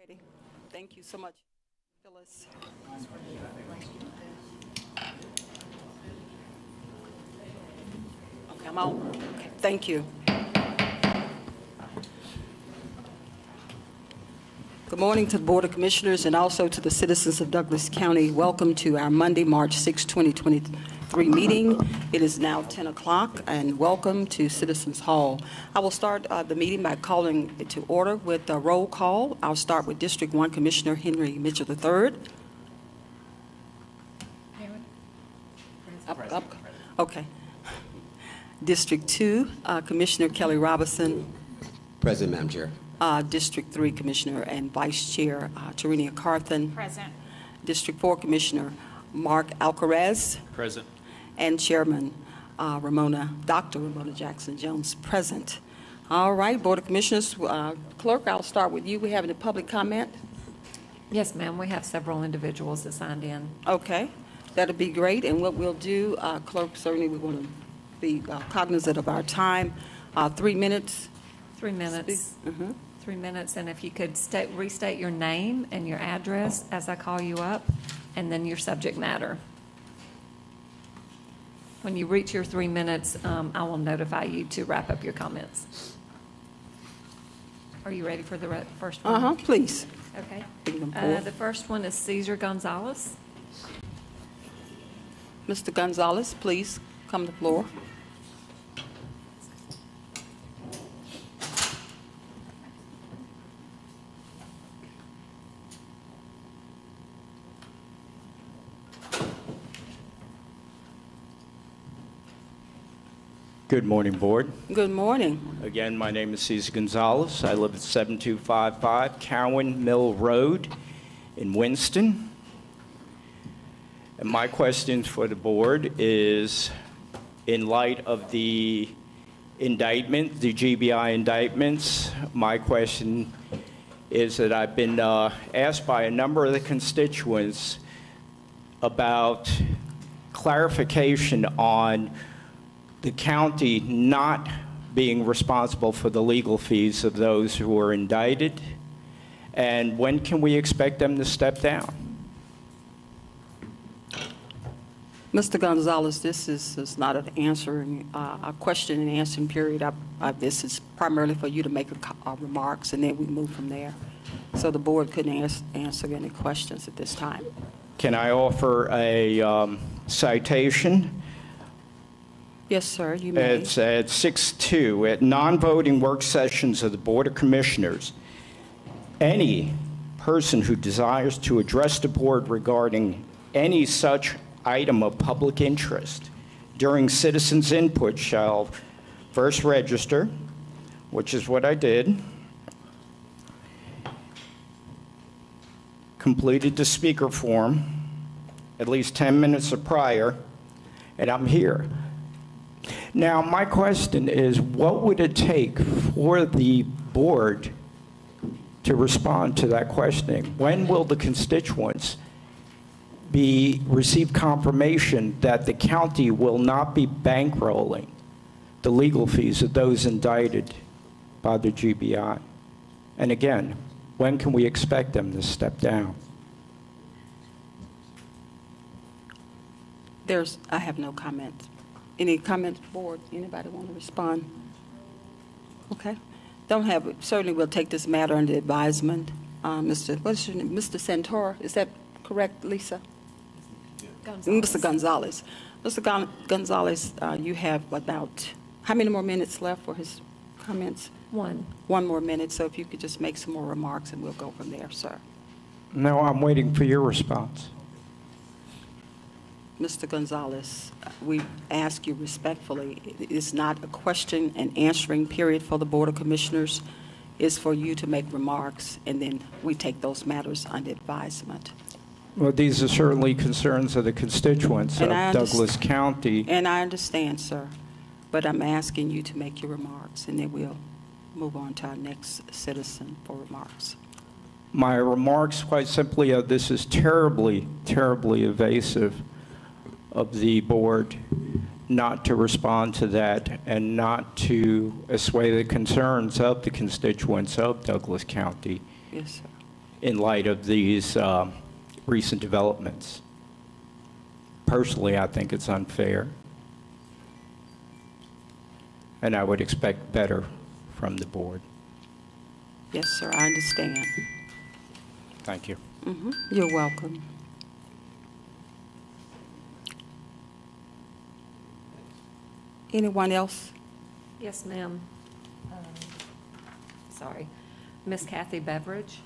Ready. Thank you so much, Phyllis. Okay, I'm on. Okay, thank you. Good morning to the Board of Commissioners and also to the citizens of Douglas County. Welcome to our Monday, March 6, 2023 meeting. It is now 10 o'clock, and welcome to Citizens Hall. I will start the meeting by calling it to order with a roll call. I'll start with District 1 Commissioner Henry Mitchell III. Up. Okay. District 2 Commissioner Kelly Robinson. Present, Madam Chair. District 3 Commissioner and Vice Chair Tarenia Carthen. Present. District 4 Commissioner Mark Alcaraz. Present. And Chairman Dr. Ramona Jackson-Jones, present. All right, Board of Commissioners, Clerk, I'll start with you. We have any public comment? Yes, ma'am. We have several individuals that signed in. Okay, that'll be great. And what we'll do, Clerk, certainly we want to be cognizant of our time. 3 minutes. 3 minutes. Mm-hmm. 3 minutes, and if you could restate your name and your address as I call you up, and then your subject matter. When you reach your 3 minutes, I will notify you to wrap up your comments. Are you ready for the first one? Please. Okay. Bring them forward. The first one is Cesar Gonzalez. Mr. Gonzalez, please come to the floor. Good morning, Board. Good morning. Again, my name is Cesar Gonzalez. I live at 7255 Cowan Mill Road in Winston. And my question for the Board is, in light of the indictment, the GBI indictments, my question is that I've been asked by a number of the constituents about clarification on the county not being responsible for the legal fees of those who were indicted, and when can we expect them to step down? Mr. Gonzalez, this is not an answering, a question and answering period. This is primarily for you to make remarks, and then we move from there. So the board couldn't answer any questions at this time. Can I offer a citation? Yes, sir, you may. It's at 6-2, at non-voting work sessions of the Board of Commissioners. Any person who desires to address the board regarding any such item of public interest during citizens' input shall first register, which is what I did, completed the speaker form at least 10 minutes prior, and I'm here. Now, my question is, what would it take for the board to respond to that questioning? When will the constituents receive confirmation that the county will not be bankrolling the legal fees of those indicted by the GBI? And again, when can we expect them to step down? I have no comments. Any comments, board? Anybody want to respond? Okay. Don't have it. Certainly we'll take this matter under advisement. What's your name? Mr. Santora, is that correct, Lisa? Gonzalez. Mr. Gonzalez. Mr. Gonzalez, you have about, how many more minutes left for his comments? One. 1 more minute, so if you could just make some more remarks and we'll go from there, sir. No, I'm waiting for your response. Mr. Gonzalez, we ask you respectfully, it's not a question and answering period for the Board of Commissioners. It's for you to make remarks, and then we take those matters under advisement. Well, these are certainly concerns of the constituents of Douglas County. And I understand, sir, but I'm asking you to make your remarks, and then we'll move on to our next citizen for remarks. My remarks, quite simply, are this is terribly, terribly evasive of the board not to respond to that and not to assuage the concerns of the constituents of Douglas County. Yes, sir. in light of these recent developments. Personally, I think it's unfair, and I would expect better from the board. Yes, sir, I understand. Thank you. You're welcome. Anyone else? Yes, ma'am. Sorry. Miss Kathy Beveridge.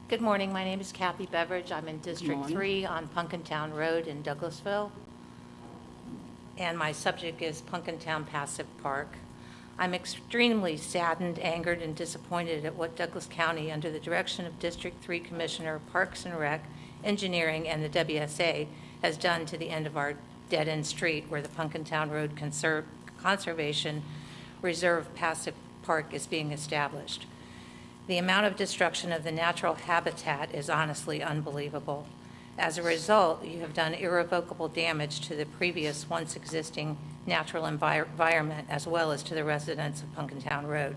Good morning. My name is Kathy Beveridge. I'm in District morning. 3 on Punkintown Road in Douglasville. And my subject is Punkintown Passive Park. I'm extremely saddened, angered, and disappointed at what Douglas County, under the direction of District 3 Commissioner, Parks and Rec, Engineering, and the WSA, has done to the end of our dead-end street where the Punkintown Road Conservation Reserve Passive Park is being established. The amount of destruction of the natural habitat is honestly unbelievable. As a result, you have done irrevocable damage to the previous once existing natural environment as well as to the residents of Punkintown Road.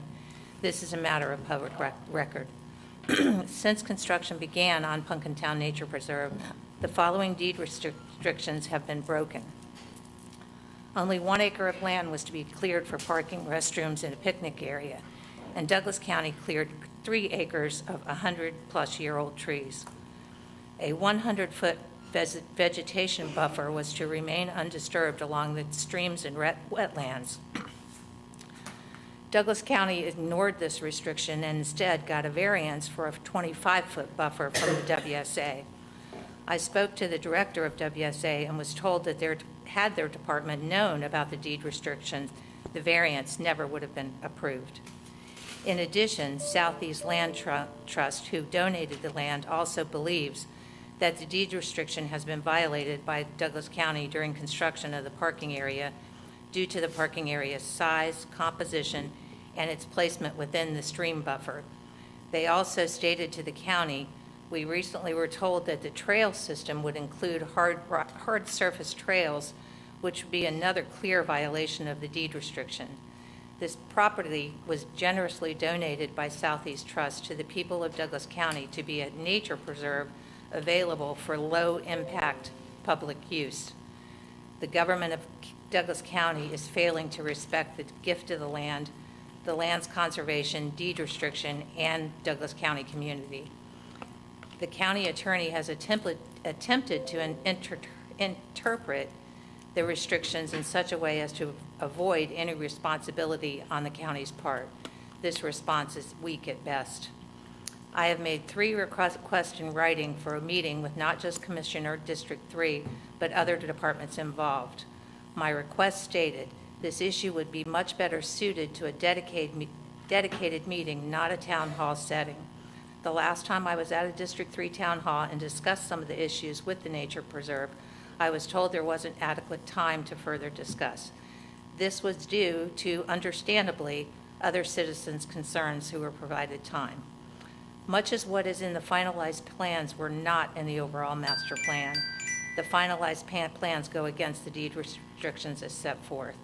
This is a matter of public record. Since construction began on Punkintown Nature Preserve, the following deed restrictions have been broken. Only 1 acre of land was to be cleared for parking, restrooms, and a picnic area, and Douglas County cleared 3 acres of 100-plus-year-old trees. A 100-foot vegetation buffer was to remain undisturbed along the streams and wetlands. Douglas County ignored this restriction and instead got a variance for a 25-foot buffer from the WSA. I spoke to the director of WSA and was told that had their department known about the deed restrictions, the variance never would have been approved. In addition, Southeast Land Trust, who donated the land, also believes that the deed restriction has been violated by Douglas County during construction of the parking area due to the parking area's size, composition, and its placement within the stream buffer. They also stated to the county, we recently were told that the trail system would include hard surface trails, which would be another clear violation of the deed restriction. This property was generously donated by Southeast Trust to the people of Douglas County to be a nature preserve available for low-impact public use. The government of Douglas County is failing to respect the gift of the land's conservation, deed restriction, and Douglas County community. The county attorney has attempted to interpret the restrictions in such a way as to avoid any responsibility on the county's part. This response is weak at best. I have made 3 requests in writing for a meeting with not just Commissioner District 3, but other departments involved. My request stated, this issue would be much better suited to a dedicated meeting, not a town hall setting. The last time I was at a District 3 town hall and discussed some of the issues with the nature preserve, I was told there wasn't adequate time to further discuss. This was due to, understandably, other citizens' concerns who were provided time. Much as what is in the finalized plans were not in the overall master plan. The finalized plans go against the deed restrictions as set forth.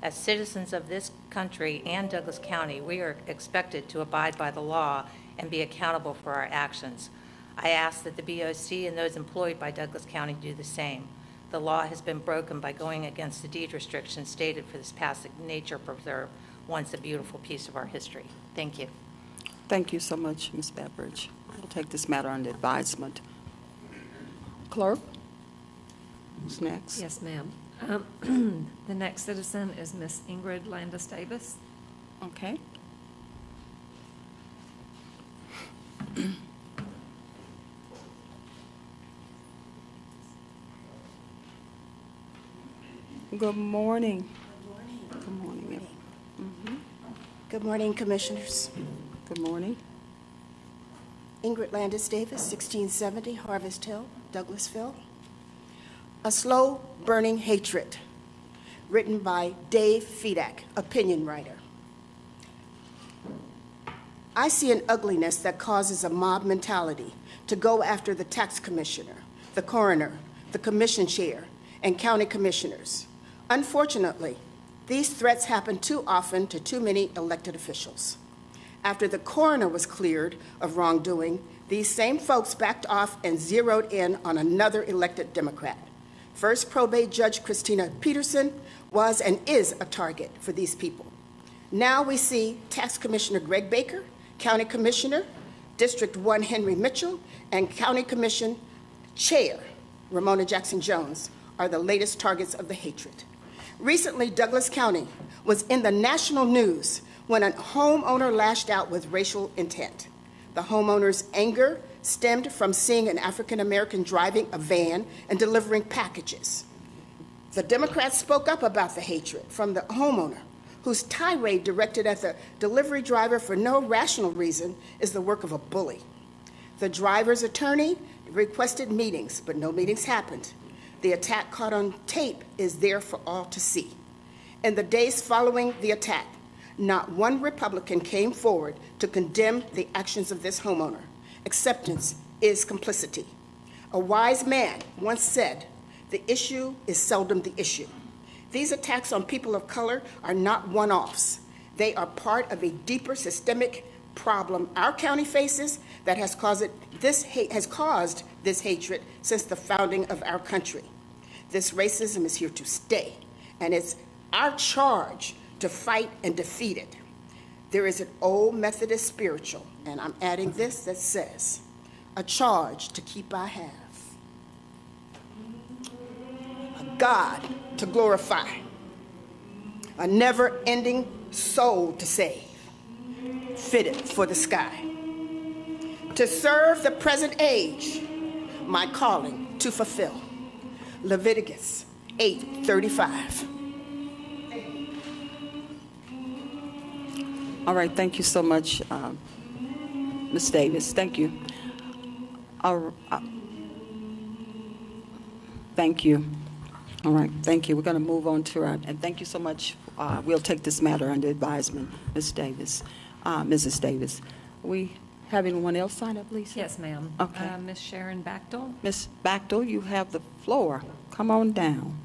As citizens of this country and Douglas County, we are expected to abide by the law and be accountable for our actions. I ask that the BOC and those employed by Douglas County do the same. The law has been broken by going against the deed restrictions stated for this passive nature preserve, once a beautiful piece of our history. Thank you. Thank you so much, Ms. Beveridge. We'll take this matter under advisement. Clerk, who's next? Yes, ma'am. The next citizen is Miss Ingrid Landis Davis. Okay. Good morning. Good morning. Good morning, Commissioners. Good morning. Ingrid Landis Davis, 1670 Harvest Hill, Douglasville. A Slow Burning Hatred, written by Dave Fedak, opinion writer. I see an ugliness that causes a mob mentality to go after the tax commissioner, the coroner, the commission chair, and county commissioners. Unfortunately, these threats happen too often to too many elected officials. After the coroner was cleared of wrongdoing, these same folks backed off and zeroed in on another elected Democrat. First probate judge Christina Peterson was and is a target for these people. Now we see Tax Commissioner Greg Baker, County Commissioner, District 1 Henry Mitchell, and County Commission Chair Ramona Jackson Jones are the latest targets of the hatred. Recently, Douglas County was in the national news when a homeowner lashed out with racial intent. The homeowner's anger stemmed from seeing an African American driving a van and delivering packages. The Democrats spoke up about the hatred from the homeowner, whose tirade directed at the delivery driver for no rational reason is the work of a bully. The driver's attorney requested meetings, but no meetings happened. The attack caught on tape is there for all to see. In the days following the attack, not one Republican came forward to condemn the actions of this homeowner. Acceptance is complicity. A wise man once said, "The issue is seldom the issue." These attacks on people of color are not one-offs. They are part of a deeper systemic problem our county faces that has caused this hatred since the founding of our country. This racism is here to stay, and it's our charge to fight and defeat it. There is an old Methodist spiritual, and I'm adding this, that says, a charge to keep I have, a God to glorify, a never-ending soul to save, fitted for the sky. To serve the present age, my calling to fulfill. Leviticus 8:35. All right, thank you so much, Ms. Davis. Thank you. Thank you. All right, thank you. We're going to move on to and thank you so much. We'll take this matter under advisement, Ms. Davis, Mrs. Davis. We have anyone else sign up, Lisa? Yes, ma'am. Okay. Ms. Sharon Bachtel. Ms. Bachtel, you have the floor. Come on down.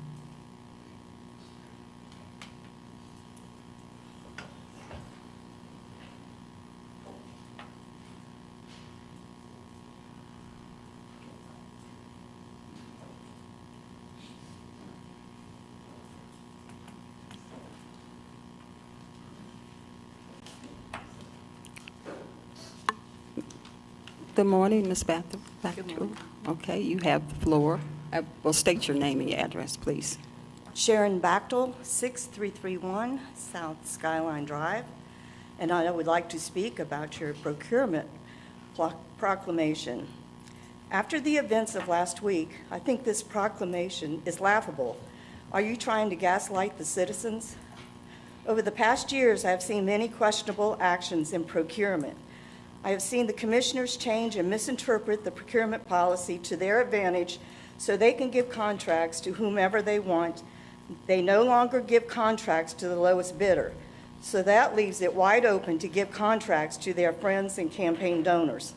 Good morning, Ms. Bachtel. Good morning. Okay, you have the floor. Well, state your name and your address, please. Sharon Bachtel, 6331 South Skyline Drive, and I would like to speak about your procurement proclamation. After the events of last week, I think this proclamation is laughable. Are you trying to gaslight the citizens? Over the past years, I have seen many questionable actions in procurement. I have seen the commissioners change and misinterpret the procurement policy to their advantage so they can give contracts to whomever they want. They no longer give contracts to the lowest bidder, so that leaves it wide open to give contracts to their friends and campaign donors.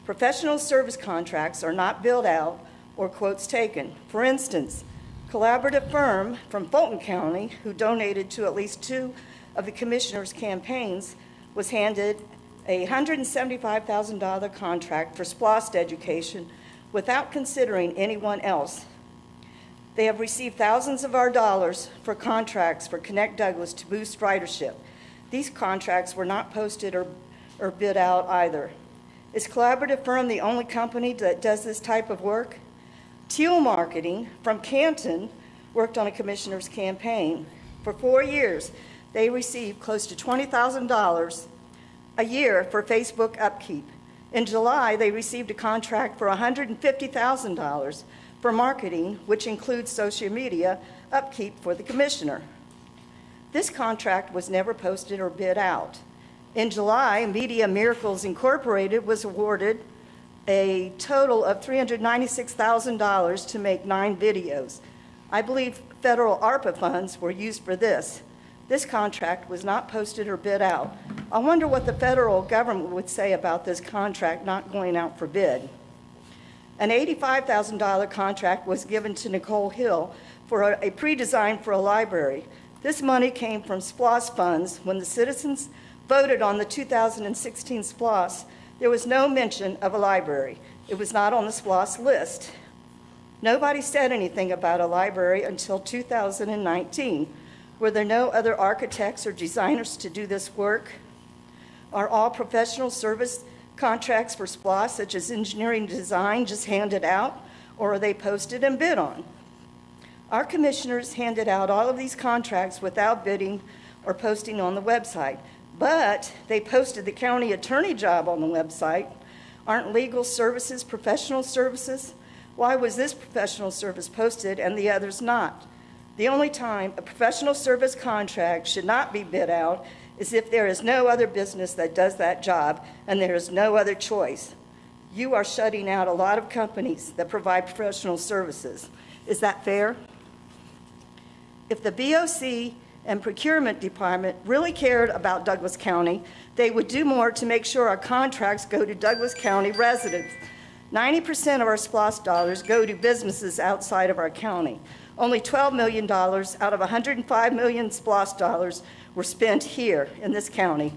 Professional service contracts are not billed out or quotes taken. For instance, Collaborative Firm from Fulton County, who donated to at least 2 of the commissioners' campaigns, was handed a $175,000 contract for SPLOST education without considering anyone else. They have received thousands of our dollars for contracts for Connect Douglas to boost ridership. These contracts were not posted or bid out either. Is Collaborative Firm the only company that does this type of work? Teal Marketing from Canton worked on a commissioner's campaign. For 4 years, they received close to $20,000 a year for Facebook upkeep. In July, they received a contract for $150,000 for marketing, which includes social media upkeep for the commissioner. This contract was never posted or bid out. In July, Media Miracles Incorporated was awarded a total of $396,000 to make 9 videos. I believe federal ARPA funds were used for this. This contract was not posted or bid out. I wonder what the federal government would say about this contract not going out for bid. An $85,000 contract was given to Nicole Hill for a pre-design for a library. This money came from SPLOST funds. When the citizens voted on the 2016 SPLOST, there was no mention of a library. It was not on the SPLOST list. Nobody said anything about a library until 2019. Were there no other architects or designers to do this work? Are all professional service contracts for SPLOST, such as engineering design, just handed out, or are they posted and bid on? Our commissioners handed out all of these contracts without bidding or posting on the website, but they posted the county attorney job on the website. Aren't legal services professional services? Why was this professional service posted and the others not? The only time a professional service contract should not be bid out is if there is no other business that does that job and there is no other choice. You are shutting out a lot of companies that provide professional services. Is that fair? If the BOC and procurement department really cared about Douglas County, they would do more to make sure our contracts go to Douglas County residents. 90% of our SPLOST dollars go to businesses outside of our county. Only $12 million out of $105 million SPLOST dollars were spent here in this county.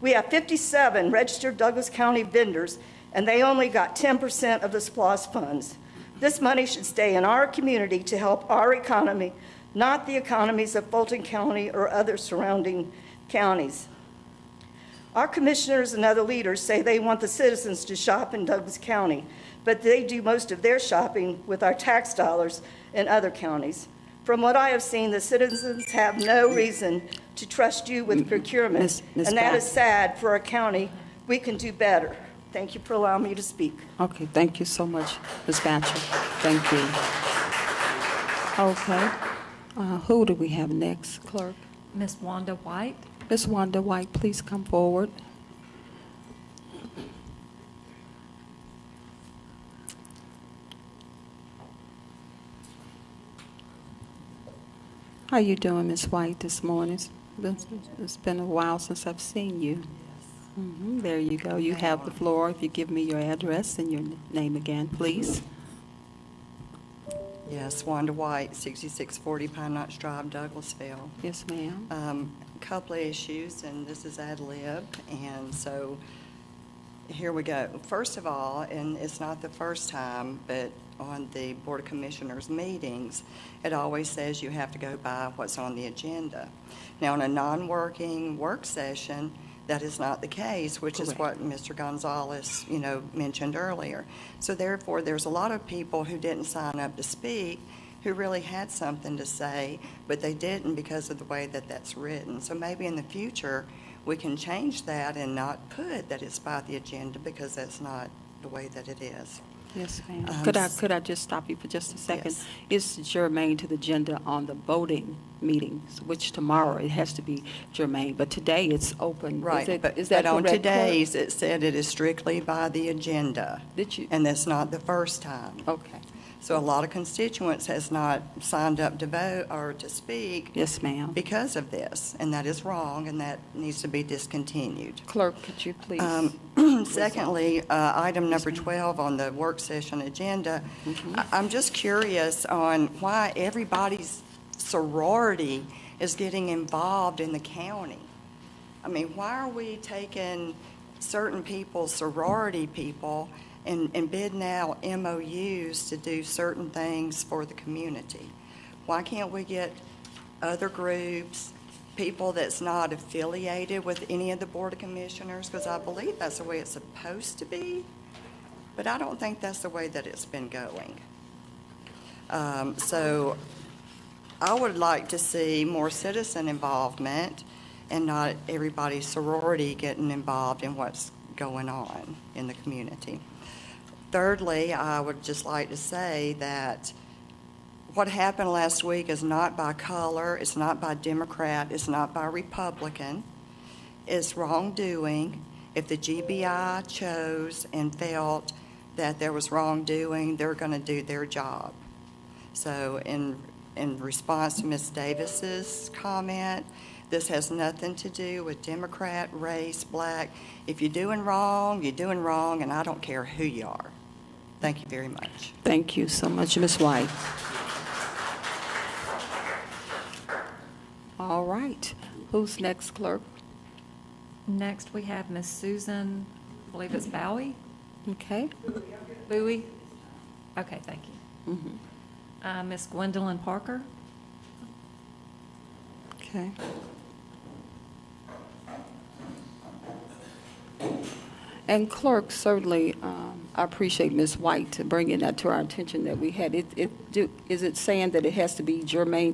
We have 57 registered Douglas County vendors, and they only got 10% of the SPLOST funds. This money should stay in our community to help our economy, not the economies of Fulton County or other surrounding counties. Our commissioners and other leaders say they want the citizens to shop in Douglas County, but they do most of their shopping with our tax dollars in other counties. From what I have seen, the citizens have no reason to trust you with procurement, Ms. and that Bass. is sad for our county. We can do better. Thank you for allowing me to speak. Okay, thank you so much, Ms. Batcher. Thank you. Okay, who do we have next, clerk? Ms. Wanda White? Ms. Wanda White, please come forward. How you doing, Ms. White, this morning? It's been a while since I've seen you. There you go. You have the floor. If you give me your address and your name again, please. Yes, Wanda White, 6640 Pine Notch Drive, Douglasville. Yes, ma'am. Couple of issues, and this is ad lib, and so here we go. First of all, and it's not the first time, but on the Board of Commissioners meetings, it always says you have to go by what's on the agenda. Now, in a non-working work session, that is not the case, which is what Mr. Gonzalez, mentioned earlier. So therefore, there's a lot of people who didn't sign up to speak who really had something to say, but they didn't because of the way that that's written. So maybe in the future, we can change that and not put that it's by the agenda, because that's not the way that it is. Yes, ma'am. Could I just stop you for just a second? Yes. It's germane to the agenda on the voting meetings, which tomorrow it has to be germane, but today it's open. Right, Is that but on correct, Clerk? today's, it said it is strictly by the agenda. Did you? And that's not the first time. Okay. So a lot of constituents has not signed up to vote or to speak Yes, ma'am. because of this, and that is wrong, and that needs to be discontinued. Clerk, could you please? Secondly, item number 12 on the work session agenda, I'm just curious on why everybody's sorority is getting involved in the county. I mean, why are we taking certain people's sorority people and bidding out MOUs to do certain things for the community? Why can't we get other groups, people that's not affiliated with any of the Board of Commissioners? Because I believe that's the way it's supposed to be, but I don't think that's the way that it's been going. So I would like to see more citizen involvement and not everybody's sorority getting involved in what's going on in the community. Thirdly, I would just like to say that what happened last week is not by color, it's not by Democrat, it's not by Republican. It's wrongdoing. If the GBI chose and felt that there was wrongdoing, they're going to do their job. So in response to Ms. Davis's comment, This has nothing to do with Democrat, race, black. If you're doing wrong, you're doing wrong, and I don't care who you are. Thank you very much. Thank you so much, Ms. White. All right. Who's next, clerk? Next, we have Miss Susan, I believe it's Bowie? Okay. Bowie? Okay, thank you. Miss Gwendolyn Parker? Okay. And clerk, certainly, I appreciate Ms. White bringing that to our attention that we had. Is it saying that it has to be germane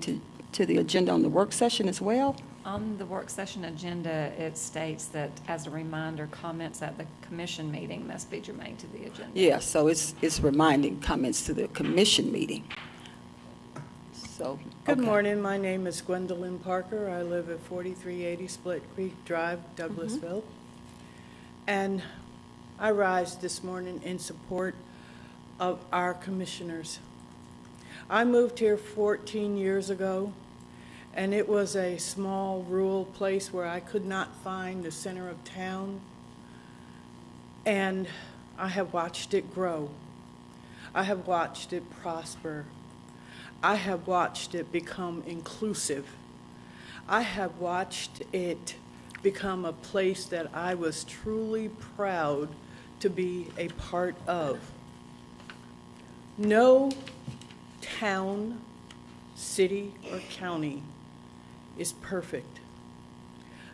to the agenda on the work session as well? On the work session agenda, it states that, as a reminder, comments at the commission meeting must be germane to the agenda. Yeah, so it's reminding comments to the commission meeting. So, Good okay. morning, my name is Gwendolyn Parker. I live at 4380 Split Creek Drive, Douglasville. And I rise this morning in support of our commissioners. I moved here 14 years ago, and it was a small rural place where I could not find the center of town. And I have watched it grow. I have watched it prosper. I have watched it become inclusive. I have watched it become a place that I was truly proud to be a part of. No town, city, or county is perfect.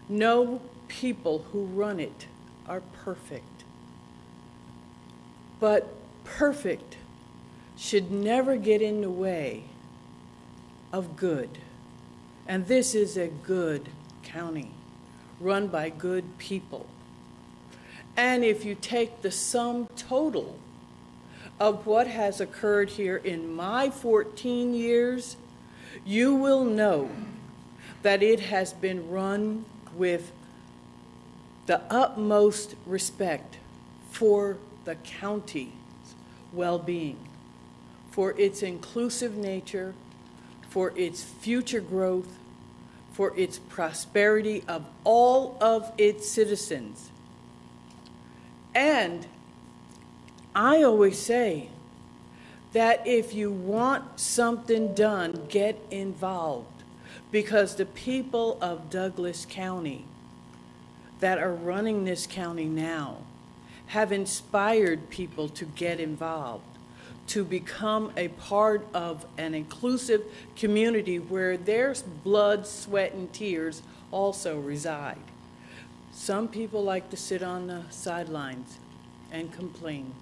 No people who run it are perfect. But perfect should never get in the way of good. And this is a good county, run by good people. And if you take the sum total of what has occurred here in my 14 years, you will know that it has been run with the utmost respect for the county's well-being, for its inclusive nature, for its future growth, for its prosperity of all of its citizens. And I always say that if you want something done, get involved, because the people of Douglas County that are running this county now have inspired people to get involved, to become a part of an inclusive community where their blood, sweat, and tears also reside. Some people like to sit on the sidelines and complain,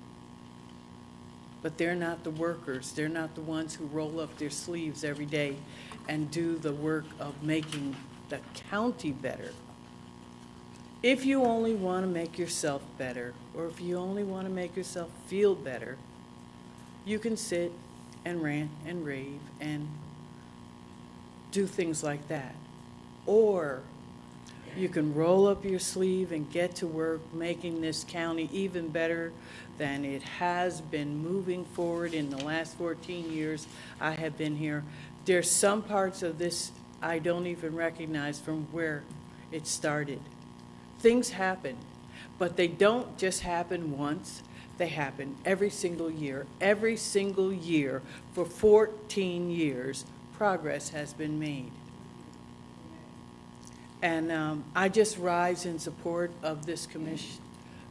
but they're not the workers. They're not the ones who roll up their sleeves every day and do the work of making the county better. If you only want to make yourself better, or if you only want to make yourself feel better, you can sit and rant and rave and do things like that. Or you can roll up your sleeve and get to work making this county even better than it has been moving forward in the last 14 years I have been here. There's some parts of this I don't even recognize from where it started. Things happen, but they don't just happen once. They happen every single year. Every single year for 14 years, progress has been made. And I just rise in support of this commission,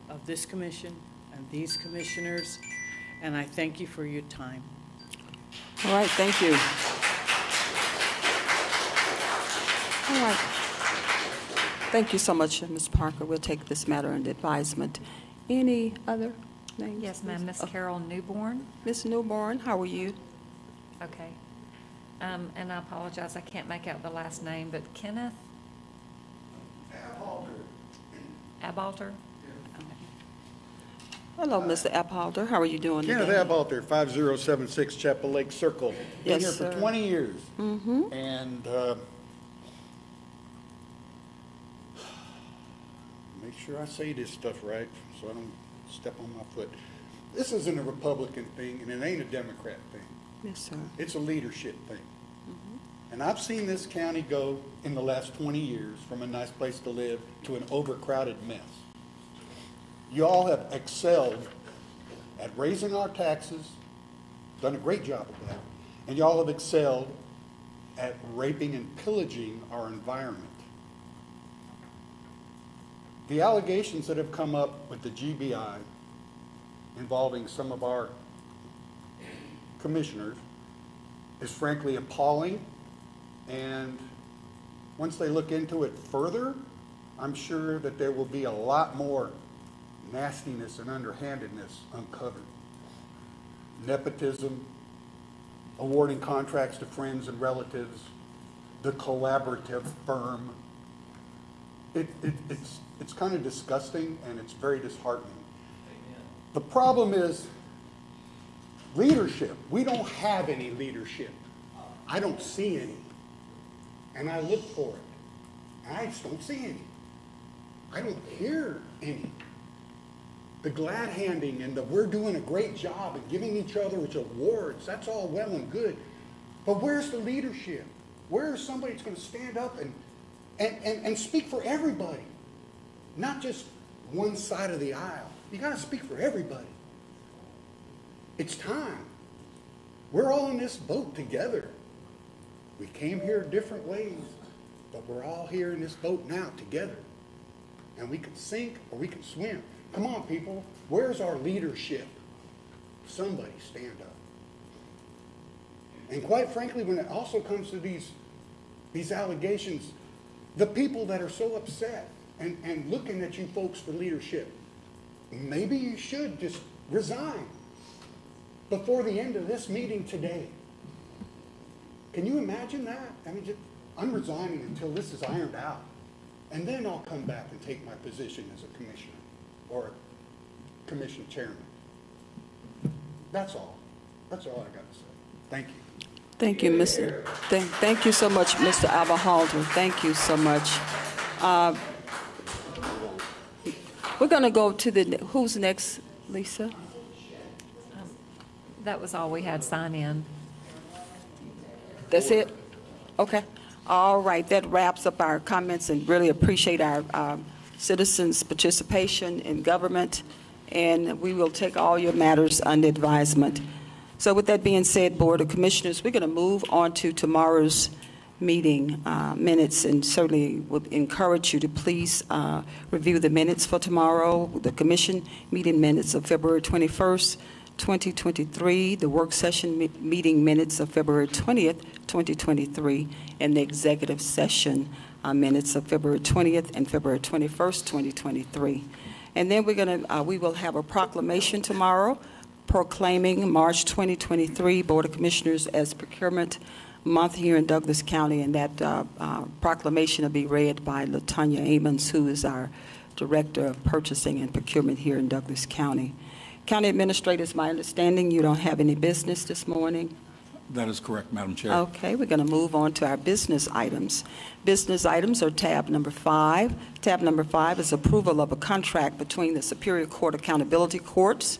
and these commissioners, and I thank you for your time. All right, thank you. All right. Thank you so much, Ms. Parker. We'll take this matter under advisement. Any other names? Yes, ma'am, Miss Carol Newborn. Ms. Newborn, how are you? Okay. And I apologize, I can't make out the last name, but Kenneth? Abalter? Hello, Mr. Abhalter. How are you doing today? Kenneth Abhalter, 5076 Chapel Lake Circle. Been Yes, here sir. for 20 years. Mm-hmm. And make sure I say this stuff right so I don't step on my foot. This isn't a Republican thing, and it ain't a Democrat thing. Yes, sir. It's a leadership thing. And I've seen this county go in the last 20 years from a nice place to live to an overcrowded mess. You all have excelled at raising our taxes, done a great job of that, and y'all have excelled at raping and pillaging our environment. The allegations that have come up with the GBI involving some of our commissioners is frankly appalling, and once they look into it further, I'm sure that there will be a lot more nastiness and underhandedness uncovered. Nepotism, awarding contracts to friends and relatives, the collaborative firm. It's kind of disgusting and it's very disheartening. The problem is leadership. We don't have any leadership. I don't see any. And I look for it. And I just don't see any. I don't hear any. The glad handing and the we're doing a great job and giving each other awards, that's all well and good. But where's the leadership? Where's somebody that's going to stand up and speak for everybody? Not just one side of the aisle. You got to speak for everybody. It's time. We're all in this boat together. We came here different ways, but we're all here in this boat now together. And we can sink or we can swim. Come on, people. Where's our leadership? Somebody stand up. And quite frankly, when it also comes to these allegations, the people that are so upset and looking at you folks for leadership, maybe you should just resign before the end of this meeting today. Can you imagine that? I mean, I'm resigning until this is ironed out. And then I'll come back and take my position as a commissioner or a commission chairman. That's all. That's all I got to say. Thank you. Thank you, Mr. Thank you so much, Mr. Aberhalter. Thank you so much. We're going to go to who's next, Lisa? That was all we had sign in. That's it? Okay. All right, that wraps up our comments and really appreciate our citizens' participation in government, and we will take all your matters under advisement. So with that being said, Board of Commissioners, we're going to move on to tomorrow's meeting minutes, and certainly would encourage you to please review the minutes for tomorrow, the commission meeting minutes of February 21st, 2023, the work session meeting minutes of February 20th, 2023, and the executive session minutes of February 20th and February 21st, 2023. And then we will have a proclamation tomorrow proclaiming March 2023 Board of Commissioners as Procurement Month here in Douglas County, and that proclamation will be read by LaTanya Amons, who is our Director of Purchasing and Procurement here in Douglas County. County Administrator, it's my understanding you don't have any business this morning? That is correct, Madam Chair. Okay, we're going to move on to our business items. Business items are tab number 5. Tab number 5 is approval of a contract between the Superior Court Accountability Courts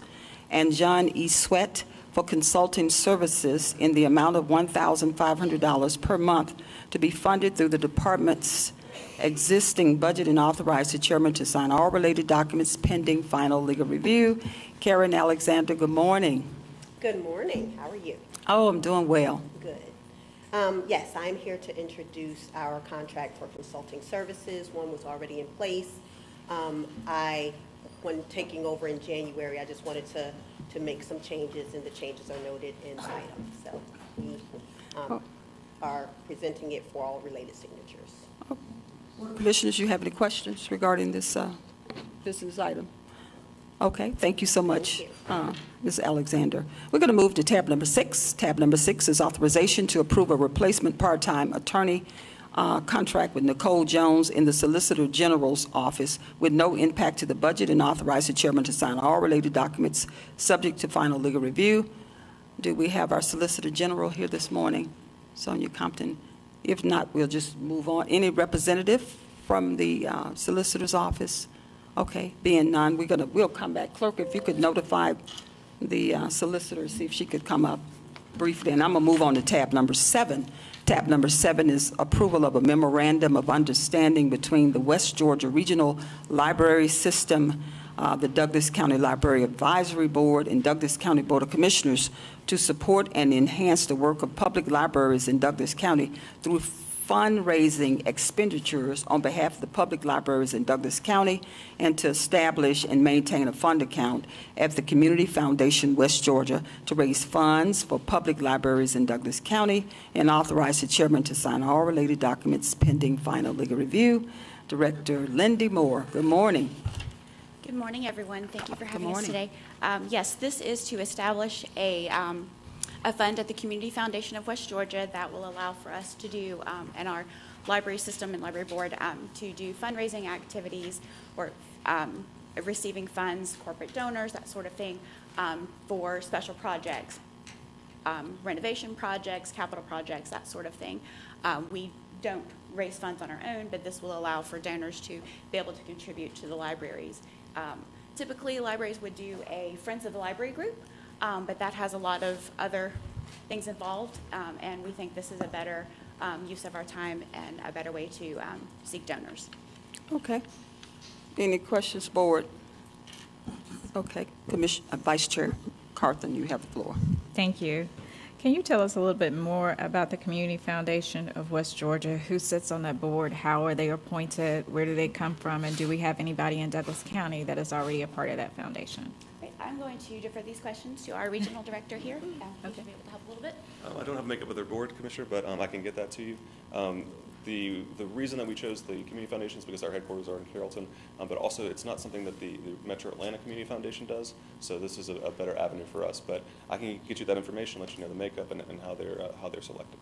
and John E. Sweat for consulting services in the amount of $1,500 per month to be funded through the department's existing budget, and authorize the chairman to sign all related documents pending final legal review. Karen Alexander, good morning. Good morning. How are you? Oh, I'm doing well. Good. Yes, I'm here to introduce our contract for consulting services. One was already in place. When taking over in January, I just wanted to make some changes, and the changes are noted in the item. So we are presenting it for all related signatures. Commissioners, you have any questions regarding this business item? Okay, thank you so much, Ms. Alexander. We're going to move to tab number 6. Tab number 6 is authorization to approve a replacement part-time attorney contract with Nicole Jones in the Solicitor General's office with no impact to the budget, and authorize the chairman to sign all related documents subject to final legal review. Do we have our Solicitor General here this morning? Sonia Compton. If not, we'll just move on. Any representative from the solicitor's office? Okay, being none, we'll come back. Clerk, if you could notify the solicitor, see if she could come up briefly. And I'm going to move on to tab number 7. Tab number 7 is approval of a memorandum of understanding between the West Georgia Regional Library System, the Douglas County Library Advisory Board, and Douglas County Board of Commissioners to support and enhance the work of public libraries in Douglas County through fundraising expenditures on behalf of the public libraries in Douglas County, and to establish and maintain a fund account at the Community Foundation West Georgia to raise funds for public libraries in Douglas County, and authorize the chairman to sign all related documents pending final legal review. Director Lindy Moore, good morning. Good morning, everyone. Thank you for having us morning. today. Yes, this is to establish a fund at the Community Foundation of West Georgia that will allow for us to do, and our library system and library board, to do fundraising activities or receiving funds, corporate donors, that sort of thing, for special projects, renovation projects, capital projects, that sort of thing. We don't raise funds on our own, but this will allow for donors to be able to contribute to the libraries. Typically, libraries would do a Friends of the Library group, but that has a lot of other things involved, and we think this is a better use of our time and a better way to seek donors. Okay. Any questions, board? Okay. Vice Chair Carthen, you have the floor. Thank you. Can you tell us a little bit more about the Community Foundation of West Georgia? Who sits on that board? How are they appointed? Where do they come from? And do we have anybody in Douglas County that is already a part of that foundation? Right, I'm going to defer these questions to our regional director here. He should be able to help a little bit. I don't have makeup with their board, Commissioner, but I can get that to you. The reason that we chose the Community Foundation is because our headquarters are in Carrollton, but also it's not something that the Metro Atlanta Community Foundation does, so this is a better avenue for us. But I can get you that information, let you know the makeup and how they're selected.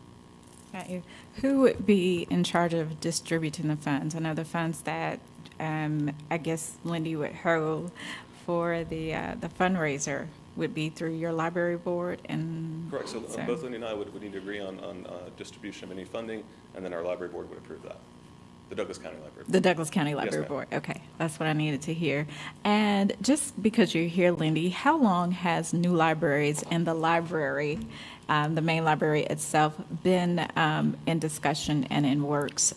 Got you. Who would be in charge of distributing the funds? I know the funds that I guess Lindy would hold for the fundraiser would be through your library board, and Correct. So both Lindy and I would need to agree on distribution of any funding, and then our library board would approve that. The Douglas County Library Board. The Douglas County Yes, Library ma'am. Board. Okay, that's what I needed to hear. And just because you're here, Lindy, how long has New Libraries and the library, the main library itself, been in discussion and in works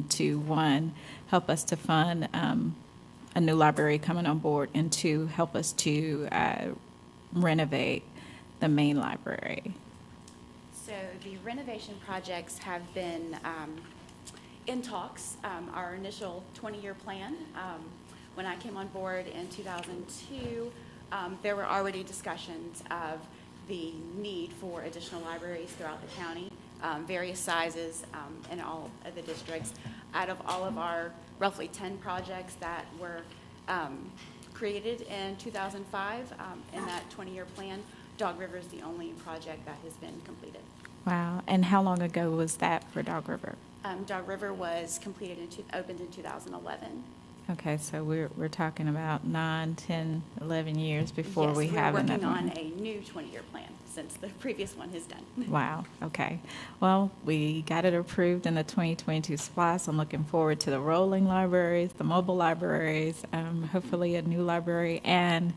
to, one, help us to fund a new library coming on board, and two, help us to renovate the main library? So the renovation projects have been in talks. Our initial 20-year plan, when I came on board in 2002, there were already discussions of the need for additional libraries throughout the county, various sizes in all of the districts. Out of all of our roughly 10 projects that were created in 2005 in that 20-year plan, Dog River is the only project that has been completed. Wow. And how long ago was that for Dog River? Dog River was completed opened in 2011. Okay, so we're talking about 9, 10, 11 years before we have Yes, we're another working one. on a new 20-year plan since the previous one is done. Wow, okay. Well, we got it approved in the 2022 SPLOST. I'm looking forward to the rolling libraries, the mobile libraries, hopefully a new library, and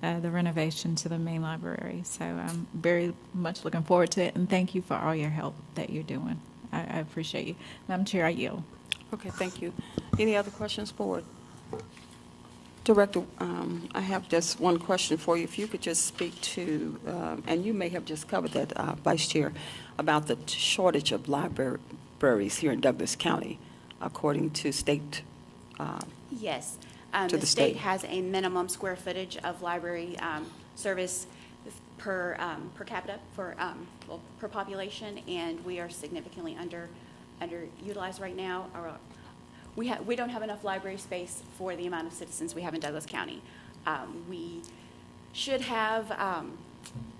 the renovation to the main library. So I'm very much looking forward to it, and thank you for all your help that you're doing. I appreciate you. Madam Chair, I yield. Okay, thank you. Any other questions, board? Director, I have just one question for you. If you could just speak to, and you may have just covered that, Vice Chair, about the shortage of libraries here in Douglas County, according to state. Yes. To The the state state. has a minimum square footage of library service per capita, per population, and we are significantly underutilized right now. We don't have enough library space for the amount of citizens we have in Douglas County. We should have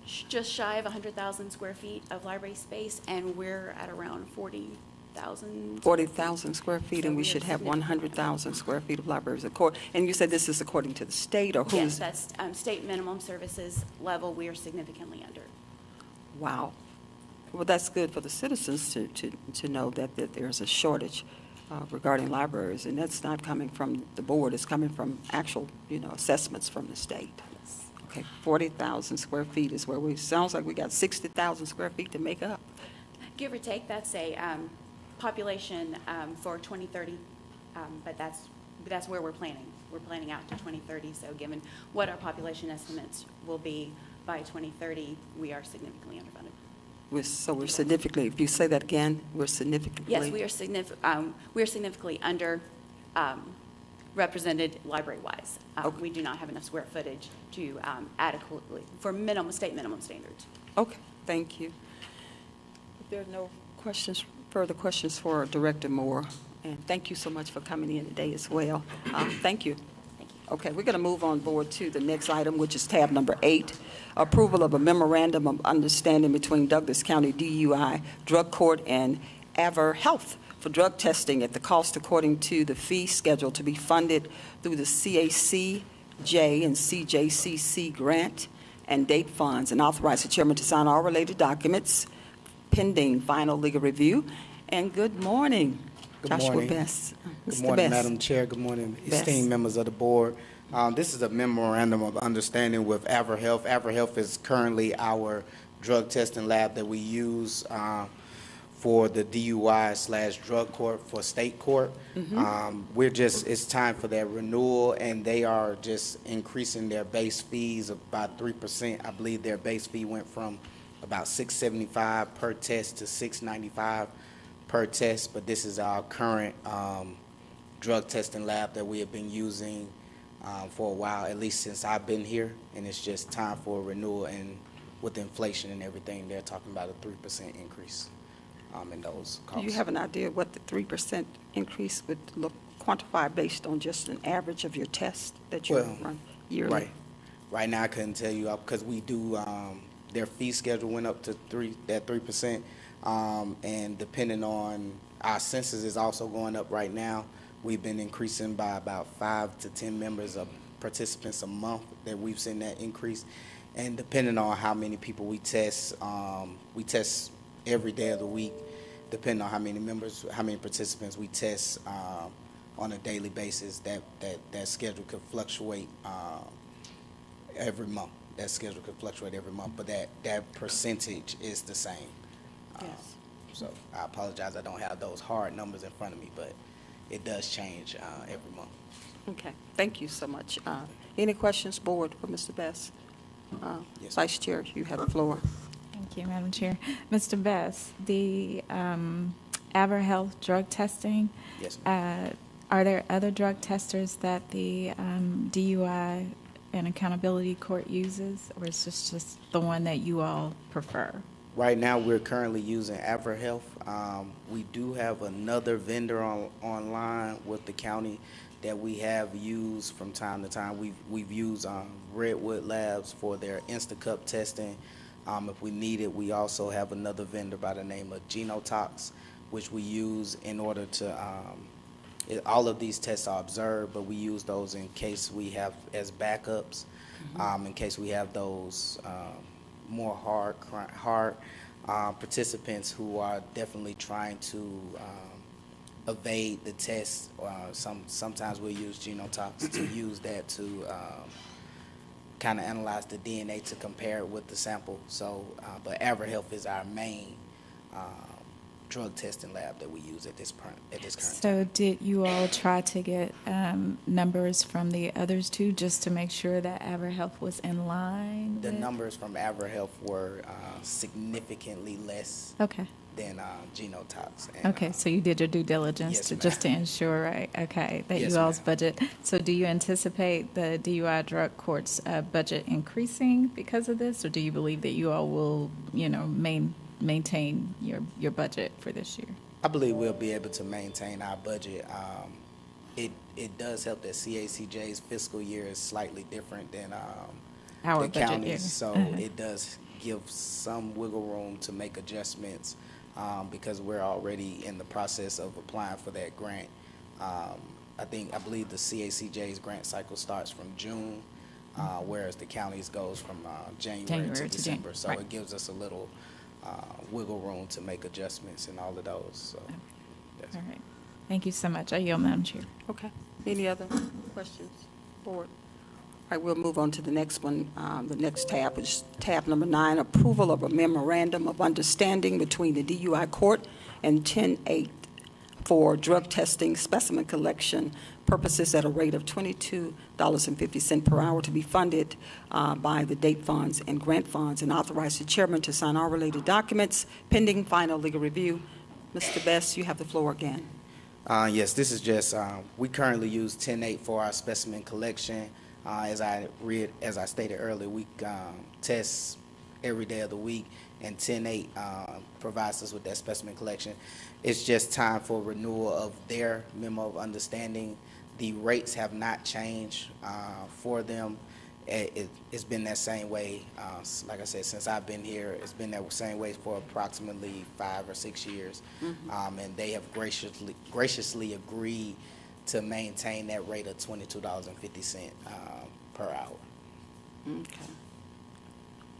just shy of 100,000 square feet of library space, and we're at around 40,000. 40,000 square feet, So and we we are should have significantly 100,000 square feet of libraries. And you said this is according to the state, or Yes, who's? that's state minimum services level. We are significantly under. Wow. Well, that's good for the citizens to know that there's a shortage regarding libraries, and that's not coming from the board, it's coming from actual, assessments from the state. Yes. Okay, 40,000 square feet is where sounds like we got 60,000 square feet to make up. Give or take, that's a population for 2030, but that's where we're planning. We're planning out to 2030, so given what our population estimates will be by 2030, we are significantly underfunded. So we're significantly, if you say that again, we're significantly? Yes, we are significantly under represented library-wise. Okay. We do not have enough square footage to adequately, for state minimum standards. Okay, thank you. If there are no further questions for Director Moore, and thank you so much for coming in today as well. Thank you. Thank you. Okay, we're going to move on board to the next item, which is tab number 8, approval of a memorandum of understanding between Douglas County DUI Drug Court and Aver Health for drug testing at the cost according to the fee schedule to be funded through the CACJ and CJCC grant and date funds, and authorize the chairman to sign all related documents pending final legal review. And good morning, Good Joshua morning. Best. Good Mr. morning, Best. Madam Chair. Good morning, Best. esteemed members of the board. This is a memorandum of understanding with Aver Health. Aver Health is currently our drug testing lab that we use for the DUI/drug court for state court. It's time for their renewal, and they are just increasing their base fees about 3%. I believe their base fee went from about $675 per test to $695 per test, but this is our current drug testing lab that we have been using for a while, at least since I've been here, and it's just time for a renewal. And with inflation and everything, they're talking about a 3% increase in those costs. Do you have an idea what the 3% increase would look quantified based on just an average of your tests that you run yearly? Right. Right now, I couldn't tell you because we do their fee schedule went up to 3%, and depending on our census is also going up right now. We've been increasing by about 5 to 10 members of participants a month that we've seen that increase, and depending on how many people we test every day of the week, depending on how many participants we test on a daily basis. That schedule could fluctuate every month. That schedule could fluctuate every month, but that percentage is the same. Yes. So I apologize, I don't have those hard numbers in front of me, but it does change every month. Okay, thank you so much. Any questions, board, for Mr. Best? Yes, Vice Chair, you have the floor. Thank you, Madam Chair. Mr. Best, the Aver Health drug testing, Yes, ma'am. are there other drug testers that the DUI and Accountability Court uses, or is this just the one that you all prefer? Right now, we're currently using Aver Health. We do have another vendor online with the county that we have used from time to time. We've used Redwood Labs for their Instacup testing. If we need it, we also have another vendor by the name of Genotox, which we use in order to, all of these tests are observed, but we use those in case we have as backups, in case we have those more hard participants who are definitely trying to evade the test. Sometimes we'll use Genotox to use that to kind of analyze the DNA to compare it with the sample. So, but Aver Health is our main drug testing lab that we use at this current time. So did you all try to get numbers from the others too, just to make sure that Aver Health was in line? The numbers from Aver Health were significantly less Okay. than Genotox. And, Okay, so you did your due diligence yes, to ma'am. just to ensure, right? Okay, that Yes, you all's ma'am. budget. So do you anticipate the DUI drug court's budget increasing because of this, or do you believe that you all will, maintain your budget for this year? I believe we'll be able to maintain our budget. It does help that CACJ's fiscal year is slightly different than Our the budget year. county's, so Uh-huh. it does give some wiggle room to make adjustments because we're already in the process of applying for that grant. I believe the CACJ's grant cycle starts from June, whereas the county's goes from January to December. So right. it gives us a little wiggle room to make adjustments in all of those. So, yes. All right. Thank you so much. I yield, Madam Chair. Okay. Any other questions, board? All right, we'll move on to the next one. The next tab is tab number 9, approval of a memorandum of understanding between the DUI court and 10-8 for drug testing specimen collection purposes at a rate of $22.50 per hour to be funded by the date funds and grant funds, and authorize the chairman to sign all related documents pending final legal review. Mr. Best, you have the floor again. Yes, this is just, we currently use 10-8 for our specimen collection. As I stated earlier, we test every day of the week, and 10-8 provides us with that specimen collection. It's just time for renewal of their memo of understanding. The rates have not changed for them. It's been that same way, like I said, since I've been here. It's been that same way for approximately 5 or 6 years. And they have graciously agreed to maintain that rate of $22.50 per hour. Okay.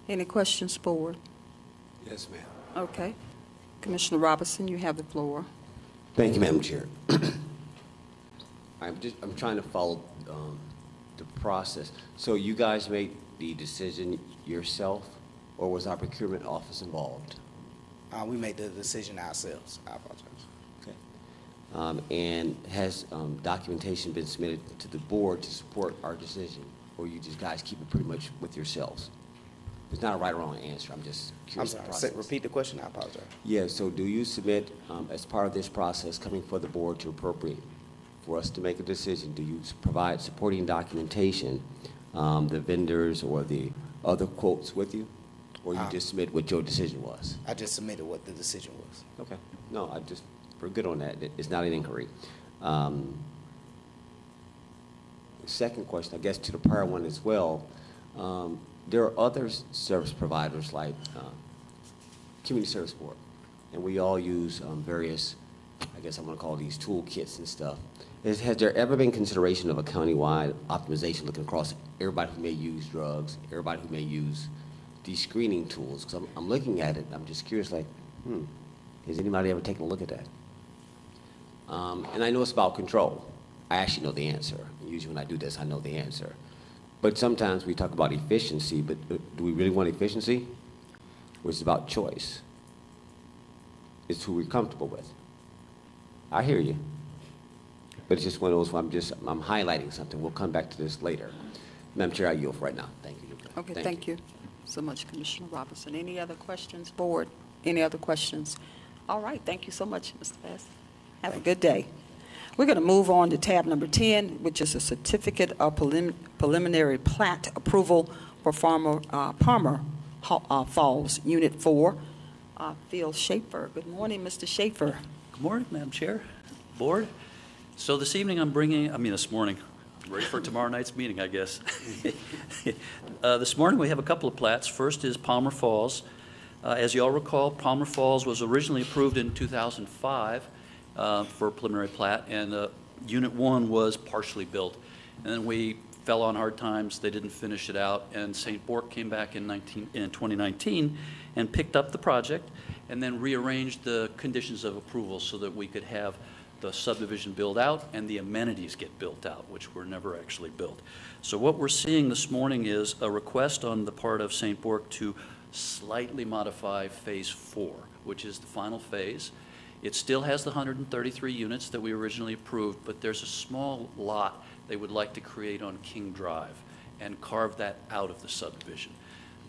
Any questions, board? Yes, ma'am. Okay. Commissioner Robinson, you have the floor. Thank you, Madam Chair. I'm trying to follow the process. So you guys made the decision yourself, or was our procurement office involved? We made the decision ourselves. I apologize. Okay. And has documentation been submitted to the board to support our decision, or you just guys keep it pretty much with yourselves? It's not a right or wrong answer. I'm just curious. I'm sorry. Repeat the question. I apologize. Yeah. So do you submit, as part of this process, coming for the board to appropriate for us to make a decision? Do you provide supporting documentation, the vendors or the other quotes with you, or you just submit what your decision was? I just submitted what the decision was. Okay. No, we're good on that. It's not an inquiry. Second question, I guess, to the prior one as well. There are other service providers like Community Service Board, and we all use various, I guess I'm going to call these toolkits and stuff. Has there ever been consideration of a countywide optimization looking across everybody who may use drugs, everybody who may use these screening tools? Because I'm looking at it, and I'm just curious, like, has anybody ever taken a look at that? And I know it's about control. I actually know the answer. Usually when I do this, I know the answer. But sometimes we talk about efficiency, but do we really want efficiency? Or is it about choice? It's who we're comfortable with. I hear you. But it's just one of those where I'm highlighting something. We'll come back to this later. Madam Chair, I yield for right now. Thank you. Okay, thank you so much, Commissioner Robinson. Any other questions, board? Any other questions? All right, thank you so much, Mr. Bass. Have a good day. We're going to move on to tab number 10, which is a certificate of preliminary plat approval for Palmer Falls, Unit 4. Phil Schaefer. Good morning, Mr. Schaefer. Good morning, Madam Chair, Board. So this evening this morning, ready for tomorrow night's meeting, I guess. This morning we have a couple of plats. First is Palmer Falls. As you all recall, Palmer Falls was originally approved in 2005 for a preliminary plat, and Unit 1 was partially built. And then we fell on hard times. They didn't finish it out, and St. Bork came back in 2019 and picked up the project and then rearranged the conditions of approval so that we could have the subdivision build out and the amenities get built out, which were never actually built. So what we're seeing this morning is a request on the part of St. Bork to slightly modify Phase 4, which is the final phase. It still has the 133 units that we originally approved, but there's a small lot they would like to create on King Drive and carve that out of the subdivision.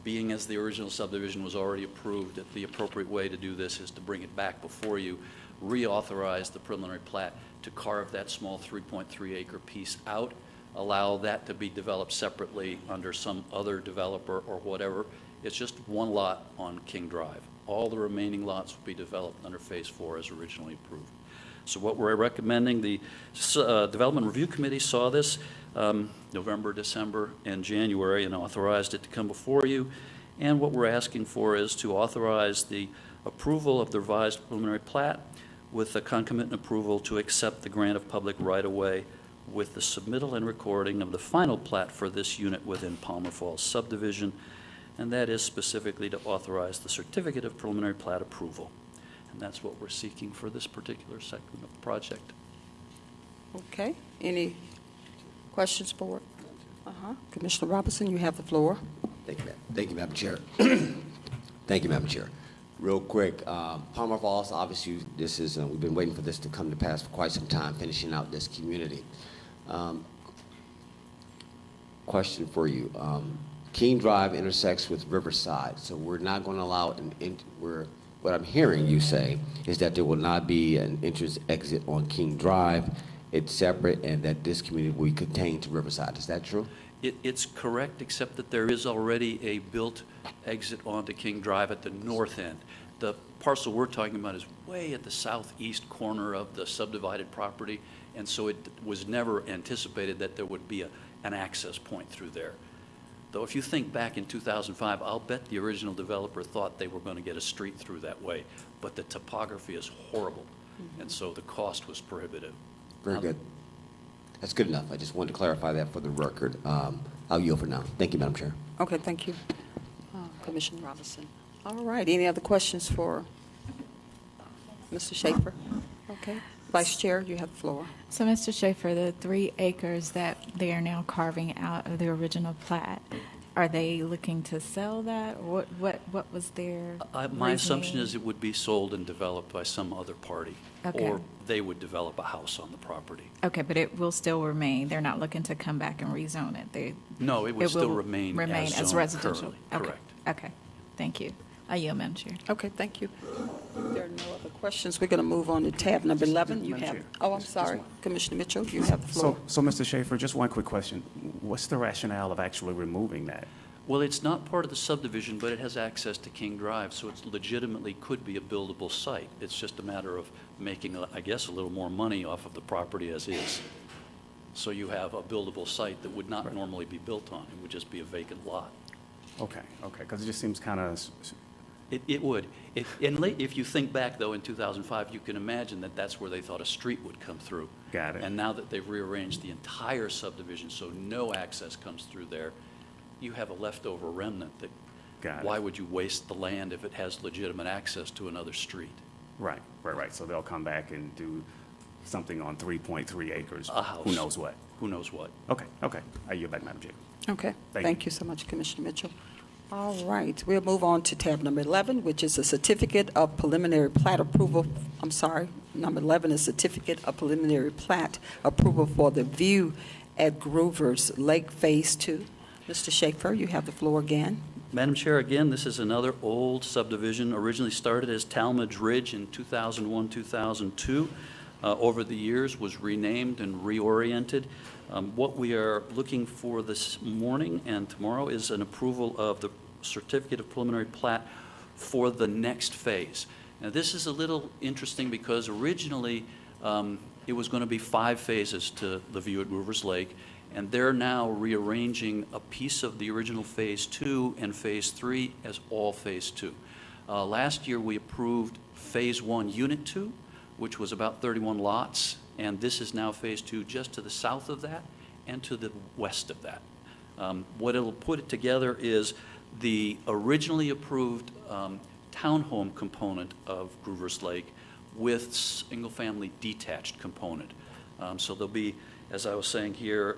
Being as the original subdivision was already approved, that the appropriate way to do this is to bring it back before you, reauthorize the preliminary plat to carve that small 3.3 acre piece out, allow that to be developed separately under some other developer or whatever. It's just one lot on King Drive. All the remaining lots will be developed under Phase 4 as originally approved. So what we're recommending, the Development Review Committee saw this November, December, and January and authorized it to come before you. And what we're asking for is to authorize the approval of the revised preliminary plat with a concomitant approval to accept the grant of public right-of-way with the submittal and recording of the final plat for this unit within Palmer Falls subdivision, and that is specifically to authorize the certificate of preliminary plat approval. And that's what we're seeking for this particular segment of the project. Okay. Any questions, board? Commissioner Robinson, you have the floor. Thank you, Madam Chair. Thank you, Madam Chair. Real quick, Palmer Falls, obviously, this is, we've been waiting for this to come to pass for quite some time, finishing out this community. Question for you. King Drive intersects with Riverside, so we're not going to allow, what I'm hearing you say is that there will not be an entrance exit on King Drive. It's separate, and that this community will be contained to Riverside. Is that true? It's correct, except that there is already a built exit onto King Drive at the north end. The parcel we're talking about is way at the southeast corner of the subdivided property, and so it was never anticipated that there would be an access point through there. Though if you think back in 2005, I'll bet the original developer thought they were going to get a street through that way, but the topography is horrible, and so the cost was prohibitive. Very good. That's good enough. I just wanted to clarify that for the record. I'll yield for now. Thank you, Madam Chair. Okay, thank you, Commissioner Robinson. All right, any other questions for Mr. Schaefer? Okay, Vice Chair, you have the floor. So, Mr. Schaefer, the 3 acres that they are now carving out of the original plat, are they looking to sell that? What was their My assumption reasoning? is it would be sold and developed by some other party, Okay. or they would develop a house on the property. Okay, but it will still remain. They're not looking to come back and rezone it. No, it would still will remain as zoned residential. currently, correct. Okay, thank you. I yield, Madam Chair. Okay, thank you. If there are no other questions, we're going to move on to tab number 11. You Madam have, Chair, oh, I'm sorry, Commissioner Mitchell, you have the floor. So, Mr. Schaefer, just one quick question. What's the rationale of actually removing that? Well, it's not part of the subdivision, but it has access to King Drive, so it legitimately could be a buildable site. It's just a matter of making, I guess, a little more money off of the property as is. So you have a buildable site that would not normally be built on. It would just be a vacant lot. Okay, because it just seems kind of... It would. If you think back, though, in 2005, you can imagine that that's where they thought a street would come through. Got it. And now that they've rearranged the entire subdivision so no access comes through there, you have a leftover remnant that, why would you waste the land if it has legitimate access to another street? Right. So they'll come back and do something on 3.3 acres. A house. Who knows what? Who knows what? Okay. I yield back, Madam Chair. Okay, Thank thank you so much, Commissioner Mitchell. All right, we'll move on to tab number 11, which is a certificate of preliminary plat approval. I'm sorry, number 11 is certificate of preliminary plat approval for the view at Grover's Lake Phase 2. Mr. Schaefer, you have the floor again. Madam Chair, again, this is another old subdivision, originally started as Talmadge Ridge in 2001, 2002. Over the years was renamed and reoriented. What we are looking for this morning and tomorrow is an approval of the certificate of preliminary plat for the next phase. Now, this is a little interesting because originally it was going to be 5 phases to the view at Grover's Lake, and they're now rearranging a piece of the original Phase 2 and Phase 3 as all Phase 2. Last year, we approved Phase 1, Unit 2, which was about 31 lots, and this is now Phase 2 just to the south of that and to the west of that. What it'll put it together is the originally approved townhome component of Grover's Lake with single-family detached component. So there'll be, as I was saying here,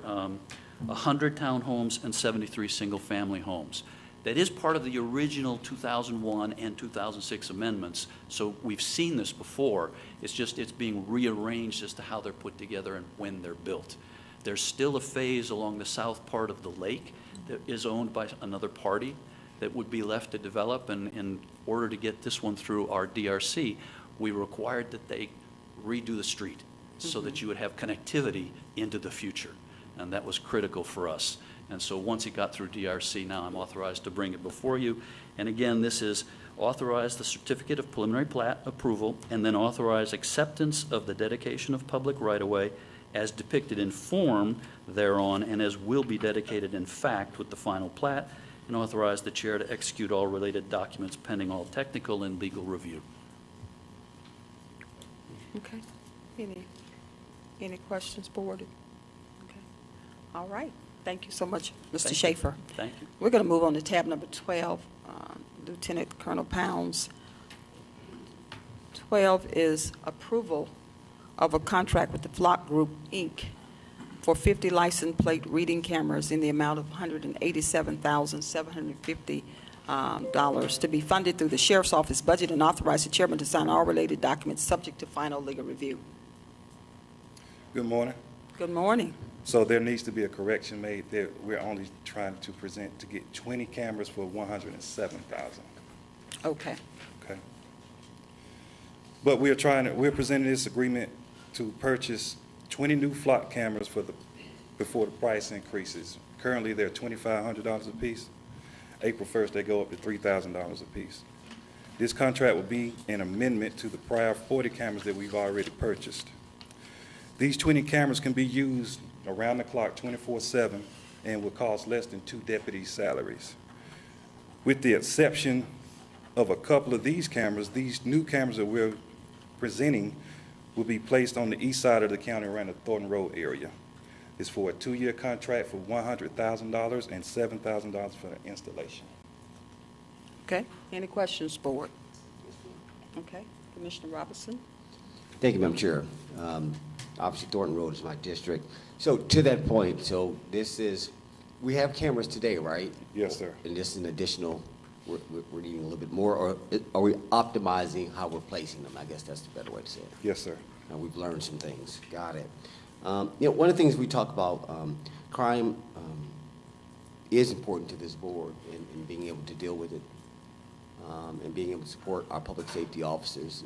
100 townhomes and 73 single-family homes. That is part of the original 2001 and 2006 amendments, so we've seen this before. It's just it's being rearranged as to how they're put together and when they're built. There's still a phase along the south part of the lake that is owned by another party that would be left to develop, and in order to get this one through our DRC, we required that they redo the street so that you would have connectivity into the future, and that was critical for us. And so once it got through DRC, now I'm authorized to bring it before you. And again, this is authorize the certificate of preliminary plat approval and then authorize acceptance of the dedication of public right-of-way as depicted in form thereon and as will be dedicated in fact with the final plat, and authorize the chair to execute all related documents pending all technical and legal review. Okay. Any questions, board? Okay. All right. Thank you so much, Mr. Schaefer. Thank you. We're going to move on to tab number 12, Lieutenant Colonel Pounds. 12 is approval of a contract with the Flock Group, Inc. for 50 license plate reading cameras in the amount of $187,750 to be funded through the Sheriff's Office budget, and authorize the chairman to sign all related documents subject to final legal review. Good morning. Good morning. So there needs to be a correction made there. We're only trying to present to get 20 cameras for $107,000. Okay. Okay. But we're presenting this agreement to purchase 20 new flock cameras before the price increases. Currently, they're $2,500 a piece. April 1st, they go up to $3,000 a piece. This contract will be an amendment to the prior 40 cameras that we've already purchased. These 20 cameras can be used around the clock 24/7 and will cost less than 2 deputies' salaries. With the exception of a couple of these cameras, these new cameras that we're presenting will be placed on the east side of the county around the Thornton Road area. It's for a 2-year contract for $100,000 and $7,000 for the installation. Okay. Any questions, board? Okay. Commissioner Robinson? Thank you, Madam Chair. Obviously, Thornton Road is my district. So to that point, so we have cameras today, right? Yes, sir. And this is an additional, we're needing a little bit more, or are we optimizing how we're placing them? I guess that's the better way to say it. Yes, sir. Now, we've learned some things. Got it. One of the things we talk about, crime is important to this board in being able to deal with it and being able to support our public safety officers.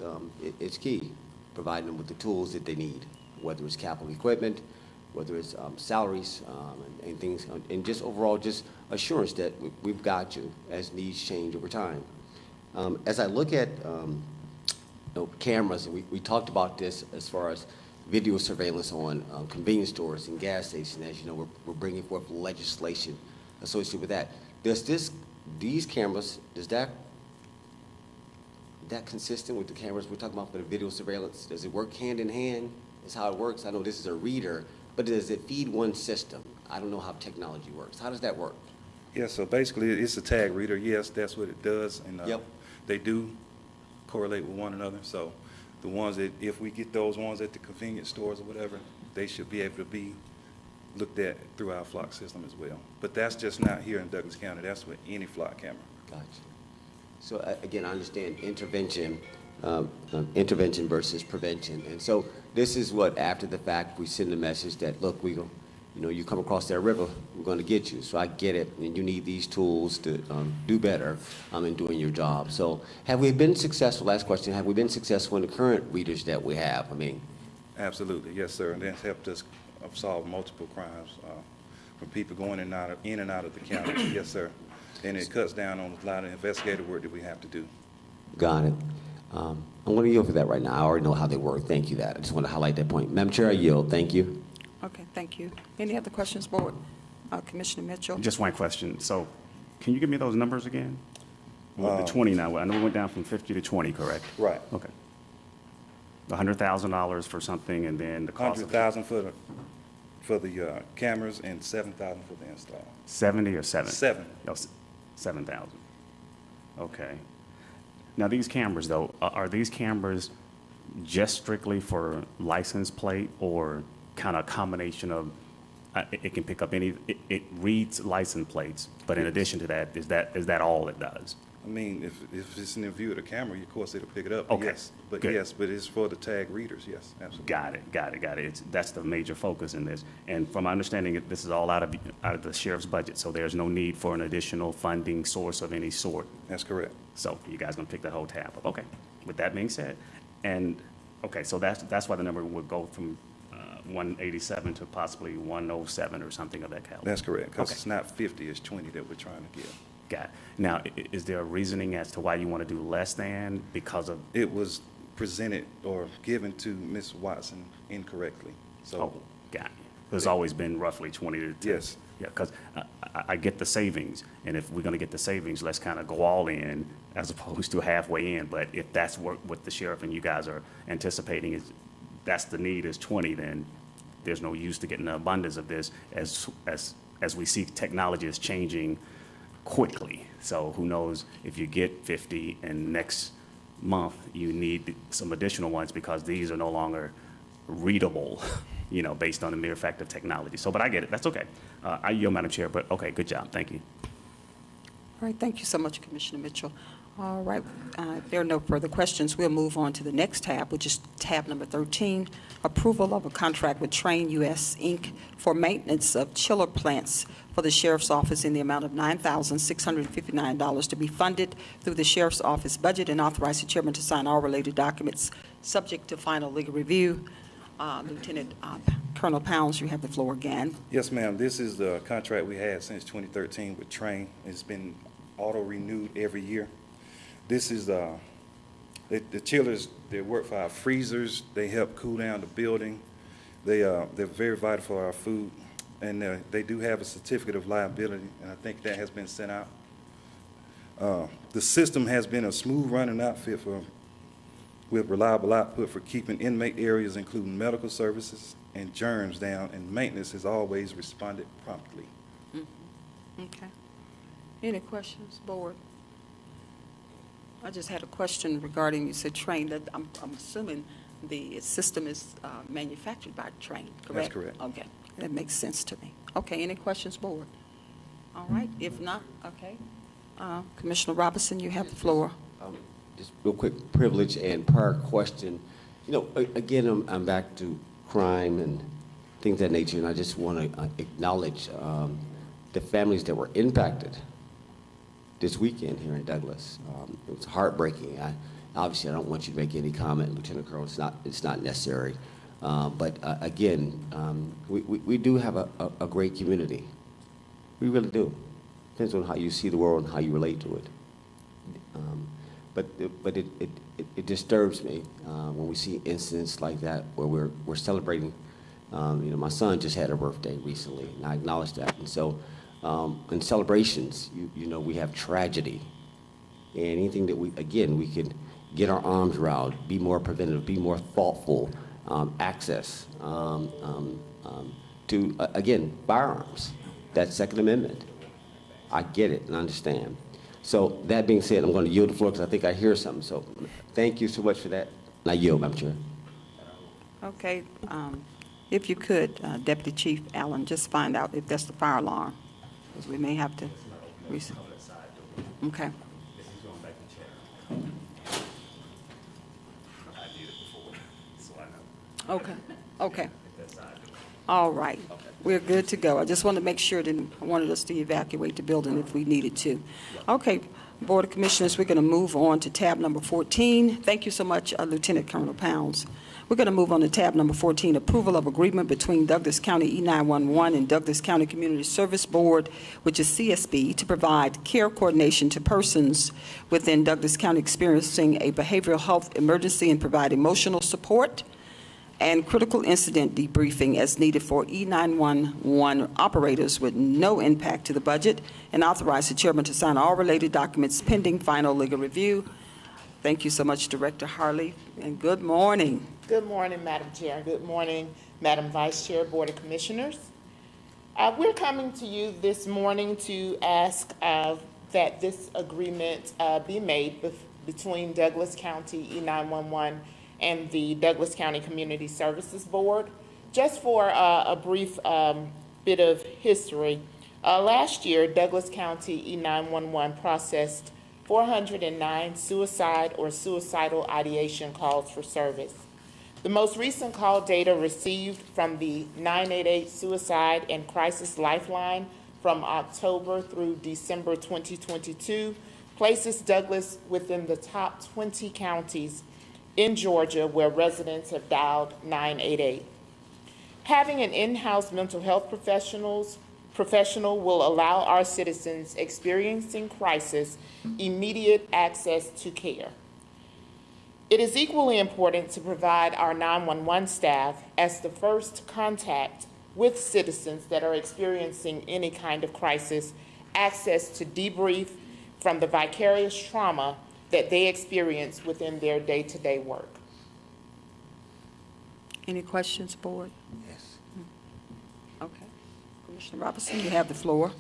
It's key, providing them with the tools that they need, whether it's capital equipment, whether it's salaries and things, and just overall just assurance that we've got you as needs change over time. As I look at cameras, and we talked about this as far as video surveillance on convenience stores and gas stations. As you know, we're bringing forth legislation associated with that. These cameras, is that consistent with the cameras we're talking about for the video surveillance? Does it work hand in hand? Is how it works? I know this is a reader, but does it feed one system? I don't know how technology works. How does that work? Yeah, so basically, it's a tag reader. Yes, that's what it does, and Yep. they do correlate with one another. So the ones that, if we get those ones at the convenience stores or whatever, they should be able to be looked at through our flock system as well. But that's just not here in Douglas County. That's with any flock camera. Gotcha. So again, I understand intervention versus prevention. And so this is what, after the fact, we send a message that, look, you come across that river, we're going to get you. So I get it, and you need these tools to do better in doing your job. So have we been successful, last question, have we been successful in the current readers that we have? Absolutely, yes, sir. And that's helped us solve multiple crimes from people going in and out of the county. Yes, sir. And it cuts down on a lot of investigative work that we have to do. Got it. I'm going to yield for that right now. I already know how they work. Thank you that. I just want to highlight that point. Madam Chair, I yield. Thank you. Okay, thank you. Any other questions, board? Commissioner Mitchell? Just one question. So can you give me those numbers again? With the 20 now, I know we went down from 50 to 20, correct? Right. Okay. The $100,000 for something, and then the cost of $100,000 for the cameras and $7,000 for the install. 70 or 7? 7. No, 7,000. Okay. Now, these cameras, though, are these cameras just strictly for license plate, or kind of a combination of, it can pick up it reads license plates, but in addition to that, is that all it does? I mean, if it's in the view of the camera, of course, it'll pick it up. Okay, Yes, but good. yes, but it's for the tag readers. Yes, absolutely. Got it. That's the major focus in this. And from my understanding, this is all out of the sheriff's budget, so there's no need for an additional funding source of any sort. That's correct. So you guys gonna pick that whole tab up? Okay. With that being said, okay, so that's why the number would go from 187 to possibly 107 or something of that caliber. That's correct, because Okay. it's not 50, it's 20 that we're trying to give. Got it. Now, is there a reasoning as to why you want to do less than, because of? It was presented or given to Ms. Watson incorrectly. So, Oh, got it. There's always been roughly 20 to 10. Yes. Yeah, because I get the savings, and if we're going to get the savings, let's kind of go all in as opposed to halfway in. But if that's what the sheriff and you guys are anticipating is, that's the need is 20, then there's no use to getting an abundance of this as we see technology is changing quickly. So who knows if you get 50 and next month you need some additional ones because these are no longer readable based on the mere fact of technology. So, but I get it. That's okay. I yield, Madam Chair, but okay, good job. Thank you. All right, thank you so much, Commissioner Mitchell. All right, if there are no further questions, we'll move on to the next tab, which is tab number 13, approval of a contract with Train US, Inc. for maintenance of chiller plants for the Sheriff's Office in the amount of $9,659 to be funded through the Sheriff's Office budget, and authorize the chairman to sign all related documents subject to final legal review. Lieutenant Colonel Pounds, you have the floor again. Yes, ma'am. This is the contract we had since 2013 with Train. It's been auto-renewed every year. This is the chillers. They work for our freezers. They help cool down the building. They're very vital for our food, and they do have a certificate of liability, and I think that has been sent out. The system has been a smooth running outfit with reliable output for keeping inmate areas, including medical services and germs, down, and maintenance has always responded promptly. Okay. Any questions, board? I just had a question regarding, you said Train, that I'm assuming the system is manufactured by Train, correct? That's correct. Okay, that makes sense to me. Okay, any questions, board? All right, if not, okay. Commissioner Robinson, you have the floor. Just real quick, privilege and prior question. Again, I'm back to crime and things of that nature, and I just want to acknowledge the families that were impacted this weekend here in Douglas. It was heartbreaking. Obviously, I don't want you to make any comment, Lieutenant Colonel. It's not necessary. But again, we do have a great community. We really do. Depends on how you see the world and how you relate to it. But it disturbs me when we see incidents like that where we're celebrating. My son just had a birthday recently, and I acknowledge that. And so, in celebrations, we have tragedy, and anything that we can get our arms around, be more preventative, be more thoughtful, access to again firearms. That Second Amendment. I get it and understand. So that being said, I'm going to yield the floor because I think I hear something. So thank you so much for that. And I yield, Madam Chair. Okay, if you could, Deputy Chief Allen, just find out if that's the fire alarm, because we may have to. Okay. Okay, okay. All right, we're good to go. I just wanted to make sure that I wanted us to evacuate the building if we needed to. Okay, Board of Commissioners, we're going to move on to tab number 14. Thank you so much, Lieutenant Colonel Pounds. We're going to move on to tab number 14, approval of agreement between Douglas County E911 and Douglas County Community Service Board, which is CSB, to provide care coordination to persons within Douglas County experiencing a behavioral health emergency and provide emotional support and critical incident debriefing as needed for E911 operators with no impact to the budget, and authorize the chairman to sign all related documents pending final legal review. Thank you so much, Director Harley, and good morning. Good morning, Madam Chair. Good morning, Madam Vice Chair, Board of Commissioners. We're coming to you this morning to ask that this agreement be made between Douglas County E911 and the Douglas County Community Services Board. Just for a brief bit of history, last year, Douglas County E911 processed 409 suicide or suicidal ideation calls for service. The most recent call data received from the 988 Suicide and Crisis Lifeline from October through December 2022 places Douglas within the top 20 counties in Georgia where residents have dialed 988. Having an in-house mental health professional will allow our citizens experiencing crisis immediate access to care. It is equally important to provide our 911 staff as the first contact with citizens that are experiencing any kind of crisis access to debrief from the vicarious trauma that they experience within their day-to-day work. Any questions, Board? Yes. Okay. Commissioner Robinson, you have the floor.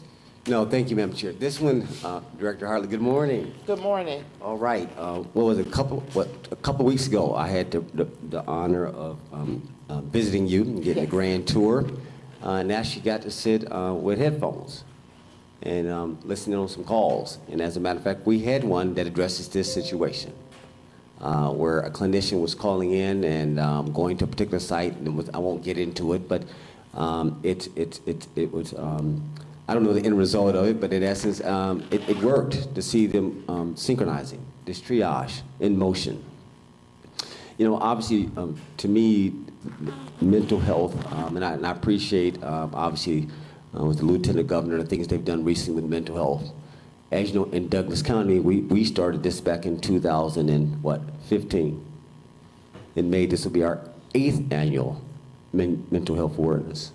No, thank you, Madam Chair. This one, Director Hartley, good morning. Good morning. All right. What was it, a couple weeks ago, I had the honor of visiting you and getting a grand tour, and actually got to sit with headphones and listening on some calls. And as a matter of fact, we had one that addresses this situation, where a clinician was calling in and going to a particular site, and I won't get into it, but it was. I don't know the end result of it, but in essence, it worked to see them synchronizing this triage in motion. You know, obviously, to me, mental health, and I appreciate, obviously, with the Lieutenant Governor, the things they've done recently with mental health. As you know, in Douglas County, we started this back in 2015. In May, this will be our 8th annual mental health awareness.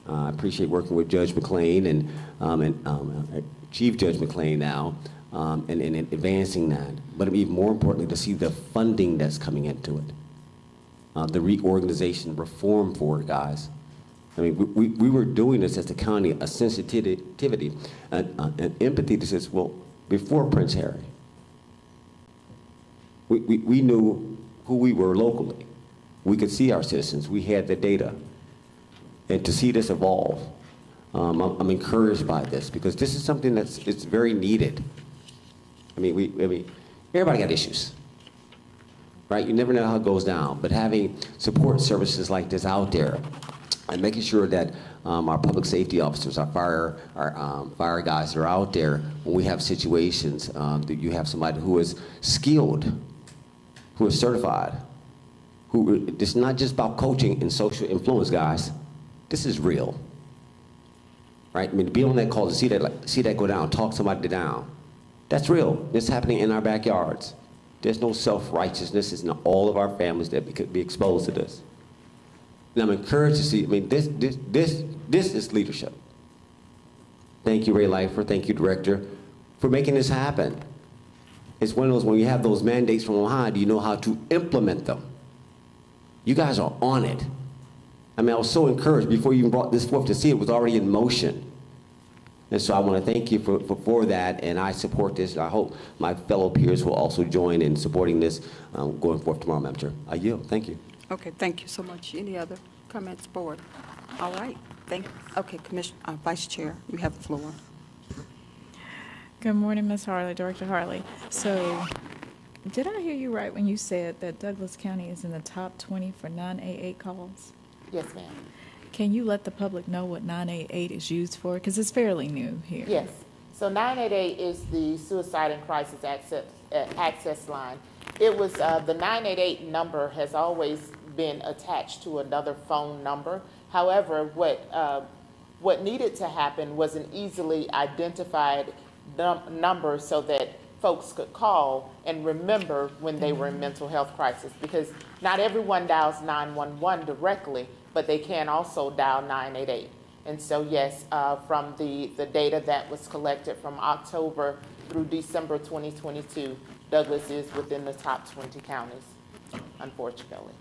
I appreciate working with Judge McLean and Chief Judge McLean now, and advancing that. But even more importantly, to see the funding that's coming into it, the reorganization, reform for it, guys. I mean, we were doing this as a county, a sensitivity, an empathy that says, well, before Prince Harry, we knew who we were locally. We could see our citizens. We had the data. And to see this evolve, I'm encouraged by this, because this is something it's very needed. I mean, everybody got issues, right? You never know how it goes down, but having support services like this out there, and making sure that our public safety officers, our fire guys that are out there, when we have situations, that you have somebody who is skilled, who is certified, who it's not just about coaching and social influence, guys. This is real, right? I mean, to be on that call, to see that go down, talk somebody down, that's real. It's happening in our backyards. There's no self-righteousness. It's in all of our families that could be exposed to this. And I'm encouraged to see, I mean, this is leadership. Thank you, Ray Leifer. Thank you, Director, for making this happen. It's one of those, when you have those mandates from on high, do you know how to implement them? You guys are on it. I mean, I was so encouraged before you even brought this forth to see it was already in motion. And so I want to thank you for that, and I support this. I hope my fellow peers will also join in supporting this going forth tomorrow, Madam Chair. I yield. Thank you. Okay, thank you so much. Any other comments, board? All right, thank you. Okay, Vice Chair, you have the floor. Good morning, Ms. Harley, Director Harley. So, did I hear you right when you said that Douglas County is in the top 20 for 988 calls? Yes, ma'am. Can you let the public know what 988 is used for? Because it's fairly new here. Yes. So 988 is the Suicide and Crisis Access Line. It was, the 988 number has always been attached to another phone number. However, what needed to happen was an easily identified number so that folks could call and remember when they were in mental health crisis, because not everyone dials 911 directly, but they can also dial 988. And so yes, from the data that was collected from October through December 2022, Douglas is within the top 20 counties, unfortunately.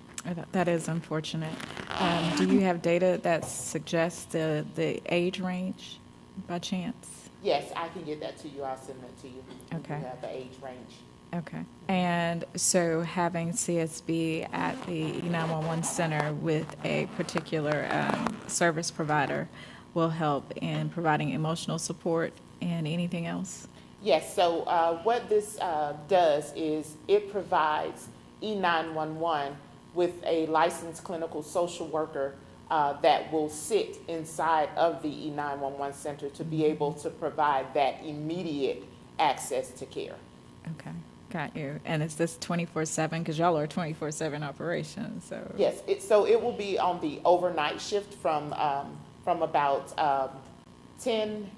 That is unfortunate. Do you have data that suggests the age range by chance? Yes, I can get that to you. I'll send that to you. Okay. You have the age range. Okay. And so having CSB at the E911 center with a particular service provider will help in providing emotional support and anything else? Yes, so what this does is it provides E911 with a licensed clinical social worker that will sit inside of the E911 center to be able to provide that immediate access to care. Okay, got you. And is this 24/7? Because y'all are a 24/7 operation, so. Yes, so it will be on the overnight shift from about 10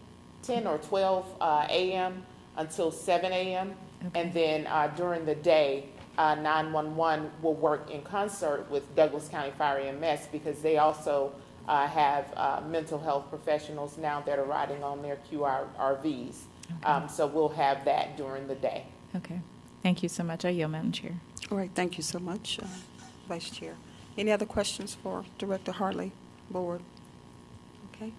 or 12 a.m. until 7 a.m. Okay. And then during the day, 911 will work in concert with Douglas County Fire EMS, because they also have mental health professionals now that are riding on their QRVs. Okay. So we'll have that during the day. Okay. Thank you so much. I yield, Madam Chair. All right, thank you so much, Vice Chair. Any other questions for Director Hartley, Board? Okay,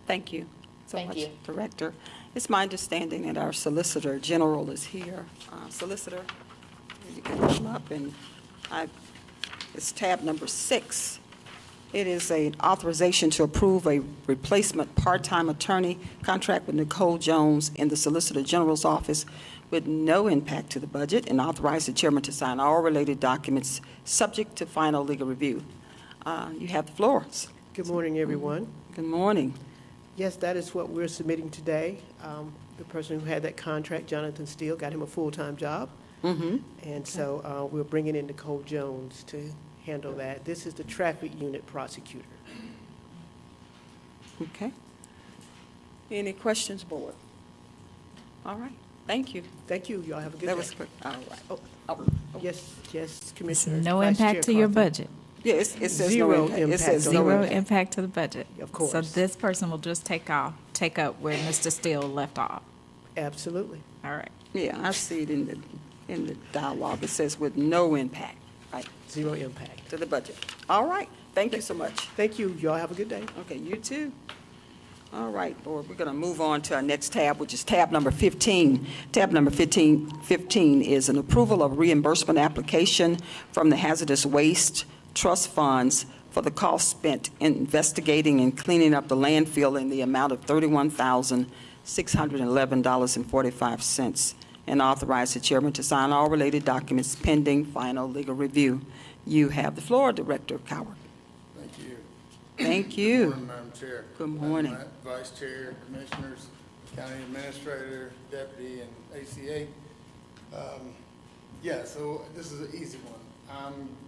thank you. so Thank much, you. Director. It's my understanding that our Solicitor General is here. Solicitor, you can come up, and it's tab number 6. It is an authorization to approve a replacement part-time attorney contract with Nicole Jones in the Solicitor General's office with no impact to the budget, and authorize the chairman to sign all related documents subject to final legal review. You have the floor. Good morning, everyone. Good morning. Yes, that is what we're submitting today. The person who had that contract, Jonathan Steele, got him a full-time job. And so we're bringing in Nicole Jones to handle that. This is the traffic unit prosecutor. Okay. Any questions, board? All right, thank you. Thank you. Y'all have a good day. That was quick. All right. Oh, yes, Commissioner. No Vice impact Chair to your Carthen. budget. Yeah, it says no Zero impact. It impact says on no the Zero impact. impact to the budget. Of course. So this person will just take up where Mr. Steele left off. Absolutely. All right. Yeah, I see it in the dialogue. It says with no impact, right, Zero impact. to the budget. All right, thank you so much. Thank you. Y'all have a good day. Okay, you too. All right, board, we're going to move on to our next tab, which is tab number 15. Tab number 15 is an approval of reimbursement application from the Hazardous Waste Trust Funds for the cost spent investigating and cleaning up the landfill in the amount of $31,611.45, and authorize the chairman to sign all related documents pending final legal review. You have the floor, Director Coward. Thank you. Thank you. Good morning, Madam Chair. Good morning. Vice Chair, Commissioners, County Administrator, Deputy, and ACA. Yeah, so this is an easy one.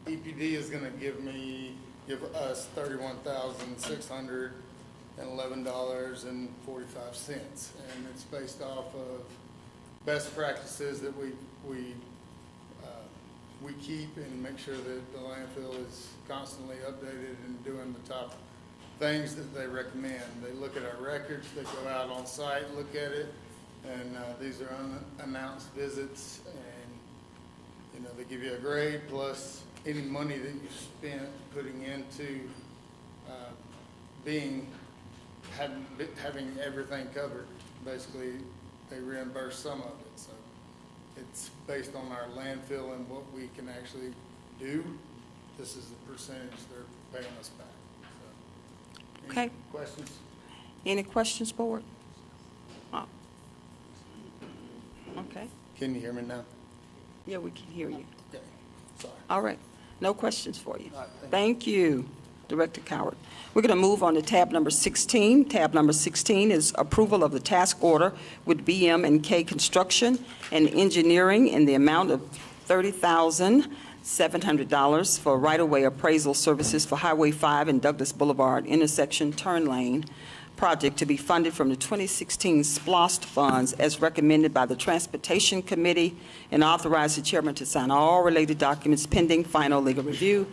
EPD is going to give us $31,611.45, and it's based off of best practices that we keep and make sure that the landfill is constantly updated and doing the top things that they recommend. They look at our records, they go out on site, look at it, and these are unannounced visits, and they give you a grade plus any money that you spent putting into having everything covered. Basically, they reimburse some of it. So it's based on our landfill and what we can actually do. This is the percentage they're paying us back. So, Okay. any questions? Any questions, board? Okay. Can you hear me now? Yeah, we can hear you. Okay, sorry. All right. No questions for you. All right, Thank you, Director Coward. We're going to move on to tab number 16. Tab number 16 is approval of the task order with BM&K Construction and Engineering in the amount of $30,700 for right-of-way appraisal services for Highway 5 and Douglas Boulevard intersection turn lane project to be funded from the 2016 SPLOST funds as recommended by the Transportation Committee, and authorize the chairman to sign all related documents pending final legal review.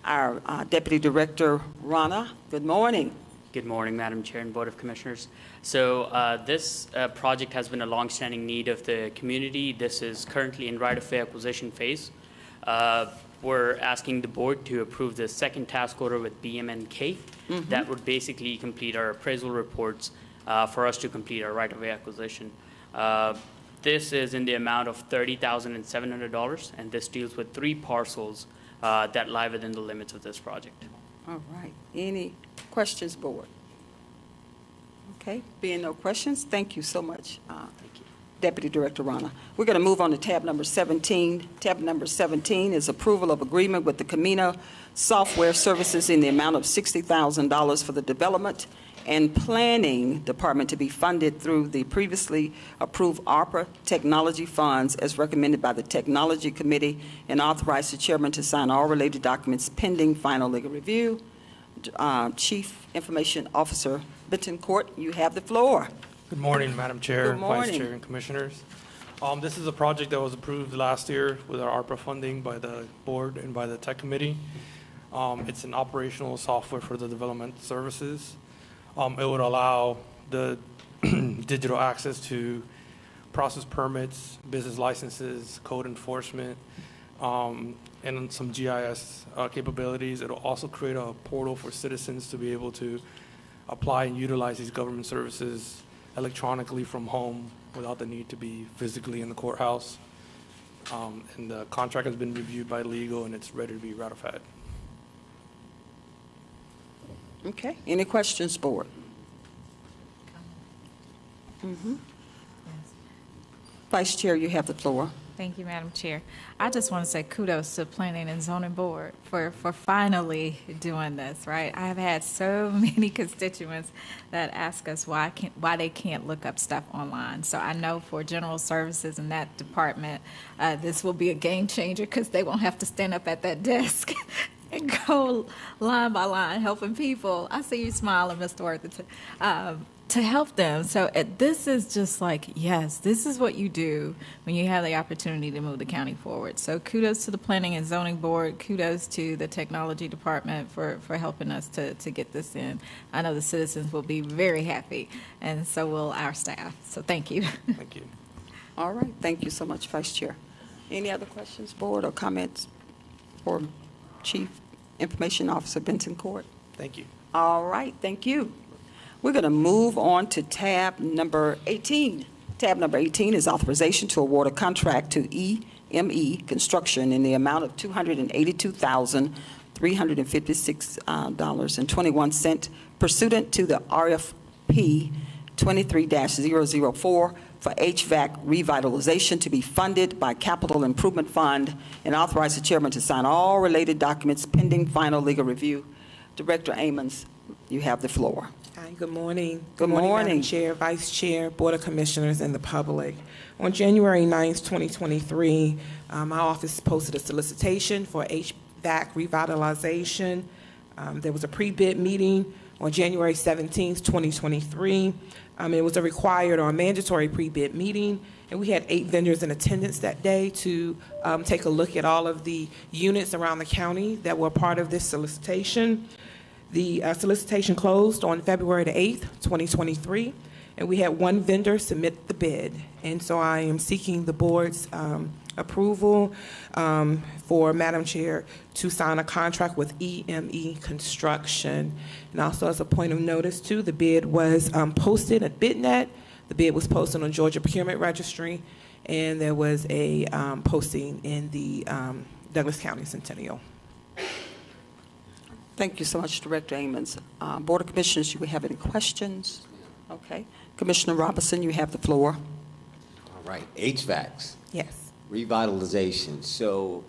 Our Deputy Director, Rana, good morning. Good morning, Madam Chair and Board of Commissioners. So this project has been a longstanding need of the community. This is currently in right-of-way acquisition phase. We're asking the board to approve the second task order with BM&K. That would basically complete our appraisal reports for us to complete our right-of-way acquisition. This is in the amount of $30,700, and this deals with 3 parcels that lie within the limits of this project. All right. Any questions, board? Okay. Being no questions, thank you so much, Deputy Director Rana. We're going to move on to tab number 17. Tab number 17 is approval of agreement with the Camino Software Services in the amount of $60,000 for the development and planning department to be funded through the previously approved ARPA technology funds as recommended by the Technology Committee, and authorize the chairman to sign all related documents pending final legal review. Chief Information Officer Bittencourt, you have the floor. Good morning, Madam Chair, Good morning. Vice Chair, and Commissioners. This is a project that was approved last year with our ARPA funding by the board and by the Tech Committee. It's an operational software for the development services. It would allow the digital access to process permits, business licenses, code enforcement, and some GIS capabilities. It'll also create a portal for citizens to be able to apply and utilize these government services electronically from home without the need to be physically in the courthouse. And the contract has been reviewed by legal, and it's ready to be ratified. Okay, any questions, board? Vice Chair, you have the floor. Thank you, Madam Chair. I just want to say kudos to Planning and Zoning Board for finally doing this, right? I have had so many constituents that ask us why they can't look up stuff online. So I know for general services in that department, this will be a game changer because they won't have to stand up at that desk and go line by line helping people. I see you smiling, Mr. Worthington. To help them. So this is just like, yes, this is what you do when you have the opportunity to move the county forward. So kudos to the Planning and Zoning Board. Kudos to the Technology Department for helping us to get this in. I know the citizens will be very happy, and so will our staff. So thank you. Thank you. All right, thank you so much, Vice Chair. Any other questions, board, or comments for Chief Information Officer Benton Court? Thank you. All right, thank you. We're going to move on to tab number 18. Tab number 18 is authorization to award a contract to EME Construction in the amount of $282,356.21 pursuant to the RFP 23-004 for HVAC revitalization to be funded by Capital Improvement Fund, and authorize the chairman to sign all related documents pending final legal review. Director Amons, you have the floor. Hi, good morning. Good Madam morning. Chair, Vice Chair, Board of Commissioners, and the public. On January 9th, 2023, my office posted a solicitation for HVAC revitalization. There was a pre-bid meeting on January 17th, 2023. It was a required or a mandatory pre-bid meeting, and we had 8 vendors in attendance that day to take a look at all of the units around the county that were part of this solicitation. The solicitation closed on February the 8th, 2023, and we had 1 vendor submit the bid. And so I am seeking the board's approval for Madam Chair to sign a contract with EME Construction. And also, as a point of notice too, the bid was posted at BidNet. The bid was posted on Georgia Procurement Registry, and there was a posting in the Douglas County Centennial. Thank you so much, Director Amons. Board of Commissioners, do you have any questions? Okay. Commissioner Robinson, you have the floor. All right, HVACs. Yes. Revitalization. So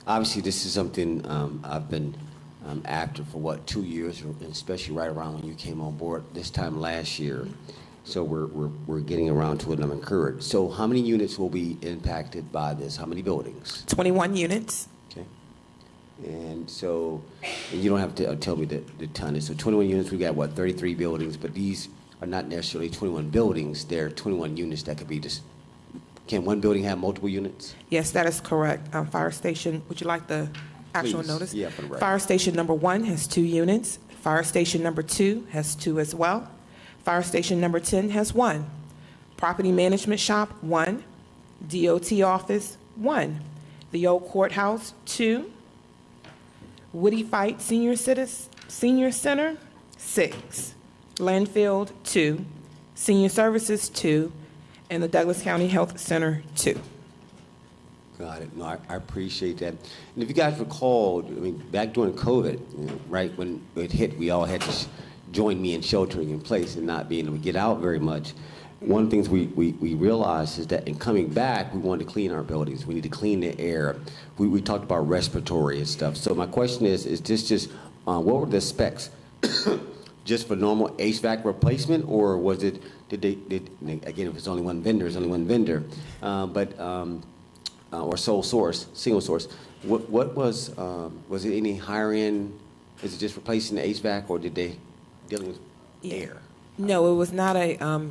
obviously this is something I've been after for 2 years, especially right around when you came on board this time last year. So we're getting around to it, and I'm encouraged. So how many units will be impacted by this? How many buildings? 21 units. Okay. And so, and you don't have to tell me the tonnage. So 21 units, we got 33 buildings, but these are not necessarily 21 buildings. They're 21 units that could be just, can one building have multiple units? Yes, that is correct. Fire station, would you like the actual Please. notice? Yeah, for the record. Fire station number 1 has 2 units. Fire station number 2 has 2 as well. Fire station number 10 has 1. Property management shop, 1. DOT office, 1. The old courthouse, 2. Woody Fight Senior Center, 6. Landfill, 2. Senior Services, 2. And the Douglas County Health Center, 2. Got it. No, I appreciate that. And if you guys recall, I mean, back during COVID, right when it hit, we all had to join me in sheltering in place and not being able to get out very much. One of the things we realized is that in coming back, we wanted to clean our buildings. We need to clean the air. We talked about respiratory and stuff. So my question is this just, what were the specs? Just for normal HVAC replacement, or was it, again, if it's only one vendor, it's only one vendor, or sole source, single source. What was it any higher end? Is it just replacing the HVAC, or did they dealing with air? No, it was not a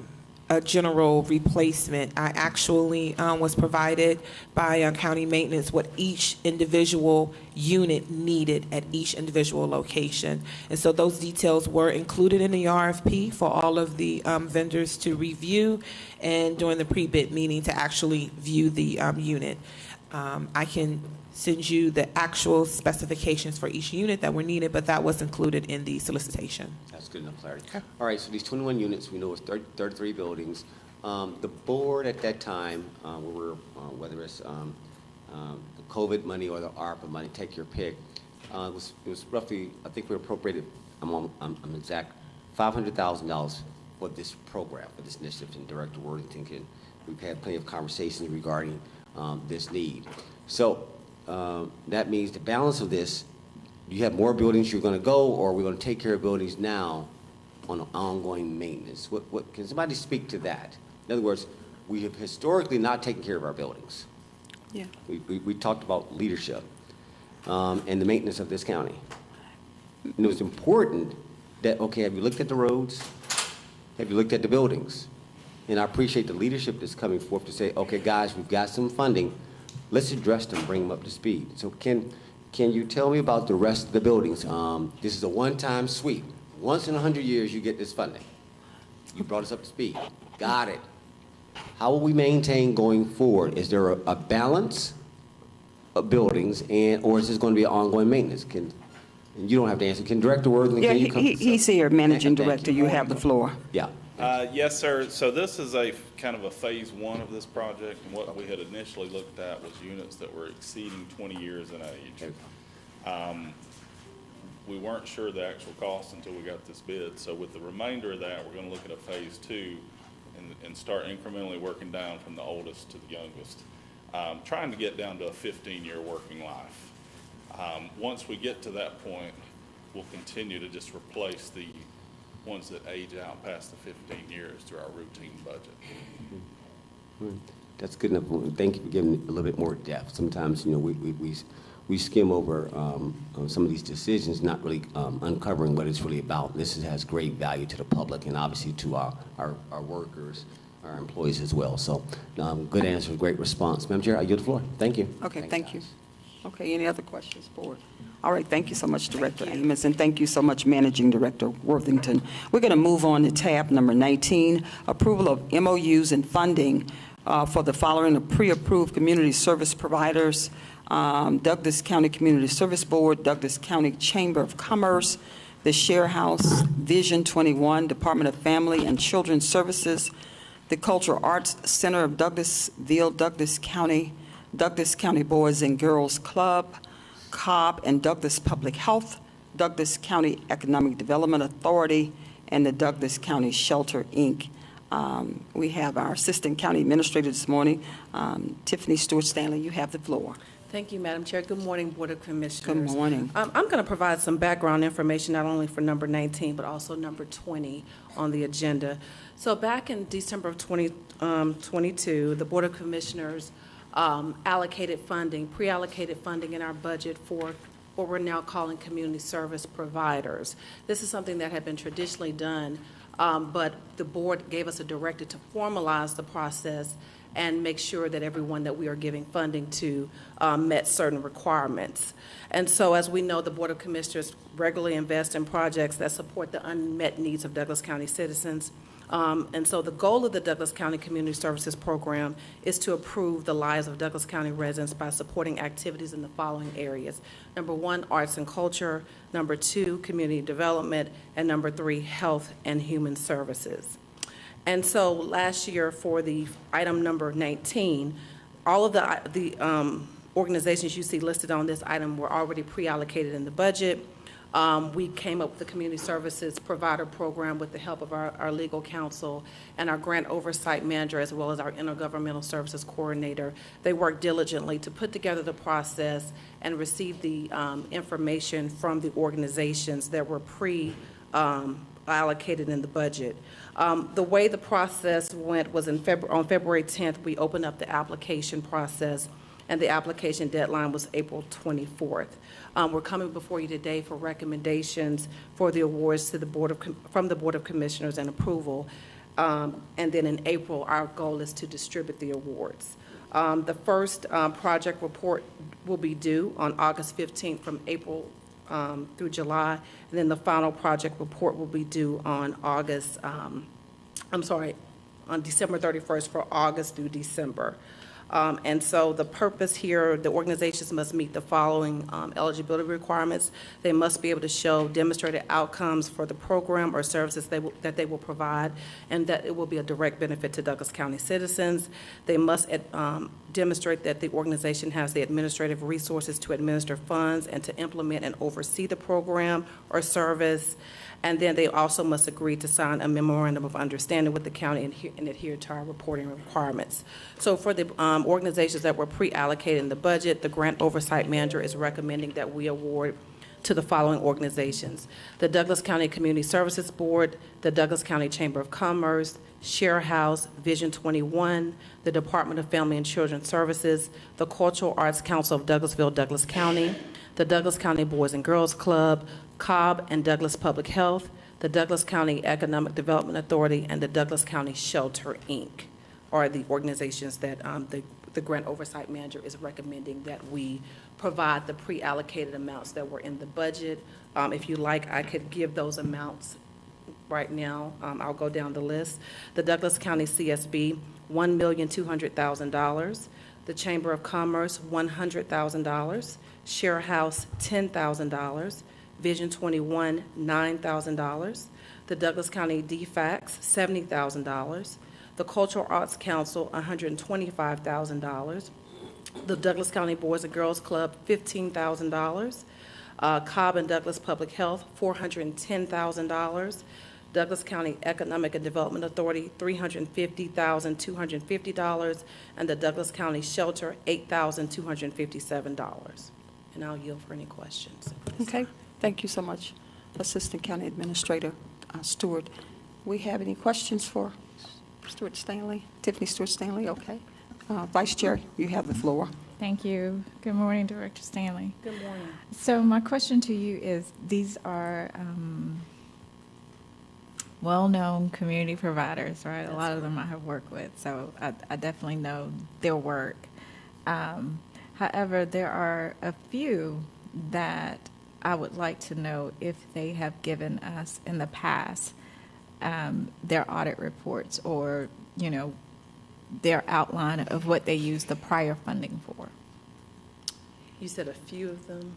general replacement. I actually was provided by county maintenance what each individual unit needed at each individual location. And so those details were included in the RFP for all of the vendors to review, and during the pre-bid meeting to actually view the unit. I can send you the actual specifications for each unit that were needed, but that was included in the solicitation. That's good enough clarity. All right, so these 21 units, we know it's 33 buildings. The board at that time, whether it's the COVID money or the ARPA money, take your pick, it was roughly, I think we appropriated, I'm exact, $500,000 for this program, for this initiative, and Director Worthington we've had plenty of conversations regarding this need. So that means the balance of this, you have more buildings you're going to go, or we're going to take care of buildings now on an ongoing maintenance. What can somebody speak to that? In other words, we have historically not taken care of our buildings. Yeah. We talked about leadership and the maintenance of this county. And it was important that, okay, have you looked at the roads? Have you looked at the buildings? And I appreciate the leadership that's coming forth to say, okay, guys, we've got some funding. Let's address them, bring them up to speed. So can you tell me about the rest of the buildings? This is a one-time sweep. Once in 100 years, you get this funding. You brought us up to speed. Got it. How will we maintain going forward? Is there a balance of buildings, or is this going to be ongoing maintenance? And you don't have to answer. Can Director Worthington, Yeah, can you come? he's here, Managing Thank Director. you. You have the floor. Yeah. Yes, sir. So this is a kind of a phase one of this project, and what we had initially looked at was units that were exceeding 20 years in age. We weren't sure the actual cost until we got this bid. So with the remainder of that, we're going to look at a phase two and start incrementally working down from the oldest to the youngest, trying to get down to a 15-year working life. Once we get to that point, we'll continue to just replace the ones that age out past the 15 years through our routine budget. That's good enough. Thank you for giving a little bit more depth. Sometimes, we skim over some of these decisions, not really uncovering what it's really about. This has great value to the public and obviously to our workers, our employees as well. So good answer, great response. Madam Chair, I yield the floor. Thank you. Okay, thank you. Okay, any other questions, Board? All right, thank you so much, Director Amos, and thank you so much, Managing Director Worthington. We're going to move on to tab number 19, approval of MOUs and funding for the following pre-approved community service providers: Douglas County Community Service Board, Douglas County Chamber of Commerce, the Share House, Vision 21, Department of Family and Children's Services, the Cultural Arts Center of Douglasville, Douglas County Boys and Girls Club, Cobb and Douglas Public Health, Douglas County Economic Development Authority, and the Douglas County Shelter, Inc. We have our Assistant County Administrator this morning, Tiffany Stewart-Stanley. You have the floor. Thank you, Madam Chair. Good morning, Board of Commissioners. Good morning. I'm going to provide some background information, not only for number 19, but also number 20 on the agenda. So back in December of 2022, the Board of Commissioners pre-allocated funding in our budget for what we're now calling community service providers. This is something that had been traditionally done, but the board gave us a directive to formalize the process and make sure that everyone that we are giving funding to met certain requirements. And so, as we know, the Board of Commissioners regularly invest in projects that support the unmet needs of Douglas County citizens. And so the goal of the Douglas County Community Services Program is to improve the lives of Douglas County residents by supporting activities in the following areas. Number 1, arts and culture. Number 2, community development. And number 3, health and human services. And so last year for the item number 19, all of the organizations you see listed on this item were already pre-allocated in the budget. We came up with the Community Services Provider Program with the help of our legal counsel and our grant oversight manager, as well as our intergovernmental services coordinator. They worked diligently to put together the process and receive the information from the organizations that were allocated in the budget. The way the process went was on February 10th, we opened up the application process, and the application deadline was April 24th. We're coming before you today for recommendations for the awards to from the Board of Commissioners and approval. And then in April, our goal is to distribute the awards. The first project report will be due on August 15th from April through July, and then the final project report will be due on on December 31st for August through December. And so the purpose here, the organizations must meet the following eligibility requirements. They must be able to show demonstrated outcomes for the program or services that they will provide, and that it will be a direct benefit to Douglas County citizens. They must demonstrate that the organization has the administrative resources to administer funds and to implement and oversee the program or service. And then they also must agree to sign a memorandum of understanding with the county and adhere to our reporting requirements. So for the organizations that were pre-allocated in the budget, the grant oversight manager is recommending that we award to the following organizations: the Douglas County Community Services Board, the Douglas County Chamber of Commerce, Share House, Vision 21, the Department of Family and Children Services, the Cultural Arts Council of Douglasville, Douglas County, the Douglas County Boys and Girls Club, Cobb and Douglas Public Health, the Douglas County Economic Development Authority, and the Douglas County Shelter, Inc. are the organizations that the grant oversight manager is recommending that we provide the pre-allocated amounts that were in the budget. If you like, I could give those amounts right now. I'll go down the list. The Douglas County CSB, $1,200,000. The Chamber of Commerce, $100,000. Share House, $10,000. Vision 21, $9,000. The Douglas County DFAX, $70,000. The Cultural Arts Council, $125,000. The Douglas County Boys and Girls Club, $15,000. Cobb and Douglas Public Health, $410,000. Douglas County Economic and Development Authority, $350,250. And the Douglas County Shelter, $8,257. And I'll yield for any questions. Okay, thank you so much, Assistant County Administrator Stewart. We have any questions for Stewart Stanley? Tiffany Stewart Stanley, okay. Vice Chair, you have the floor. Thank you. Good morning, Director Stanley. Good morning. So my question to you is, these are well-known community providers, right? A lot of them I have worked with, so I definitely know their work. However, there are a few that I would like to know if they have given us in the past their audit reports or, their outline of what they used the prior funding for. You said a few of them?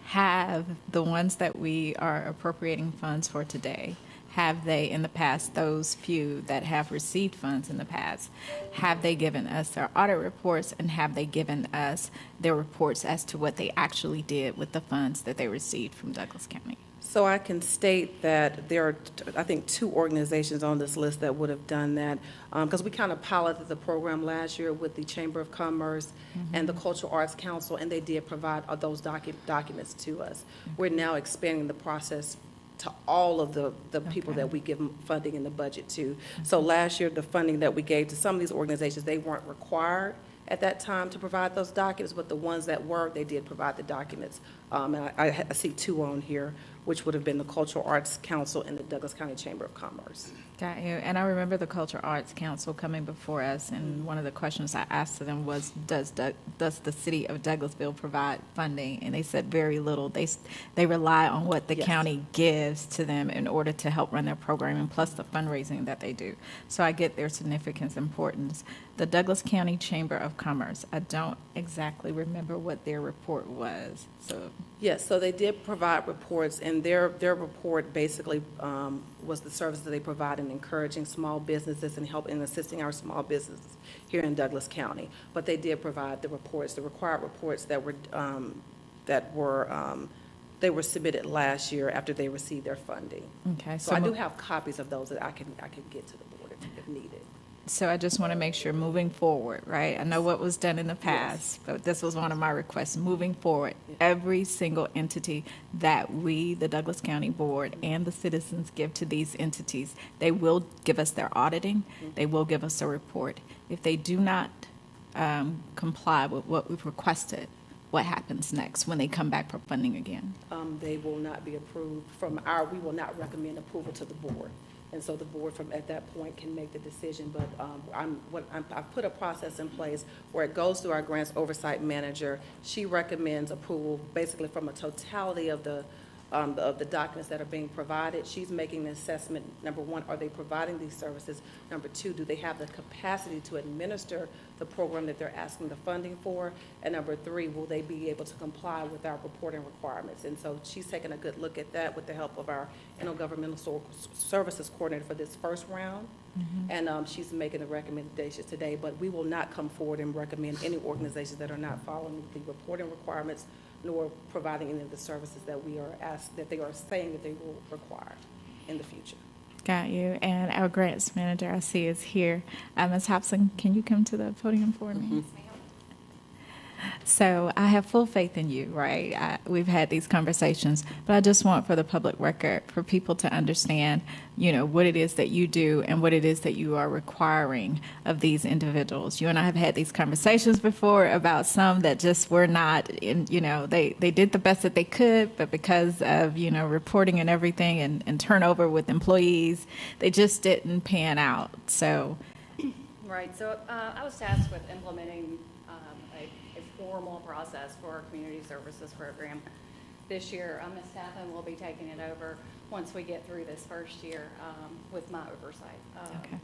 Have the ones that we are appropriating funds for today, have they in the past, those few that have received funds in the past, have they given us their audit reports, and have they given us their reports as to what they actually did with the funds that they received from Douglas County? So I can state that there are, I think, 2 organizations on this list that would have done that, because we kind of piloted the program last year with the Chamber of Commerce and the Cultural Arts Council, and they did provide those documents to us. We're now expanding the process to all of the people that we give funding in the budget to. So last year, the funding that we gave to some of these organizations, they weren't required at that time to provide those documents, but the ones that were, they did provide the documents. And I see 2 on here, which would have been the Cultural Arts Council and the Douglas County Chamber of Commerce. Got you. And I remember the Cultural Arts Council coming before us, and one of the questions I asked to them was, does the city of Douglasville provide funding? And they said very little. They rely on what the county gives to them in order to help run their programming, plus the fundraising that they do. So I get their significance, importance. The Douglas County Chamber of Commerce, I don't exactly remember what their report was. So yes, so they did provide reports, and their report basically was the service that they provide in encouraging small businesses and helping and assisting our small businesses here in Douglas County. But they did provide the reports, the required reports that were they were submitted last year after they received their funding. Okay, so I do have copies of those that I can get to the board if needed. So I just want to make sure moving forward, right? I know what was done in the past, but this was one of my requests. Moving forward, every single entity that we, the Douglas County Board, and the citizens give to these entities, they will give us their auditing. They will give us a report. If they do not comply with what we've requested, what happens next when they come back for funding again? They will not be approved we will not recommend approval to the board. And so the board at that point can make the decision, but I've put a process in place where it goes through our grants oversight manager. She recommends approval basically from a totality of the of the documents that are being provided. She's making an assessment, number one, are they providing these services? Number two, do they have the capacity to administer the program that they're asking the funding for? And number three, will they be able to comply with our reporting requirements? And so she's taking a good look at that with the help of our intergovernmental services coordinator for this first round. And she's making the recommendations today, but we will not come forward and recommend any organizations that are not following the reporting requirements nor providing any of the services that we are asked, that they are saying that they will require in the future. Got you. And our grants manager, I see, is here. Ms. Hobson, can you come to the podium for me? So I have full faith in you, right? We've had these conversations, but I just want for the public record for people to understand, you know, what it is that you do and what it is that you are requiring of these individuals. You and I have had these conversations before about some that just were not, you know, they did the best that they could, but because of, you know, reporting and everything and turnover with employees, they just didn't pan out. So. Right, so I was tasked with implementing a formal process for our community services program this year. Ms. Staffen will be taking it over once we get through this first year with my oversight. Okay.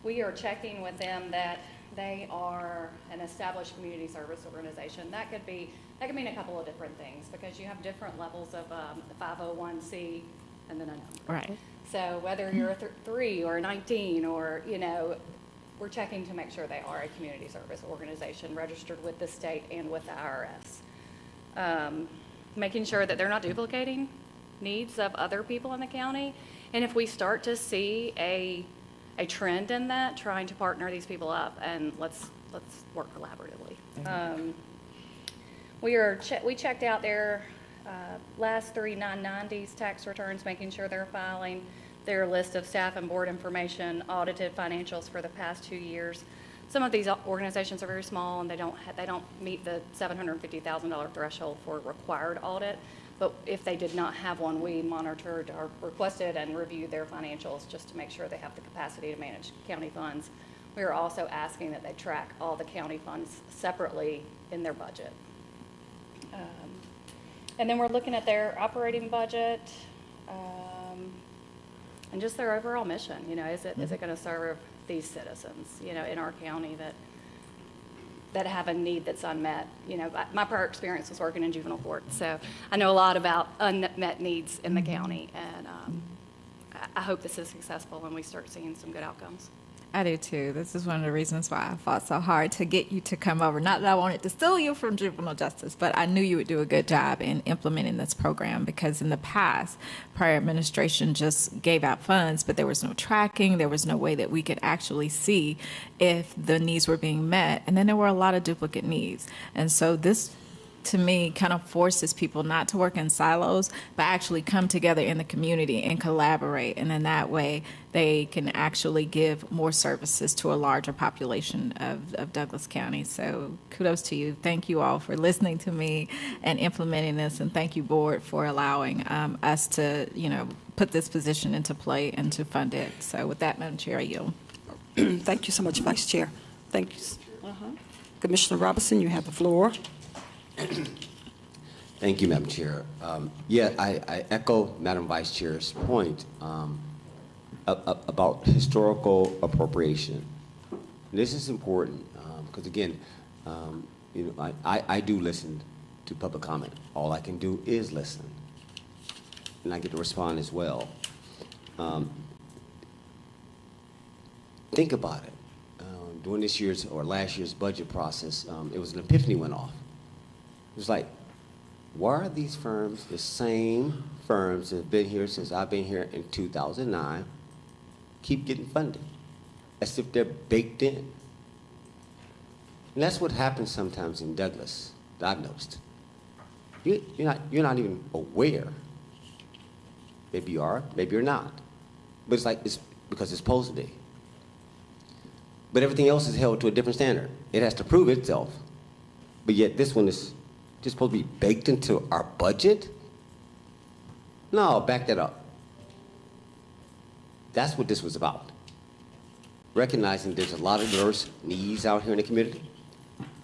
We are checking with them that they are an established community service organization. That could mean a couple of different things because you have different levels of the 501c and then a number. Right. So whether you're a 3 or a 19 or, you know, we're checking to make sure they are a community service organization registered with the state and with the IRS. Making sure that they're not duplicating needs of other people in the county. And if we start to see a trend in that, trying to partner these people up and let's work collaboratively. We checked out their last 3 990s tax returns, making sure they're filing their list of staff and board information, audited financials for the past 2 years. Some of these organizations are very small and they don't meet the $750,000 threshold for required audit. But if they did not have one, we monitored or requested and reviewed their financials just to make sure they have the capacity to manage county funds. We are also asking that they track all the county funds separately in their budget. And then we're looking at their operating budget. And just their overall mission, you know, is it going to serve these citizens, you know, in our county that have a need that's unmet? You know, my prior experience was working in juvenile court, so I know a lot about unmet needs in the county, and I hope this is successful and we start seeing some good outcomes. I do too. This is one of the reasons why I fought so hard to get you to come over. Not that I wanted to steal you from juvenile justice, but I knew you would do a good job in implementing this program because in the past, prior administration just gave out funds, but there was no tracking. There was no way that we could actually see if the needs were being met. And then there were a lot of duplicate needs. And so this, to me, kind of forces people not to work in silos, but actually come together in the community and collaborate. And then that way they can actually give more services to a larger population of Douglas County. So kudos to you. Thank you all for listening to me and implementing this. And thank you, board, for allowing us to, you know, put this position into play and to fund it. So with that, Madam Chair, I yield. Thank you so much, Vice Chair. Thank you. Commissioner Robinson, you have the floor. Thank you, Madam Chair. I echo Madam Vice Chair's point about historical appropriation. This is important because, again, you know, I do listen to public comment. All I can do is listen, and I get to respond as well. Think about it. During this year's or last year's budget process, it was an epiphany went off. It was like, why are these firms, the same firms that have been here since I've been here in 2009, keep getting funded as if they're baked in? And that's what happens sometimes in Douglas, that I've noticed. You're not even aware. Maybe you are, maybe you're not. But it's like, it's because it's supposed to be. But everything else is held to a different standard. It has to prove itself. But yet this one is just supposed to be baked into our budget? No, back that up. That's what this was about. Recognizing there's a lot of diverse needs out here in the community.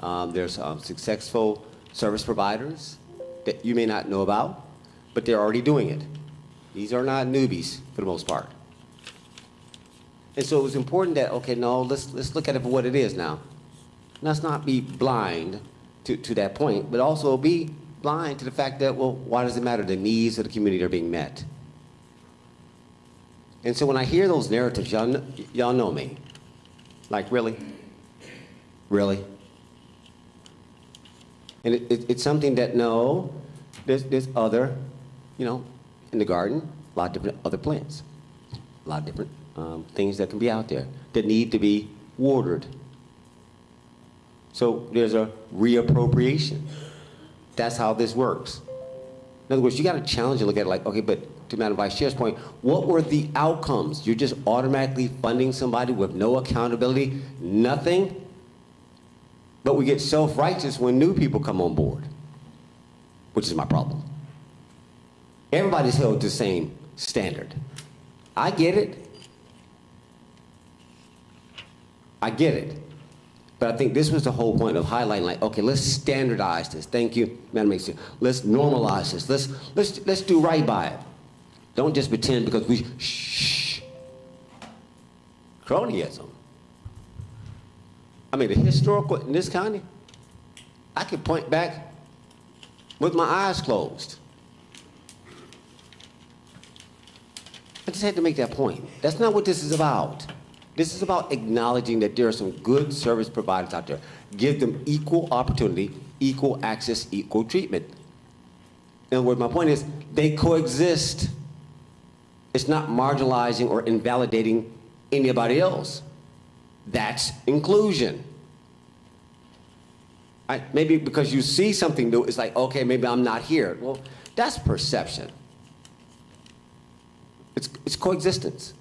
There's successful service providers that you may not know about. but they're already doing it. These are not newbies for the most part. And so it was important that, okay, no, let's look at it for what it is now. Let's not be blind to that point, but also be blind to the fact that, well, why does it matter? The needs of the community are being met. And so when I hear those narratives, y'all know me. Like, really? Really? And it's something that, no, there's other, in the garden, a lot of different other plants, a lot of different things that can be out there that need to be watered. So there's a reappropriation. That's how this works. In other words, you got to challenge and look at it like, okay, but to Madam Vice Chair's point, what were the outcomes? You're just automatically funding somebody with no accountability, nothing. But we get self-righteous when new people come on board, which is my problem. Everybody's held to the same standard. I get it. I get it. But I think this was the whole point of highlighting, like, okay, let's standardize this. Thank you, Madam Mayor. Let's normalize this. Let's do right by it. Don't just pretend because we shh. Cronyism. I mean, the historical in this county, I could point back with my eyes closed. I just had to make that point. That's not what this is about. This is about acknowledging that there are some good service providers out there. Give them equal opportunity, equal access, equal treatment. In other words, my point is they coexist. It's not marginalizing or invalidating anybody else. That's inclusion. Maybe because you see something new, it's like, okay, maybe I'm not here. Well, that's perception. It's coexistence.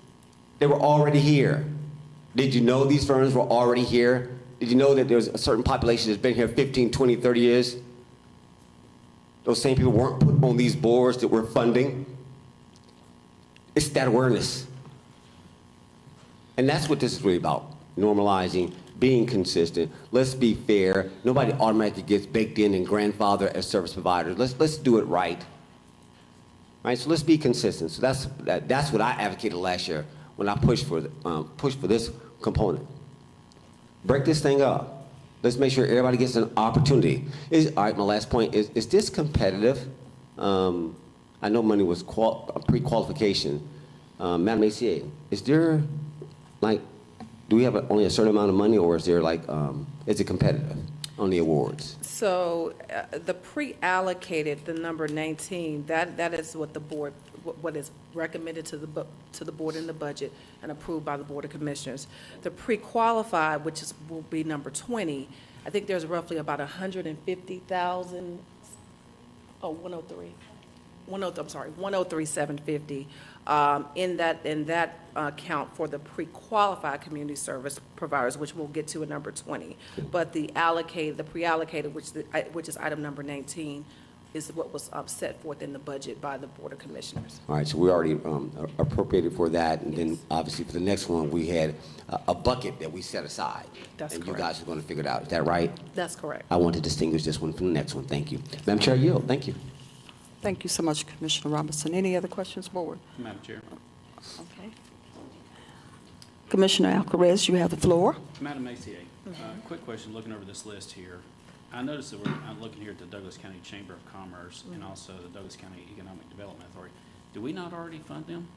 They were already here. Did you know these firms were already here? Did you know that there's a certain population that's been here 15, 20, 30 years? Those same people weren't put on these boards that we're funding. It's that awareness. And that's what this is really about. Normalizing, being consistent. Let's be fair. Nobody automatically gets baked in and grandfathered as service providers. Let's do it right. Right? So let's be consistent. So that's what I advocated last year when I pushed for this component. Break this thing up. Let's make sure everybody gets an opportunity. All right, my last point is this competitive? I know money was pre-qualification. Madam ACA, is there, like, do we have only a certain amount of money, or is there, like, is it competitive on the awards? So the pre-allocated, the number 19, that is what the board, what is recommended to the board in the budget and approved by the Board of Commissioners. The pre-qualified, which will be number 20, I think there's roughly about 150,000, 103,750 in that count for the pre-qualified community service providers, which we'll get to at number 20. But the pre-allocated, which is item number 19, is what was set forth in the budget by the Board of Commissioners. All right, so we already appropriated for that, and then obviously for the next one, we had a bucket that we set aside. That's and correct. You guys are going to figure it out. Is that right? That's correct. I want to distinguish this one from the next one. Thank you. Madam Chair, yield. Thank you. Thank you so much, Commissioner Robinson. Any other questions, board? Madam Chair. Okay. Commissioner Alcarez, you have the floor. Madam ACA, quick question, looking over this list here. I noticed that I'm looking here at the Douglas County Chamber of Commerce and also the Douglas County Economic Development Authority. Do we not already fund them?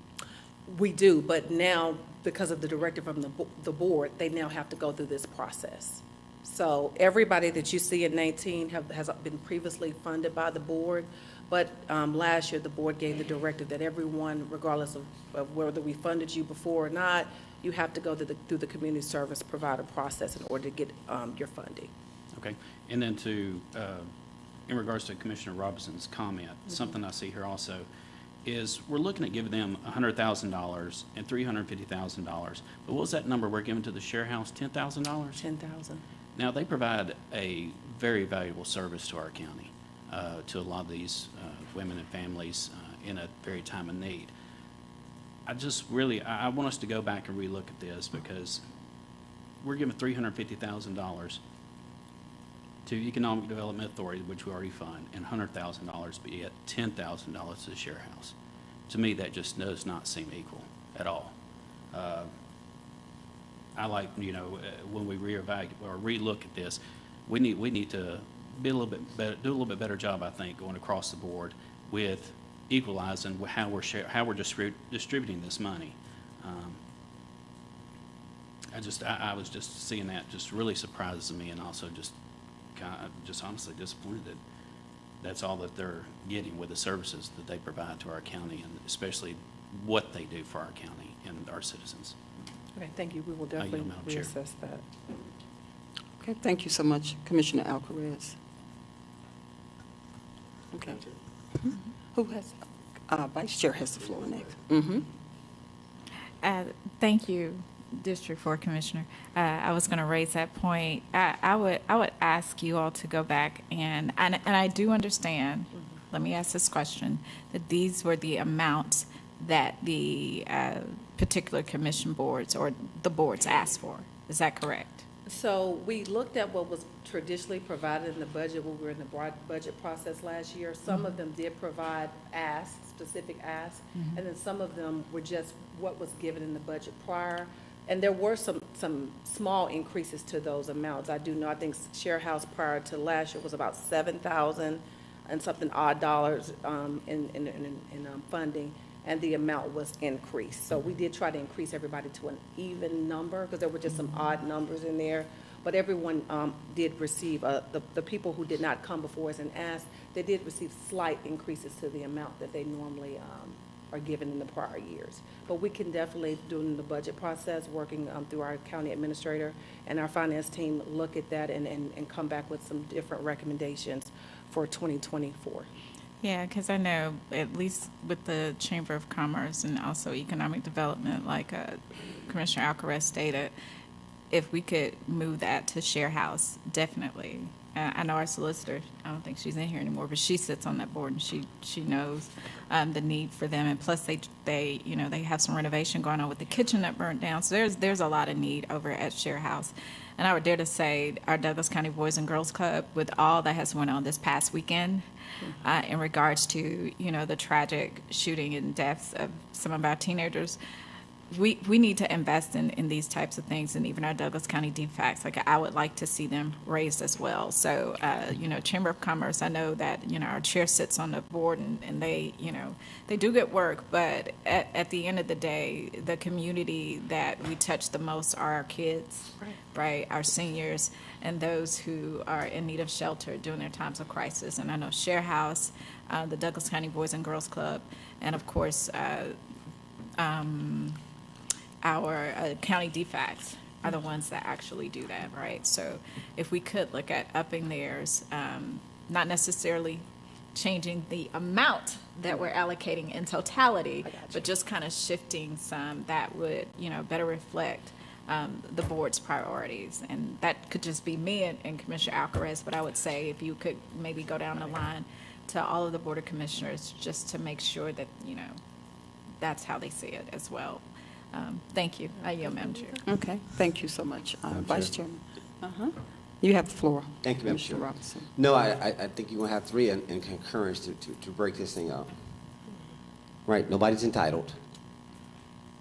We do, but now, because of the directive from the board, they now have to go through this process. So everybody that you see in 19 has been previously funded by the board, but last year, the board gave the directive that everyone, regardless of whether we funded you before or not, you have to go through the community service provider process in order to get your funding. Okay, and then in regards to Commissioner Robinson's comment, something I see here also is we're looking at giving them $100,000 and $350,000. But what was that number we're giving to the share house? $10,000? $10,000. Now, they provide a very valuable service to our county, to a lot of these women and families in a very time of need. I want us to go back and relook at this because we're giving $350,000 to Economic Development Authority, which we already fund, and $100,000 be at $10,000 to the share house. To me, that just does not seem equal at all. I like, when we reevaluate or relook at this, we need to be a little bit better, do a little bit better job, I think, going across the board with equalizing how we're distributing this money. I was just seeing that just really surprises me, and also just honestly disappointed that that's all that they're getting with the services that they provide to our county, and especially what they do for our county and our citizens. Okay, thank you. We will Thank you, definitely Madam Chair. reassess that. Okay, thank you so much, Commissioner Alcaraz. Okay. Who has, Vice Chair has the floor next. Thank you, District 4 Commissioner. I was going to raise that point. I would ask you all to go back and I do understand, let me ask this question, that these were the amounts that the particular commission boards or the boards asked for. Is that correct? So we looked at what was traditionally provided in the budget when we were in the budget process last year. Some of them did provide specific asks, and then some of them were just what was given in the budget prior. And there were some small increases to those amounts. I do know, I think Share House prior to last year was about 7,000 and something odd dollars in funding, and the amount was increased. So we did try to increase everybody to an even number, because there were just some odd numbers in there. But everyone did receive, the people who did not come before us and ask, they did receive slight increases to the amount that they normally are given in the prior years. But we can definitely, during the budget process, working through our county administrator and our finance team, look at that and come back with some different recommendations for 2024. Yeah, because I know, at least with the Chamber of Commerce and also Economic Development, like Commissioner Alcaraz stated, if we could move that to Share House, definitely. I know our solicitor, I don't think she's in here anymore, but she sits on that board, and she knows the need for them. And plus, they have some renovation going on with the kitchen that burnt down. So there's a lot of need over at Share House. And I would dare to say our Douglas County Boys and Girls Club, with all that has went on this past weekend, in regards to the tragic shooting and deaths of some of our teenagers, we need to invest in these types of things, and even our Douglas County DFACs. Like, I would like to see them raised as well. So, Chamber of Commerce, I know that, our chair sits on the board, and they, they do good work, but at the end of the day, the community that we touch the most are our kids, right? Our seniors, and those who are in need of shelter during their times of crisis. And I know Share House, the Douglas County Boys and Girls Club, and of course, our county DFACs are the ones that actually do that, right? So if we could look at upping theirs, not necessarily changing the amount that we're allocating in totality, but just kind of shifting some that would, better reflect the board's priorities. And that could just be me and Commissioner Alcaraz, but I would say if you could maybe go down the line to all of the Board of Commissioners, just to make sure that, that's how they see it as well. Thank you. I yield, Madam Chair. Okay, thank you so much, Vice Chairman. You have the floor. Thank you, Madam Chair. Commissioner Robinson. No, I think you're going to have three in concurrence to break this thing up. Right, nobody's entitled.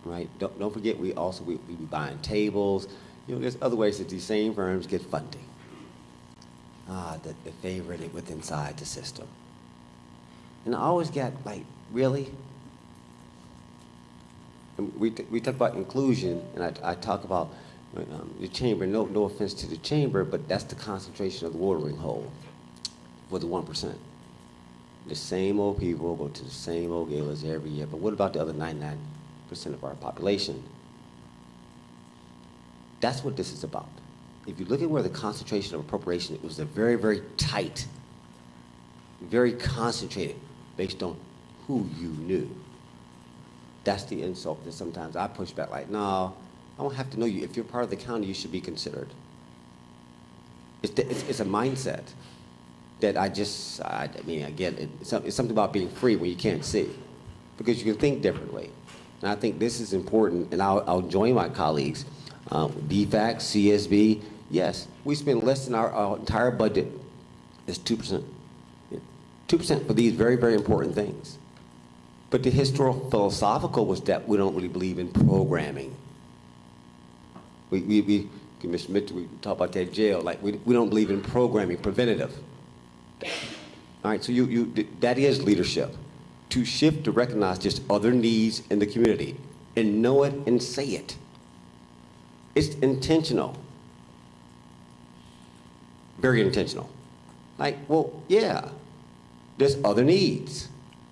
Right, don't forget, we be buying tables. There's other ways that these same firms get funding. The favorite with inside the system. And I always got, like, really? And we talk about inclusion, and I talk about the chamber. No offense to the chamber, but that's the concentration of the watering hole for the 1%. The same old people go to the same old galas every year. But what about the other 99% of our population? That's what this is about. If you look at where the concentration of appropriation, it was a very, very tight, very concentrated, based on who you knew. That's the insult that sometimes I push back, like, no, I don't have to know you. If you're part of the county, you should be considered. It's a mindset that I mean, again, it's something about being free when you can't see, because you can think differently. And I think this is important, and I'll join my colleagues, DFAC, CSB. Yes, we spend less than our entire budget It's 2%. 2% for these very, very important things. But the historical philosophical was that we don't really believe in programming. Commissioner Mitchell, we talk about that jail, like we don't believe in programming, preventative. All right, so that is leadership. To shift to recognize just other needs in the community and know it and say it. It's intentional. Very intentional. Like, well, yeah, there's other needs.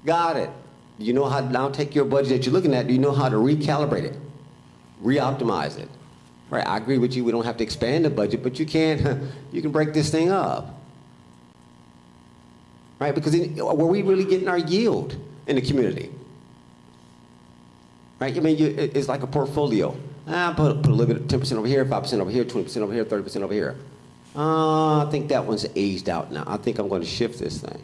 Got it. You know how to now take your budget that you're looking at, do you know how to recalibrate it, re-optimize it? Right, I agree with you, we don't have to expand the budget, but you can break this thing up. Right, because were we really getting our yield in the community? Right, I mean, it's like a portfolio. Put a little bit, 10% over here, 5% over here, 20% over here, 30% over here. I think that one's aged out now. I think I'm going to shift this thing.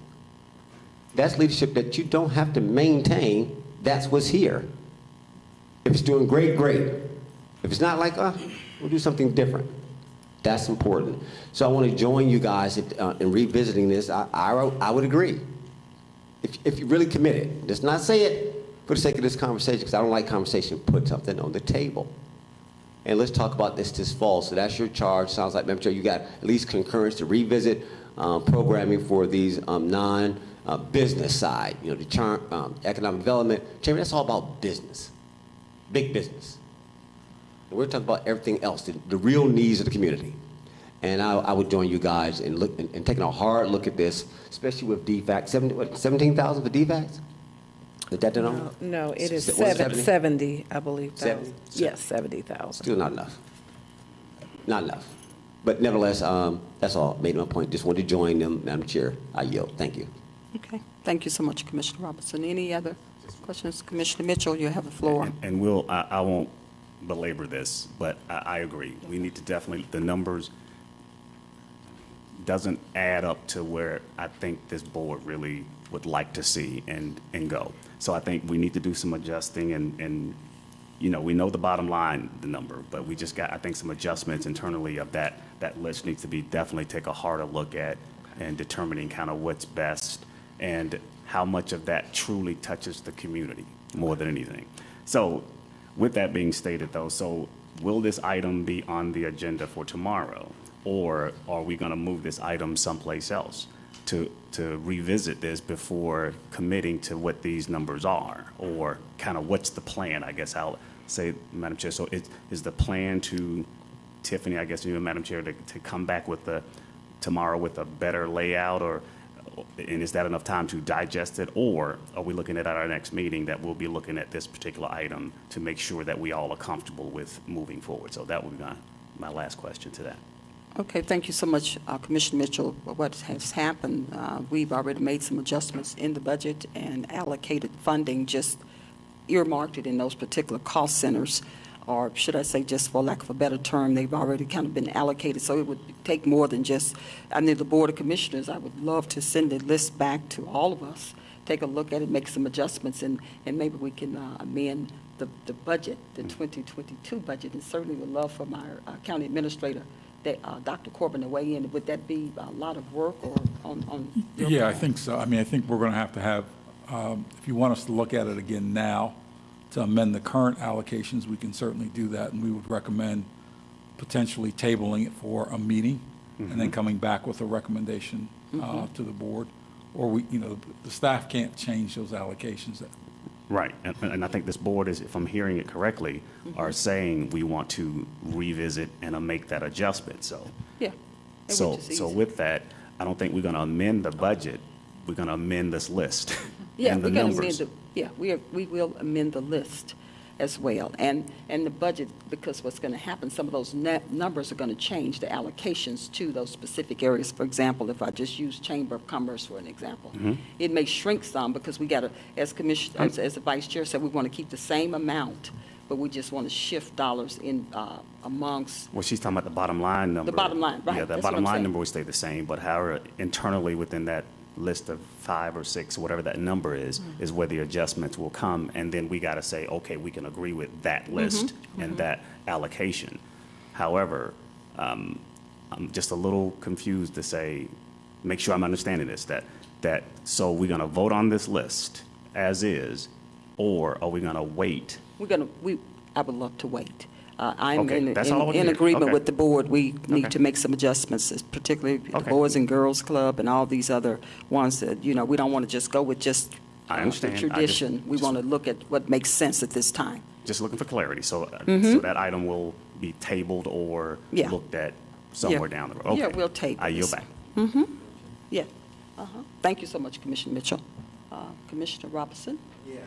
That's leadership that you don't have to maintain. That's what's here. If it's doing great, great. If it's not like, we'll do something different. That's important. So I want to join you guys in revisiting this. I would agree. If you're really committed, just not say it for the sake of this conversation, because I don't like conversation, put something on the table. And let's talk about this fall. So that's your charge. Sounds like, Madam Chair, you got at least concurrence to revisit programming for these non-business side. You know, the economic development. Chairman, that's all about business, big business. And we're talking about everything else, the real needs of the community. And I would join you guys in taking a hard look at this, especially with DFAC. 17,000 for DFACs? Is that the number? No, it is Was it 70, I believe. 70? Yes, 70,000. Still not enough. Not enough. But nevertheless, that's all. Made my point. Just wanted to join them, Madam Chair. I yield. Thank you. Okay. Thank you so much, Commissioner Robertson. Any other questions? Commissioner Mitchell, you have the floor. And I won't belabor this, but I agree. We need to definitely, the numbers doesn't add up to where I think this board really would like to see and go. So I think we need to do some adjusting and you know, we know the bottom line, the number, but we just got, I think, some adjustments internally of that list needs to be definitely take a harder look at and determining kind of what's best and how much of that truly touches the community more than anything. So with that being stated though, so will this item be on the agenda for tomorrow? Or are we going to move this item someplace else to revisit this before committing to what these numbers are? Or kind of what's the plan, I guess I'll say, Madam Chair. So is the plan to, Tiffany, I guess you and Madam Chair, to come back with tomorrow with a better layout, and is that enough time to digest it? Or are we looking at our next meeting that we'll be looking at this particular item to make sure that we all are comfortable with moving forward? So that would be my last question to that. Okay, thank you so much, Commissioner Mitchell. What has happened, we've already made some adjustments in the budget and allocated funding, just earmarked it in those particular cost centers, or should I say, just for lack of a better term, they've already kind of been allocated. So it would take more than just, I mean, the Board of Commissioners, I would love to send the list back to all of us, take a look at it, make some adjustments, and maybe we can amend the budget, the 2022 budget, and certainly would love for my county administrator, Dr. Corbin, to weigh in. Would that be a lot of work or on your Yeah, I part? think so. I mean, I think we're going to have, if you want us to look at it again now, to amend the current allocations, we can certainly do that, and we would recommend potentially tabling it for a meeting and then coming back with a recommendation to the board. Or the staff can't change those allocations. Right, and I think this board is, if I'm hearing it correctly, are saying we want to revisit and make that adjustment, so. Yeah. So with that, I don't think we're gonna amend the budget, we're gonna amend this list Yeah, and the we're going to numbers. we will amend the list as well. And the budget, because what's going to happen, some of those numbers are going to change, the allocations to those specific areas. For example, if I just use Chamber of Commerce for an example, it may shrink some because we got to, as the Vice Chair said, we want to keep the same amount, but we just want to shift dollars in amongst. Well, she's talking about the bottom line number. The bottom line, right. Yeah, the That's what bottom I'm line saying. number will stay the same, but however, internally within that list of 5 or 6, whatever that number is where the adjustments will come, and then we got to say, okay, we can agree with that list and that allocation. However, I'm just a little confused to say make sure I'm understanding this, so we're gonna vote on this list as is, or are we gonna wait? I would love to wait. I'm Okay, that's all I wanna in hear. agreement Okay. with the board. We need Okay. to make some adjustments, particularly the Okay. Boys and Girls Club and all these other ones that, we don't want to just go with just I the understand. I just- tradition. We want to look at what makes sense at this time. Just looking for clarity, so Mhm. that item will be tabled or Yeah. looked at somewhere down the road? Yeah, Okay. we'll table I yield this. back. Mm-hmm. Yeah. Thank you so much, Commissioner Mitchell. Commissioner Robinson? Yeah.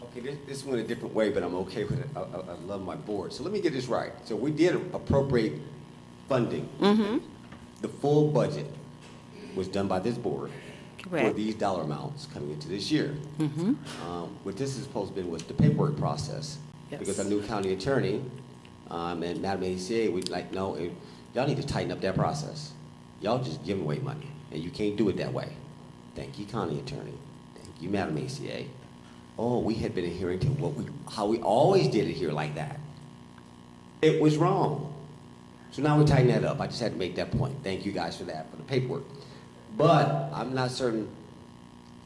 Okay, this went a different way, but I'm okay with it. I love my board. So let me get this right. So we did appropriate funding. Mm-hmm. The full budget was done by this board for Correct. these dollar amounts coming into this year. Mm-hmm. What this is supposed to be was the paperwork process. Yes. Because our new county attorney and Madam ACA, we like, no, y'all need to tighten up that process. Y'all just giving away money, and you can't do it that way. Thank you, county attorney. Thank you, Madam ACA. Oh, we had been adhering to how we always did it here like that. It was wrong. So now we tighten that up. I just had to make that point. Thank you guys for that, for the paperwork. But I'm not certain,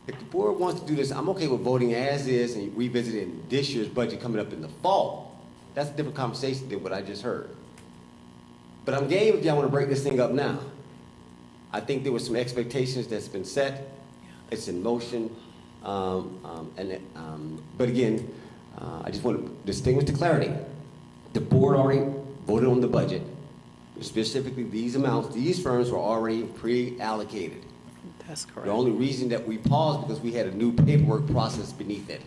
if the board wants to do this, I'm okay with voting as is and revisiting this year's budget coming up in the fall. That's a different conversation than what I just heard. But I'm game if y'all want to break this thing up now. I think there were some expectations that's been set. It's in motion. But again, I just want to distinguish the clarity. The board already voted on the budget. Specifically, these amounts, these firms were already pre-allocated. That's correct. The only reason that we paused because we had a new paperwork process beneath it.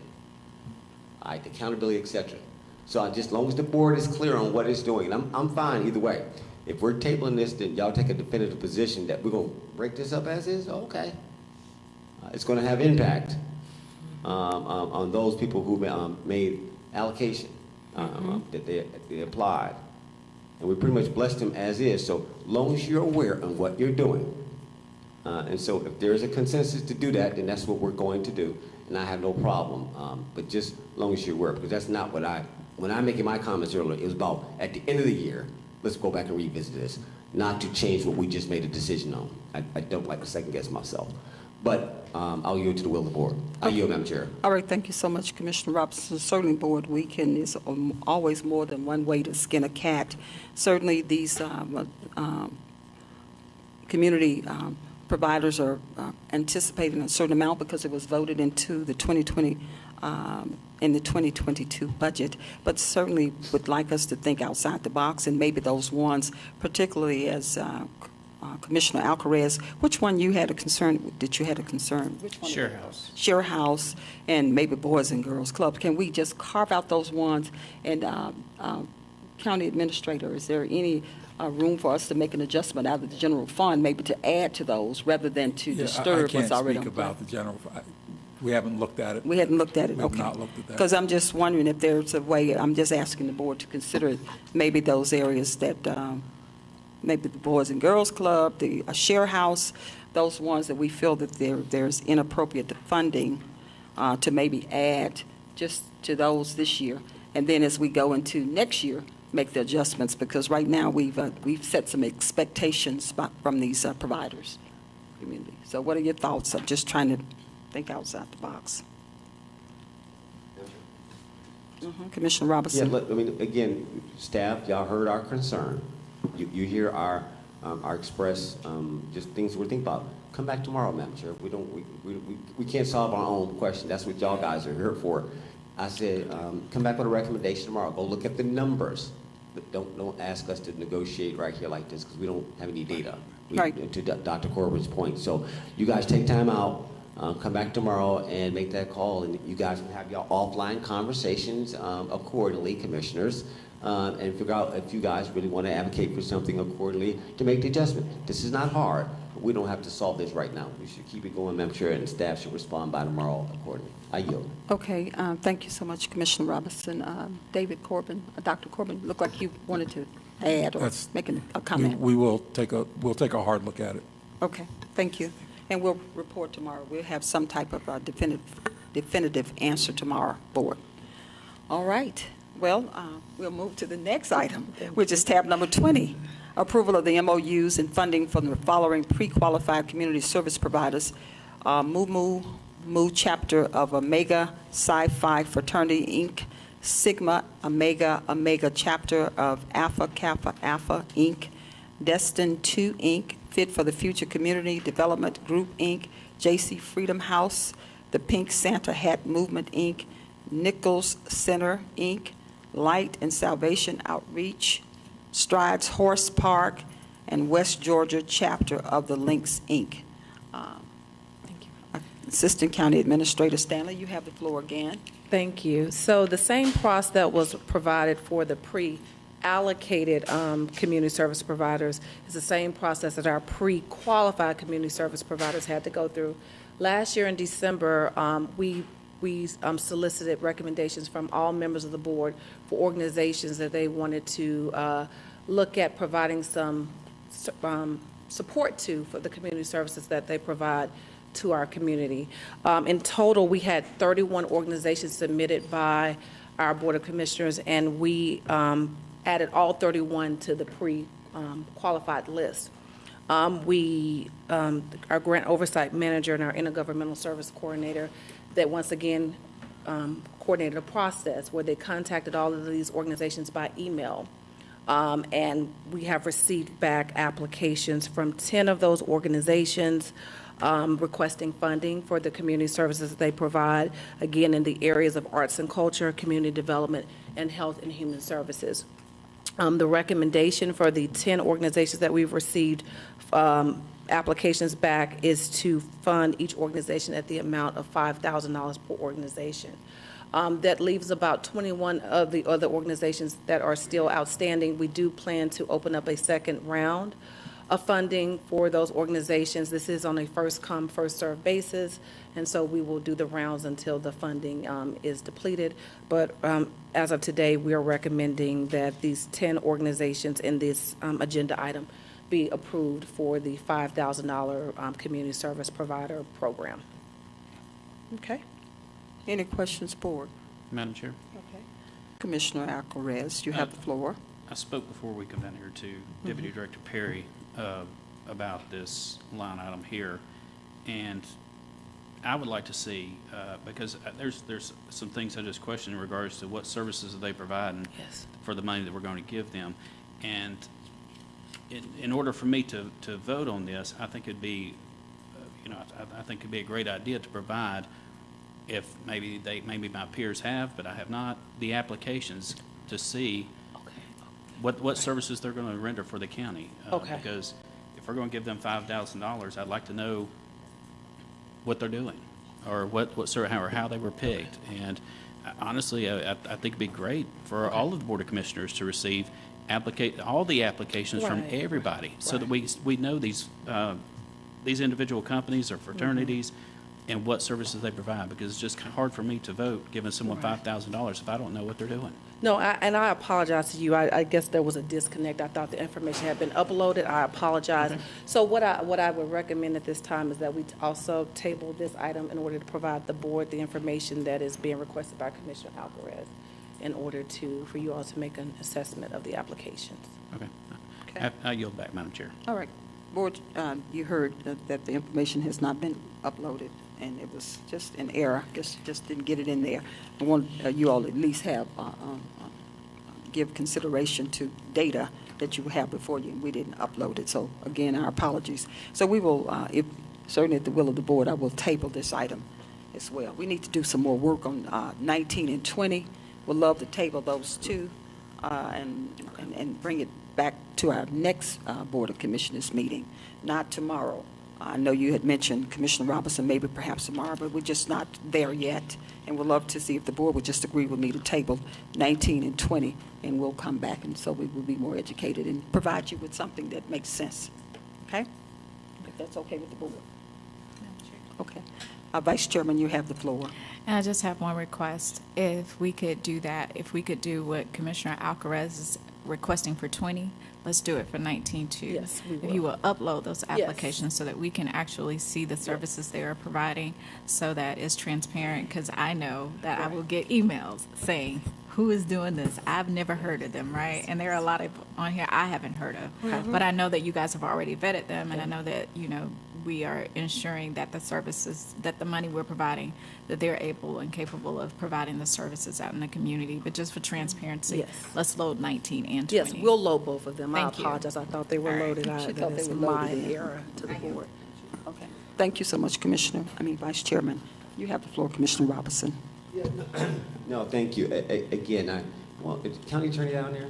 All right, accountability, et cetera. So just as long as the board is clear on what it's doing, and I'm fine either way. If we're tabling this, then y'all take a definitive position that we're going to break this up as is, okay. It's going to have impact on those people who made allocation that they applied. And we pretty much blessed them as is, so long as you're aware of what you're doing. And so if there's a consensus to do that, then that's what we're going to do. And I have no problem, but just as long as you're aware, because that's not what when I'm making my comments earlier, it was about at the end of the year, let's go back and revisit this, not to change what we just made a decision on. I don't like to second guess myself. But I'll yield to the will of the board. I yield, Madam Chair. All right, thank you so much, Commissioner Robinson. Certainly, Board, is always more than one way to skin a cat. Certainly, these community providers are anticipating a certain amount because it was voted into the 2020 in the 2022 budget, but certainly would like us to think outside the box, and maybe those ones, particularly as Commissioner Alcaraz, which one you had a concern, Which one? Share House. Share House and maybe Boys and Girls Club. Can we just carve out those ones? And County Administrator, is there any room for us to make an adjustment out of the general fund, maybe to add to those rather than to disturb what's already I on? can't speak about the general, we haven't looked at it. We hadn't looked at it, We have okay. not looked at that. Because I'm just wondering if there's a way, I'm just asking the board to consider maybe those areas that, maybe the Boys and Girls Club, the Share House, those ones that we feel that there's inappropriate funding to maybe add just to those this year. And then as we go into next year, make the adjustments, because right now we've set some expectations from these providers, community. So what are your thoughts? I'm just trying to think outside the box. Commissioner Yeah, Robinson. look, I mean, again, staff, y'all heard our concern. You hear our express, just things we're thinking about. Come back tomorrow, Madam Chair. We can't solve our own question. That's what y'all guys are here for. I said, come back with a recommendation tomorrow. Go look at the numbers. But don't ask us to negotiate right here like this, because we don't have any data. Right. To Dr. Corbin's point. So you guys take time out, come back tomorrow and make that call, and you guys can have your offline conversations accordingly, commissioners, and figure out if you guys really want to advocate for something accordingly to make the adjustment. This is not hard. We don't have to solve this right now. We should keep it going, Madam Chair, and staff should respond by tomorrow accordingly. I yield. Okay, thank you so much, Commissioner Robinson. David Corbin, Dr. Corbin, looked like you wanted to add or That's- make a comment. We'll take a hard look at it. Okay, thank you. And we'll report tomorrow. We'll have some type of definitive answer tomorrow, Board. All right. Well, we'll move to the next item, which is tab number 20. Approval of the MOUs and funding for the following pre-qualified community service providers. Mu chapter of Omega Psi Phi Fraternity, Inc., Sigma Omega chapter of Alpha Kappa Alpha, Inc., Destin 2, Inc., Fit for the Future Community Development Group, Inc., JC Freedom House, the Pink Santa Hat Movement, Inc., Nichols Center, Inc., Light and Salvation Outreach, Strides Horse Park, and West Georgia chapter of the Links, Inc. Assistant County Administrator Stanley, you have the floor again. Thank you. So the same process that was provided for the pre-allocated community service providers is the same process that our pre-qualified community service providers had to go through. Last year in December, we solicited recommendations from all members of the board for organizations that they wanted to look at providing some support to for the community services that they provide to our community. In total, we had 31 organizations submitted by our Board of Commissioners, and we added all 31 to the pre-qualified list. Our grant oversight manager and our intergovernmental service coordinator that once again coordinated a process where they contacted all of these organizations by email. And we have received back applications from 10 of those organizations requesting funding for the community services that they provide, again, in the areas of arts and culture, community development, and health and human services. The recommendation for the 10 organizations that we've received applications back is to fund each organization at the amount of $5,000 per organization. That leaves about 21 of the other organizations that are still outstanding. We do plan to open up a second round of funding for those organizations. This is on a first-come, first-served basis, and so we will do the rounds until the funding is depleted. But as of today, we are recommending that these 10 organizations in this agenda item be approved for the $5,000 community service provider program. Okay. Any questions, board? Madam Chair? Okay. Commissioner Alvarez, you have the floor. I spoke before we come down here to Deputy Director Perry about this line item here, and I would like to see, because there's some things I just questioned in regards to what services that they provide and for the money that we're going to give them. And in order for me to vote on this, I think it'd be, I think it'd be a great idea to provide, if maybe my peers have, but I have not, the applications to see what services they're going to render for the county. Because if we're going to give them $5,000, I'd like to know what they're doing, or how they were picked. And honestly, I think it'd be great for all of the Board of Commissioners to receive all the applications from everybody, so that we know these individual companies or fraternities and what services they provide, because it's just hard for me to vote giving someone $5,000 if I don't know what they're doing. No, and I apologize to you. I guess there was a disconnect. I thought the information had been uploaded. I apologize. Okay. So what I would recommend at this time is that we also table this item in order to provide the board the information that is being requested by Commissioner Alvarez in order for you all to make an assessment of the applications. Okay. I yield back, Madam Chair. All right. Board, you heard that the information has not been uploaded, and it was just an error. Just didn't get it in there. I want you all at least have give consideration to data that you have before you. We didn't upload it, so again, our apologies. So we will, if certainly at the will of the board, I will table this item as well. We need to do some more work on 19 and 20. We'll love to table those two and bring it back to our next Board of Commissioners meeting, not tomorrow. I know you had mentioned Commissioner Robinson, maybe perhaps tomorrow, but we're just not there yet. And we'd love to see if the board would just agree with me to table 19 and 20, and we'll come back, and so we will be more educated and provide you with something that makes sense. Okay? If that's okay with the board. Okay. Vice Chairman, you have the floor. And I just have one request. If we could do that, if we could do what Commissioner Alvarez is requesting for 20, let's do it for 19 too. Yes, we If you will. will upload those Yes. applications so that we can actually see the services they are providing, so that it's transparent, because I know that I will get emails saying, who is doing this? I've never heard of them, right? And there are a lot of on here I haven't heard of. But I know that you guys have already vetted them, and I know that, we are ensuring that the services, that the money we're providing, that they're able and capable of providing the services out in the community. But just for transparency, Yes. let's load 19 and 20. Yes, we'll load both of them. I Thank you. apologize. I thought they were All right. loaded. She That thought they is were my loaded in. error to the board. Okay. Thank you so much, Vice Chairman. You have the floor, Commissioner Robinson. No, thank you. Again, well, is the county attorney down there?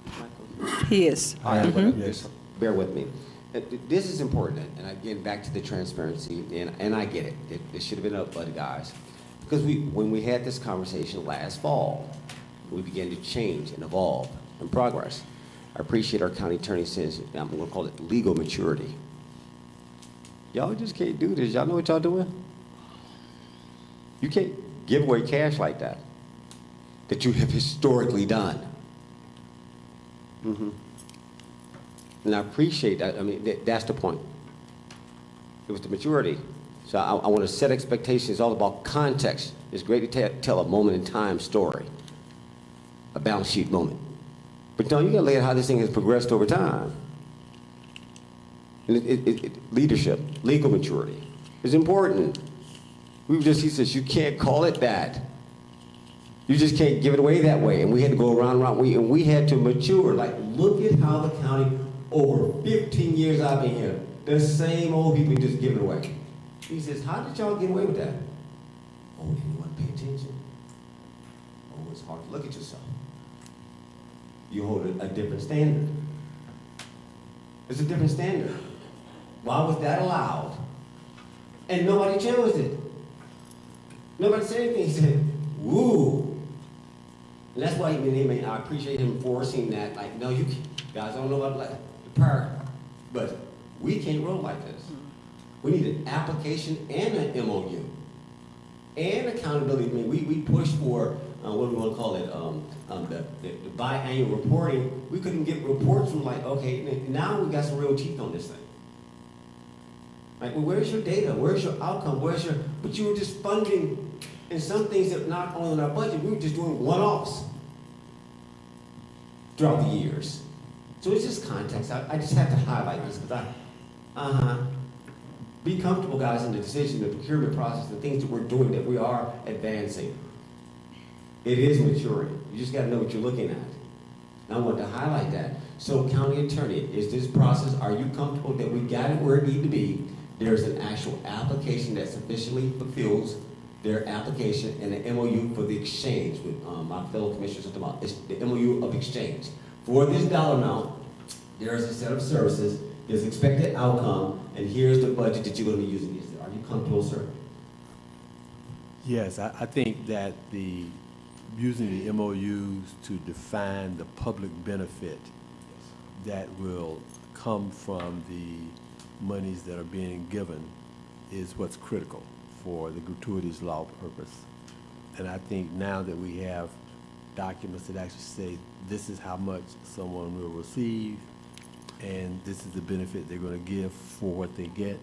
Michael? He is. All right, but just bear with me. This is important, and again, back to the transparency, and I get it. It should have been up, but guys, because when we had this conversation last fall, we began to change and evolve and progress. I appreciate our county attorney says, I'm going to call it legal maturity. Y'all just can't do this. Y'all know what y'all doing? You can't give away cash like that you have historically done. And I appreciate that. I mean, that's the point. It was the maturity. So I want to set expectations. It's all about context. It's great to tell a moment in time story, a balance sheet moment. But no, you got to lay out how this thing has progressed over time. And leadership, legal maturity is important. He says, you can't call it that. You just can't give it away that way. And we had to go around, and we had to mature. Like, look at how the county, over 15 years I've been here, the same old people just give it away. He says, how did y'all get away with that? Oh, anyone pay attention? Oh, it's hard to look at yourself. You hold a different standard. It's a different standard. Why was that allowed? And nobody challenged it. Nobody said anything. He said, woo. And that's why I appreciate him forcing that. Like, no, you guys don't know about the power, but we can't roll like this. We need an application and an MOU and accountability. I mean, we pushed for what do we want to call it? The biannual reporting. We couldn't get reports from okay, now we got some real teeth on this thing. Like, well, where's your data? Where's your outcome? But you were just funding. And some things that not only in our budget, we were just doing one-offs throughout the years. So it's just context. I just have to highlight this because be comfortable, guys, in the decision, the procurement process, the things that we're doing, that we are advancing. It is maturing. You just got to know what you're looking at. And I want to highlight that. So, county attorney, is this process, are you comfortable that we got it where it needs to be? There's an actual application that sufficiently fulfills their application and an MOU for the exchange with my fellow commissioners at the month. It's the MOU of exchange. For this dollar amount, there's a set of services, there's expected outcome, and here's the budget that you're going to be using. Are you comfortable, sir? Yes, I think that using the MOUs to define the public benefit that will come from the monies that are being given is what's critical for the gratuities law purpose. And I think now that we have documents that actually say this is how much someone will receive and this is the benefit they're going to give for what they get,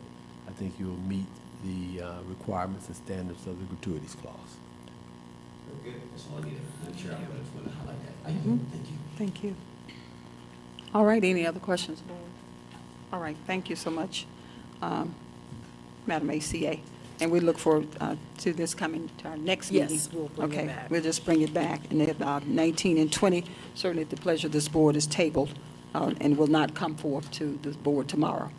I think you'll meet the requirements and standards of the gratuities clause. Very good. That's all I needed. I'm sure I'm going to highlight that. Thank you. Thank you. All right, any other questions, Board? All right, thank you so much, Madam ACA. And we look forward to this coming to our next meeting. Yes, we'll bring it back. Okay, we'll just bring it back. And then 19 and 20, certainly at the pleasure of this board, is tabled and will not come forth to this board tomorrow.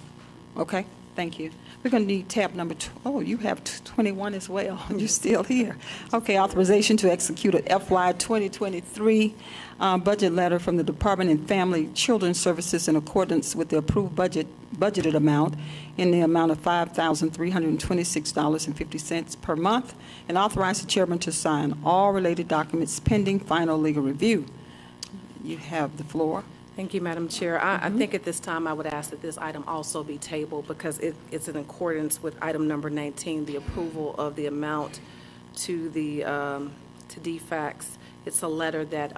Okay, thank you. We're going to need tab number you have 21 as well. You're still here. Okay, authorization to execute an FY 2023 budget letter from the Department of Family Children Services in accordance with the approved budgeted amount in the amount of $5,326.50 per month, and authorize the chairman to sign all related documents pending final legal review. You have the floor. Thank you, Madam Chair. I think at this time I would ask that this item also be tabled because it's in accordance with item number 19, the approval of the amount to the to DFACS. It's a letter that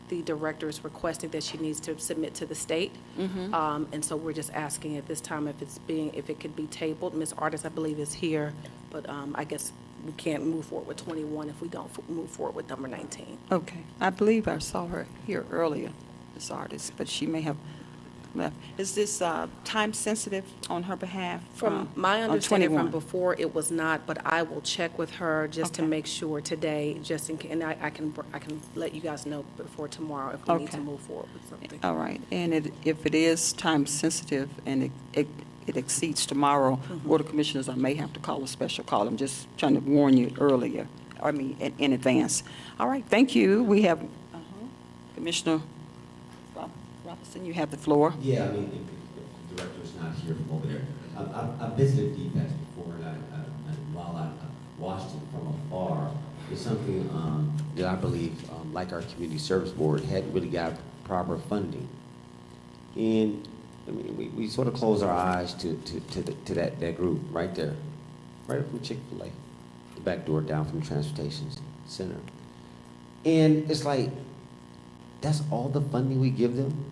the director is requesting that she needs to submit to the state. And so we're just asking at this time if it could be tabled. Ms. Artis, I believe, is here, but I guess we can't move forward with 21 if we don't move forward with number 19. Okay. I believe I saw her here earlier, Ms. Artis, but she may have left. Is this time sensitive on her behalf? From my on understanding 21? from before, it was not, but I will check with her just to Okay. make sure today, just in case, and I can let you guys know before tomorrow if we need to Okay. move forward with something. All right. And if it is time sensitive and it exceeds tomorrow, Board of Commissioners, I may have to call a special call. I'm just trying to warn you earlier, in advance. All right, thank you. We have Commissioner Robinson, you have the floor. Yeah, I mean, if the director's not here from over there. I've visited DPAS before, and while I watched it from afar, it's something that I believe, like our Community Service Board, hadn't really got proper funding. And I mean, we sort of close our eyes to that group right there, right from Chick-fil-A, the back door down from the Transportation Center. And it's like, that's all the funding we give them?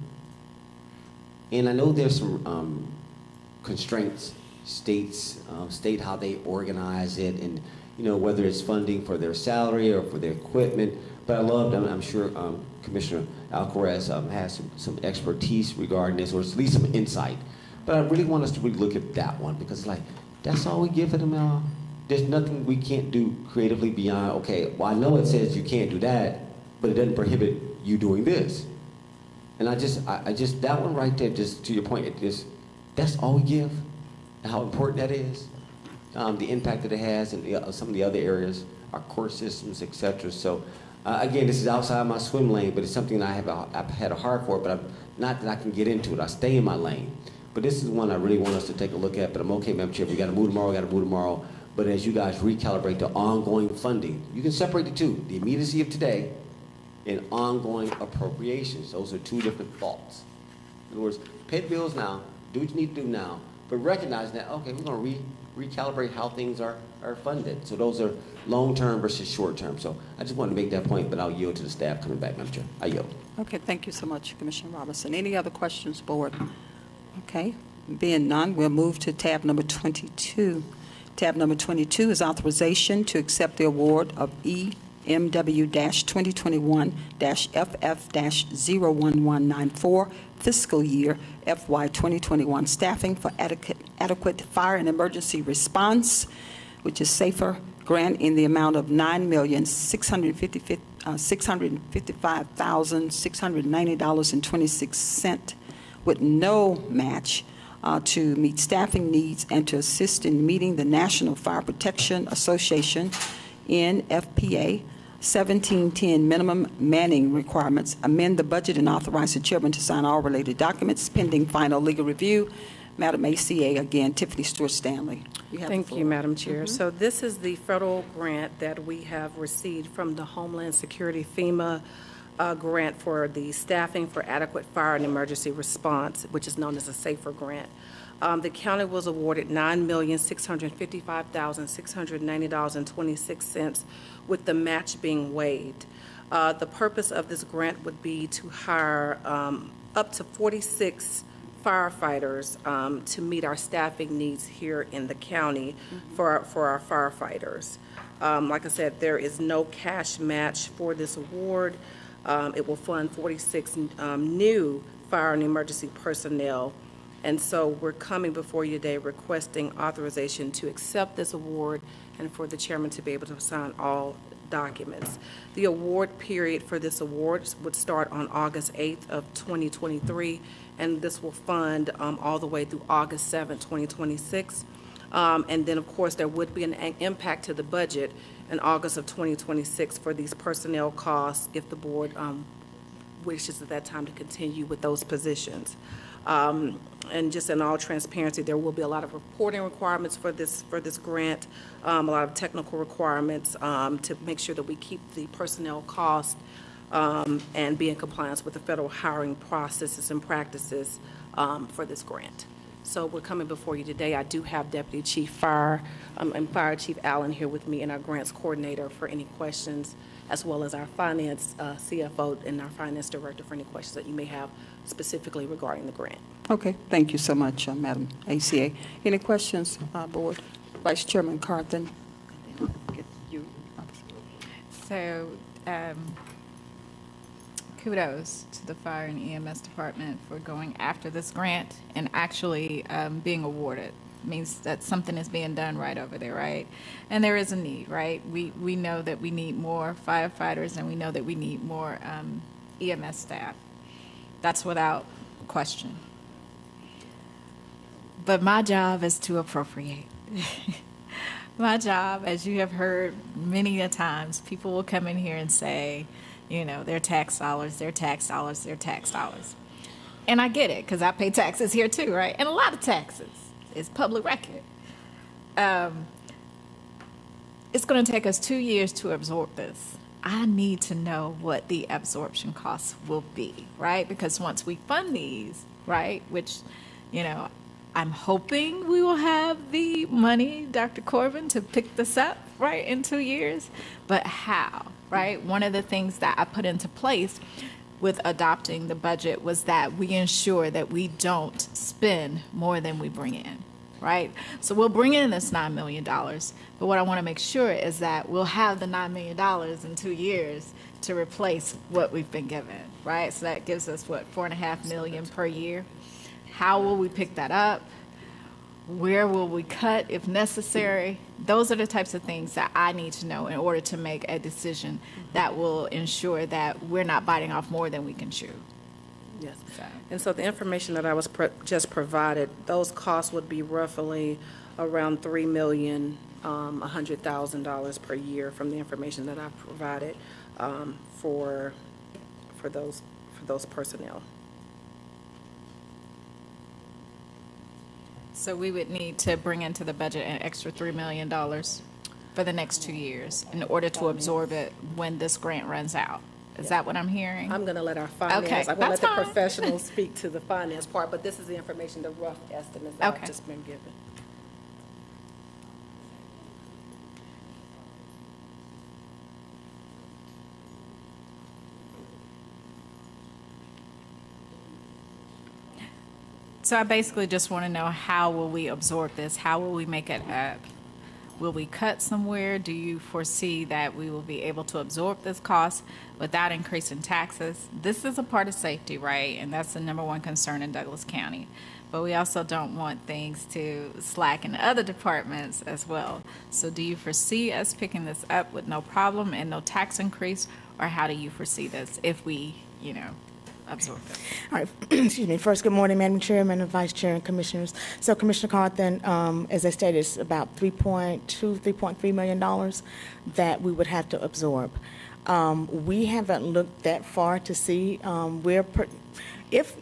And I know there's some constraints, state how they organize it, and whether it's funding for their salary or for their equipment. But I love them. I'm sure Commissioner Alcaraz has some expertise regarding this, or at least some insight. But I really want us to really look at that one, because like, that's all we give them now. There's nothing we can't do creatively beyond, okay, well, I know it says you can't do that, but it doesn't prohibit you doing this. And I just, that one right there, just to your point, that's all we give, and how important that is, the impact that it has in some of the other areas, our court systems, et cetera. So, again, this is outside my swim lane, but it's something I've had a heart for, but not that I can get into it. I stay in my lane. But this is one I really want us to take a look at, but I'm okay, Madam Chair. If we got to move tomorrow, But as you guys recalibrate the ongoing funding, you can separate the two, the immediacy of today and ongoing appropriations. Those are two different thoughts. In other words, pay the bills now, do what you need to do now, but recognize that, okay, we're going to recalibrate how things are funded. So those are long-term versus short-term. So I just wanted to make that point, but I'll yield to the staff coming back, Madam Chair. I yield. Okay, thank you so much, Commissioner Robinson. Any other questions, Board? Okay, being none, we'll move to tab number 22. Tab number 22 is authorization to accept the award of EMW-2021-FF-01194 fiscal year FY 2021 staffing for adequate fire and emergency response, which is SAFER grant in the amount of $9,655,690.26 with no match to meet staffing needs and to assist in meeting the National Fire Protection Association NFPA 1710 minimum manning requirements, amend the budget and authorize the chairman to sign all related documents pending final legal review. Madam ACA, again, Tiffany Stewart-Stanley. Thank you, Madam Chair. So this is the federal grant that we have received from the Homeland Security FEMA grant for the staffing for adequate fire and emergency response, which is known as a SAFER grant. The county was awarded $9,655,690.26 with the match being waived. The purpose of this grant would be to hire up to 46 firefighters to meet our staffing needs here in the county for our firefighters. Like I said, there is no cash match for this award. It will fund 46 new fire and emergency personnel. And so we're coming before you today requesting authorization to accept this award and for the chairman to be able to sign all documents. The award period for this award would start on August 8th of 2023, and this will fund all the way through August 7th, 2026. And then, of course, there would be an impact to the budget in August of 2026 for these personnel costs if the board wishes at that time to continue with those positions. And just in all transparency, there will be a lot of reporting requirements for this grant, a lot of technical requirements to make sure that we keep the personnel cost and be in compliance with the federal hiring processes and practices for this grant. So we're coming before you today. I do have Deputy Chief Fire and Fire Chief Allen here with me and our grants coordinator for any questions, as well as our finance CFO and our finance director for any questions that you may have specifically regarding the grant. Okay, thank you so much, Madam ACA. Any questions, Board? Vice Chairman Carthen? So, kudos to the Fire and EMS Department for going after this grant and actually being awarded. Means that something is being done right over there, right? And there is a need, right? We know that we need more firefighters and we know that we need more EMS staff. That's without question. But my job is to appropriate. My job, as you have heard many a times, people will come in here and say, you know, their tax dollars, their tax dollars, their tax dollars. And I get it, because I pay taxes here too, right? And a lot of taxes. It's public record. It's going to take us 2 years to absorb this. I need to know what the absorption costs will be, right? Because once we fund these, right, which, you know, I'm hoping we will have the money, Dr. Corbin, to pick this up, right, in 2 years. But how, right? One of the things that I put into place with adopting the budget was that we ensure that we don't spend more than we bring in, right? So we'll bring in this $9 million, but what I want to make sure is that we'll have the $9 million in 2 years to replace what we've been given, right? So that gives us, what, $4.5 million per year? How will we pick that up? Where will we cut if necessary? Those are the types of things that I need to know in order to make a decision that will ensure that we're not biting off more than we can chew. Yes. And so the information that I was just provided, those costs would be roughly around $3,100,000 per year from the information that I've provided for those personnel. So we would need to bring into the budget an extra $3 million for the next 2 years in order to absorb it when this grant runs out. Is that what I'm hearing? I'm going to let our finance, Okay, I'm going to let that's the fine. professionals speak to the finance part, but this is the information, the rough estimates that Okay. I've just been given. So I basically just want to know, how will we absorb this? How will we make it up? Will we cut somewhere? Do you foresee that we will be able to absorb this cost without increasing taxes? This is a part of safety, right? And that's the number one concern in Douglas County. But we also don't want things to slack in other departments as well. So do you foresee us picking this up with no problem and no tax increase? Or how do you foresee this if we, you know, absorb it? All right, excuse me. First, good morning, Madam Chairman and Vice Chair and Commissioners. So Commissioner Carthen, as I stated, it's about $3.3 million that we would have to absorb. We haven't looked that far to see if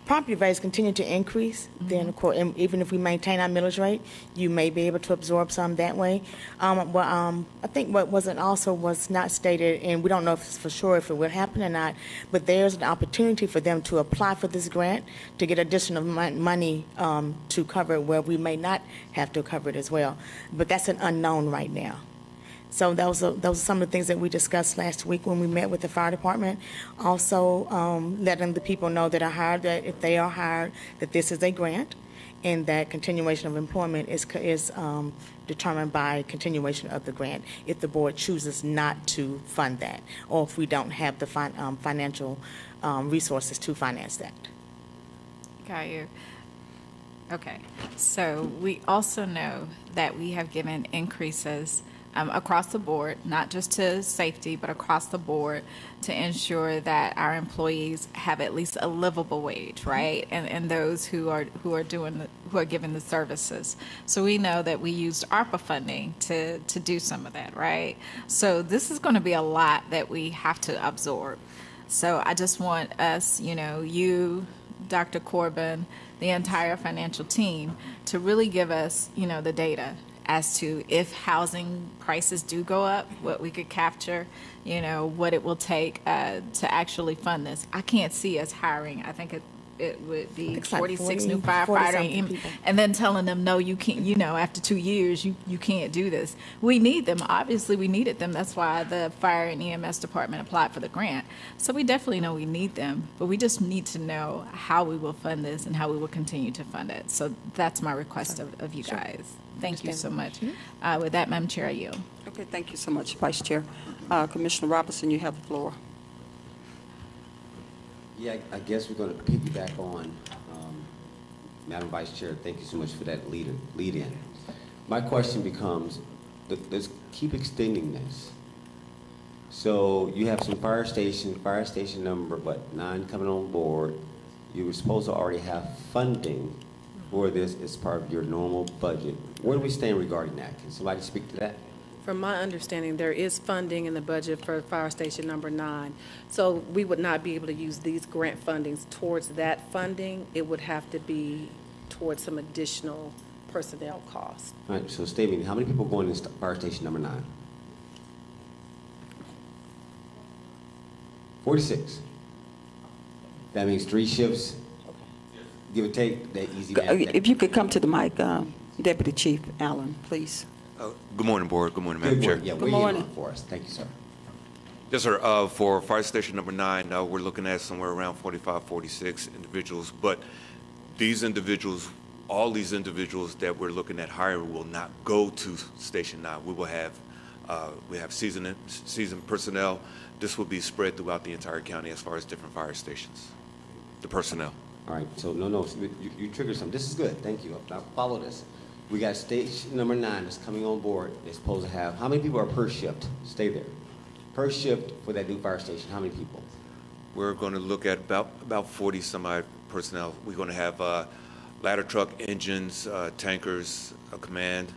property values continue to increase, then of course, and even if we maintain our millage rate, you may be able to absorb some that way. I think what was not stated, and we don't know if it's for sure if it will happen or not, but there's an opportunity for them to apply for this grant to get additional money to cover it where we may not have to cover it as well. But that's an unknown right now. So those are some of the things that we discussed last week when we met with the fire department. Also, letting the people know that are hired, that if they are hired, that this is a grant, and that continuation of employment is determined by continuation of the grant if the board chooses not to fund that, or if we don't have the financial resources to finance that. Got you. Okay. So we also know that we have given increases across the board, not just to safety, but across the board, to ensure that our employees have at least a livable wage, right? And those who are giving the services. So we know that we used ARPA funding to do some of that, right? So this is going to be a lot that we have to absorb. So I just want us, you, Dr. Corbin, the entire financial team, to really give us, the data as to if housing prices do go up, what we could capture, what it will take to actually fund this. I can't see us hiring. I think it would be It's like 46 new 40 firefighters, something and, people. and then telling them, no, you can't, after 2 years, you can't do this. We need them. Obviously, we needed them. That's why the fire and EMS department applied for the grant. So we definitely know we need them, but we just need to know how we will fund this and how we will continue to fund it. So that's my request of you guys. Thank you so much. With that, Madam Chair, I yield. Okay, thank you so much, Vice Chair. Commissioner Robinson, you have the floor. Yeah, I guess we're going to piggyback on, Madam Vice Chair, thank you so much for that lead-in. My question becomes, let's keep extending this. So you have some fire station number, 9 coming on board. You were supposed to already have funding for this as part of your normal budget. Where do we stand regarding that? Can somebody speak to that? From my understanding, there is funding in the budget for fire station number 9. So we would not be able to use these grant fundings towards that funding. It would have to be towards some additional personnel costs. All right, so statement, how many people are going to fire station number 9? 46. That means 3 shifts, give or take, that easy math. If you could come to the mic, Deputy Chief Allen, please. Good morning, Board. Good morning, Madam Chair. Yeah, Good weigh in morning. on it for us. Thank you, sir. Yes, sir. For fire station number 9, we're looking at somewhere around 45, 46 individuals. But these individuals, all these individuals that we're looking at hiring will not go to Station 9. We have seasoned personnel. This will be spread throughout the entire county as far as different fire stations, the personnel. All right, so you triggered something. This is good, thank you. Now follow this. We got station number 9 that's coming on board. They're supposed to have, how many people are per shift? Stay there. Per shift for that new fire station, how many people? We're going to look at about 40 some odd personnel. We're going to have ladder truck engines, tankers, a command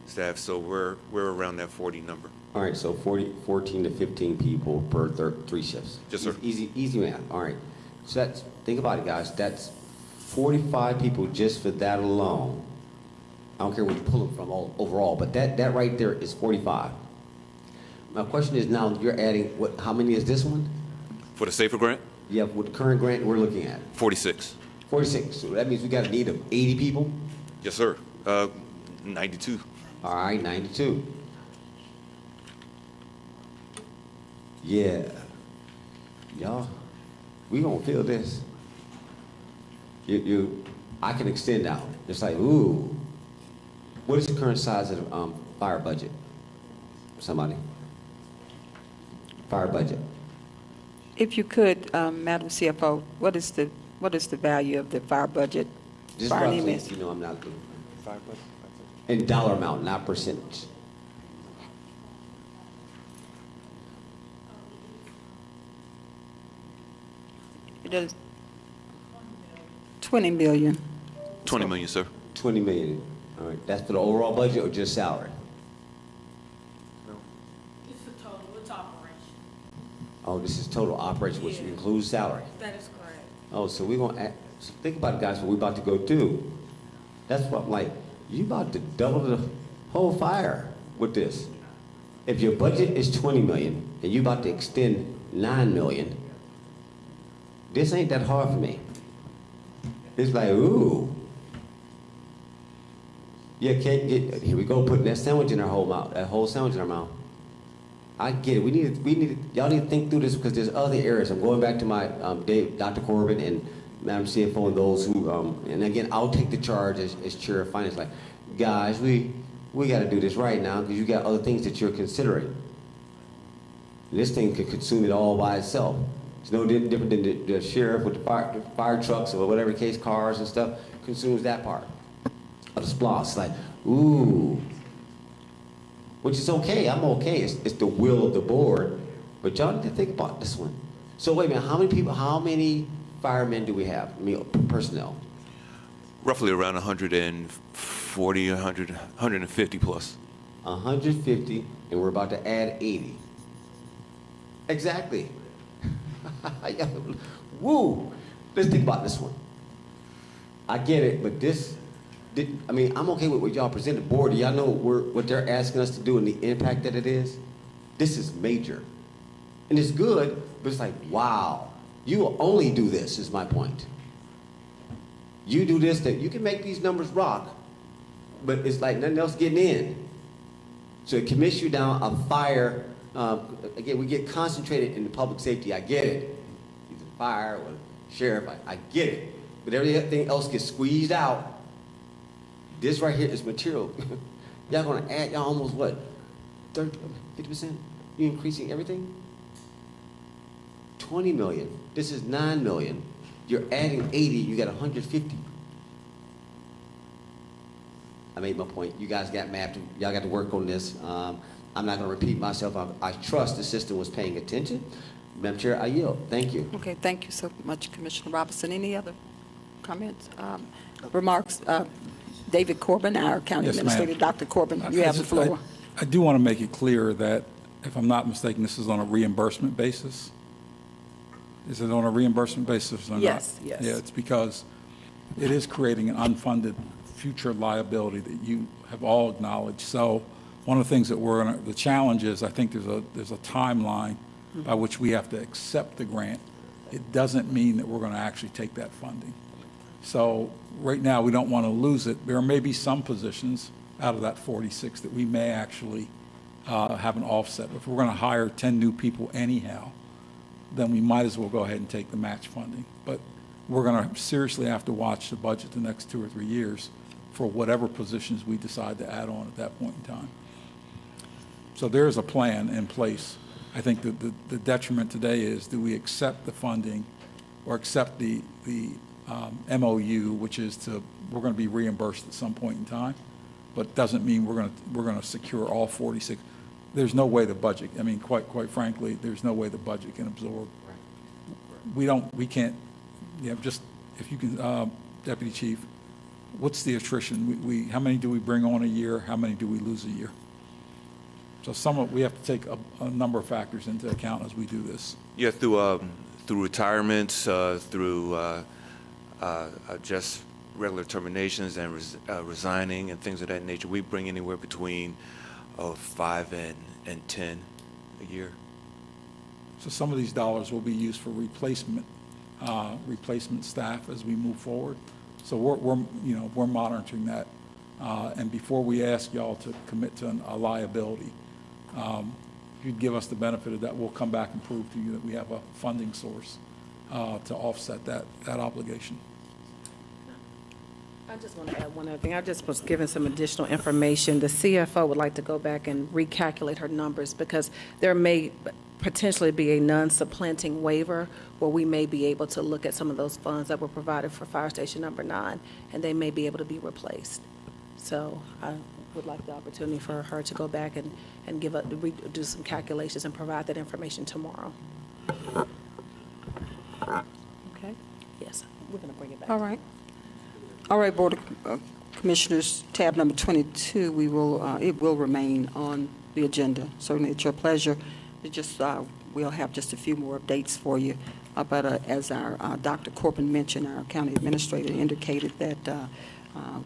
staff. So we're around that 40 number. All right, so 14 to 15 people per 3 shifts. Yes, sir. Easy math, all right. So think about it, guys. That's 45 people just for that alone. I don't care where you pull them from overall, but that right there is 45. My question is now, you're adding, how many is this one? For the SAFER grant? Yeah, with the current grant we're looking at. 46. 46, so that means we got a need of 80 people? Yes, sir. 92. All right, 92. Yeah. Y'all, we gonna feel this. I can extend out. It's like, ooh. What is the current size of the fire budget? Somebody? Fire budget. If you could, Madam CFO, what is the value of the fire budget? Just Fire roughly, EMS? I'm not good. Fire budget? In dollar amount, not percentage. It is 20 million. 20 million, sir. 20 million. All right, that's for the overall budget or just salary? It's the total, it's operation. Oh, this is total operation, which includes salary. That is correct. Oh, so we're gonna add, so think about it, guys, what we're about to go do. That's what I'm like, you about to double the whole fire with this. If your budget is 20 million and you about to extend 9 million, this ain't that hard for me. It's like, ooh. Yeah, can't get, here we go, putting that sandwich in our whole mouth, that whole sandwich in our mouth. I get it. We need y'all need to think through this because there's other areas. I'm going back to my Dr. Corbin and Madam CFO and those who, and again, I'll take the charge as chair of finance. Like, guys, we got to do this right now because you got other things that you're considering. This thing could consume it all by itself. It's no different than the sheriff with the fire trucks or whatever the case, cars and stuff, consumes that part of the splosh. It's like, ooh. Which is okay, I'm okay. It's the will of the board. But y'all need to think about this one. So wait a minute, how many firemen do we have? I mean, personnel? Roughly around 140, 150 plus. 150, and we're about to add 80. Exactly. Woo! Let's think about this one. I get it, but I'm okay with what y'all presented. Board, do y'all know what they're asking us to do and the impact that it is? This is major. And it's good, but it's like, wow. You will only do this, is my point. You do this, that you can make these numbers rock, but it's like nothing else getting in. So it commits you down a fire. Again, we get concentrated in the public safety. I get it. Either fire or sheriff, I get it. But everything else gets squeezed out. This right here is material. Y'all gonna add, y'all almost what? 30, 50%? You increasing everything? 20 million. This is 9 million. You're adding 80, you got 150. I made my point. You guys got mapped. Y'all got to work on this. I'm not going to repeat myself. I trust the system was paying attention. Madam Chair, I yield. Thank you. Okay, thank you so much, Commissioner Robinson. Any other comments, remarks? David Corbin, our County Yes, ma'am. Administrator. Dr. Corbin, you have the floor. I do want to make it clear that, if I'm not mistaken, this is on a reimbursement basis. Is it on a reimbursement basis or not? Yes, yes. Yeah, it's because it is creating an unfunded future liability that you have all acknowledged. So one of the things that the challenge is, I think there's a timeline by which we have to accept the grant. It doesn't mean that we're going to actually take that funding. So right now, we don't want to lose it. There may be some positions out of that 46 that we may actually have an offset. If we're going to hire 10 new people anyhow, then we might as well go ahead and take the match funding. But we're going to seriously have to watch the budget the next 2 or 3 years for whatever positions we decide to add on at that point in time. So there is a plan in place. I think that the detriment today is, do we accept the funding or accept the MOU, which is we're going to be reimbursed at some point in time, but doesn't mean we're going to secure all 46. There's no way the budget, I mean, quite frankly, there's no way the budget can absorb. We can't, just, if you can, Deputy Chief, what's the attrition? How many do we bring on a year? How many do we lose a year? So we have to take a number of factors into account as we do this. Yeah, through retirements, through just regular terminations and resigning and things of that nature, we bring anywhere between 5 and 10 a year. So some of these dollars will be used for replacement staff as we move forward. So we're monitoring that, and before we ask y'all to commit to a liability, if you'd give us the benefit of that, we'll come back and prove to you that we have a funding source to offset that obligation. I just want to add one other thing. I just was given some additional information. The CFO would like to go back and recalculate her numbers, because there may potentially be a non-supplanting waiver where we may be able to look at some of those funds that were provided for Fire Station number 9, and they may be able to be replaced. So I would like the opportunity for her to go back and do some calculations and provide that information tomorrow. Okay. Yes, we're going to bring it back. All right. All right, Board of Commissioners, tab number 22, it will remain on the agenda. Certainly, it's your pleasure. We'll have just a few more updates for you. But as our Dr. Corbin mentioned, our county administrator indicated that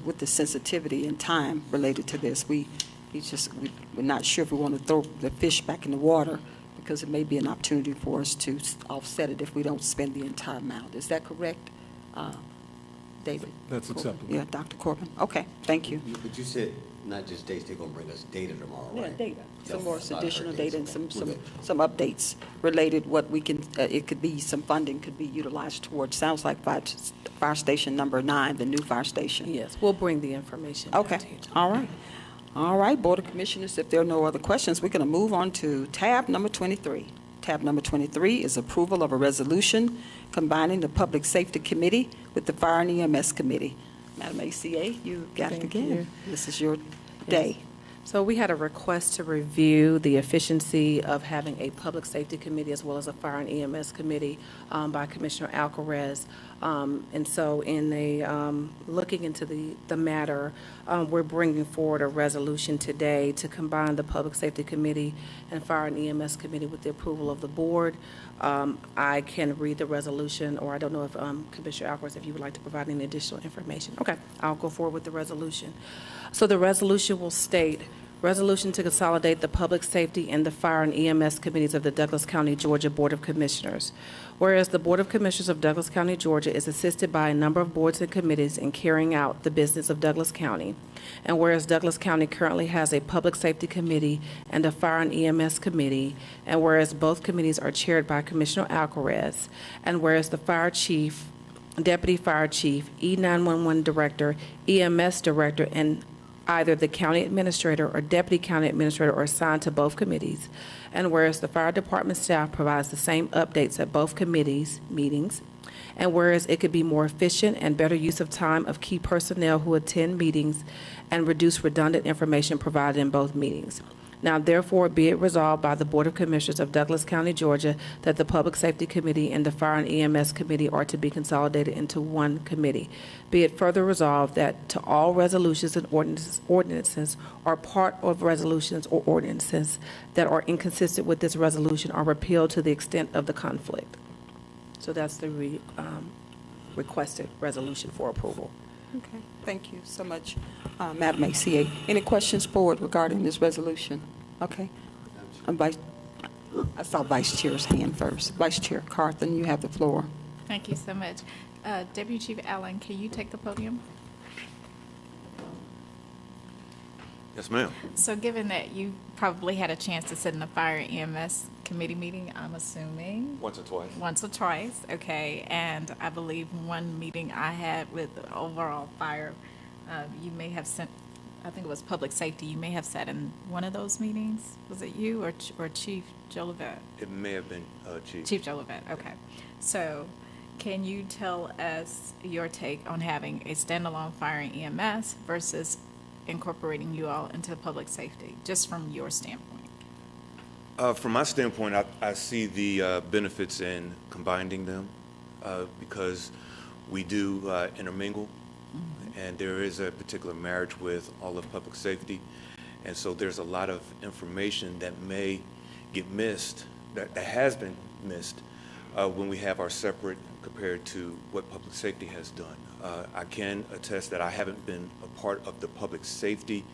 with the sensitivity and time related to this, we're not sure if we want to throw the fish back in the water, because it may be an opportunity for us to offset it if we don't spend the entire amount. Is that correct, David? That's Corbin? acceptable. Yeah, Dr. Corbin. Okay, thank you. But you said not just dates, they're going to bring us data tomorrow, right? Yeah, data, some Yeah, more I've heard additional dates. data and Okay. some updates related, what we can, it could be, some funding could be utilized towards, sounds like fire station number 9, the new fire station. Yes, we'll bring the information back Okay, to you. all right. All right, Board of Commissioners, if there are no other questions, we're going to move on to tab number 23. Tab number 23 is approval of a resolution combining the Public Safety Committee with the Fire and EMS Committee. Madam ACA, you got it Thank again. you. This is your day. So we had a request to review the efficiency of having a Public Safety Committee as well as a Fire and EMS Committee by Commissioner Alcaraz. And so in looking into the matter, we're bringing forward a resolution today to combine the Public Safety Committee and Fire and EMS Committee with the approval of the board. I can read the resolution, or I don't know if Commissioner Alcaraz, if you would like to provide any additional information. Okay, I'll go forward with the resolution. So the resolution will state, Resolution to consolidate the Public Safety and the Fire and EMS Committees of the Douglas County, Georgia Board of Commissioners. Whereas the Board of Commissioners of Douglas County, Georgia is assisted by a number of boards and committees in carrying out the business of Douglas County. And whereas Douglas County currently has a Public Safety Committee and a Fire and EMS Committee, and whereas both committees are chaired by Commissioner Alcaraz, and whereas the Fire Chief, Deputy Fire Chief, E911 Director, EMS Director, and either the county administrator or deputy county administrator are assigned to both committees. And whereas the fire department staff provides the same updates at both committees' meetings, and whereas it could be more efficient and better use of time of key personnel who attend meetings and reduce redundant information provided in both meetings. Now therefore be it resolved by the Board of Commissioners of Douglas County, Georgia, that the Public Safety Committee and the Fire and EMS Committee are to be consolidated into one committee. Be it further resolved that to all resolutions and ordinances or part of resolutions or ordinances that are inconsistent with this resolution are repealed to the extent of the conflict. So that's the requested resolution for approval. Okay, thank you so much, Madam ACA. Any questions, Board, regarding this resolution? Okay. I saw Vice Chair's hand first. Vice Chair Carthen, you have the floor. Thank you so much. Deputy Chief Allen, can you take the podium? Yes, ma'am. So given that you probably had a chance to sit in the Fire EMS Committee meeting, I'm assuming? Once or twice. Once or twice, okay. And I believe one meeting I had with overall fire, you may have sent, I think it was public safety, you may have sat in one of those meetings. Was it you or Chief Jolivet? It may have been Chief. Chief Jolivet, okay. So can you tell us your take on having a standalone fire and EMS versus incorporating you all into public safety, just from your standpoint? From my standpoint, I see the benefits in combining them because we do intermingle, and there is a particular marriage with all of public safety, and so there's a lot of information that may get missed, that has been missed when we have our separate compared to what public safety has done. I can attest that I haven't been a part of the public safety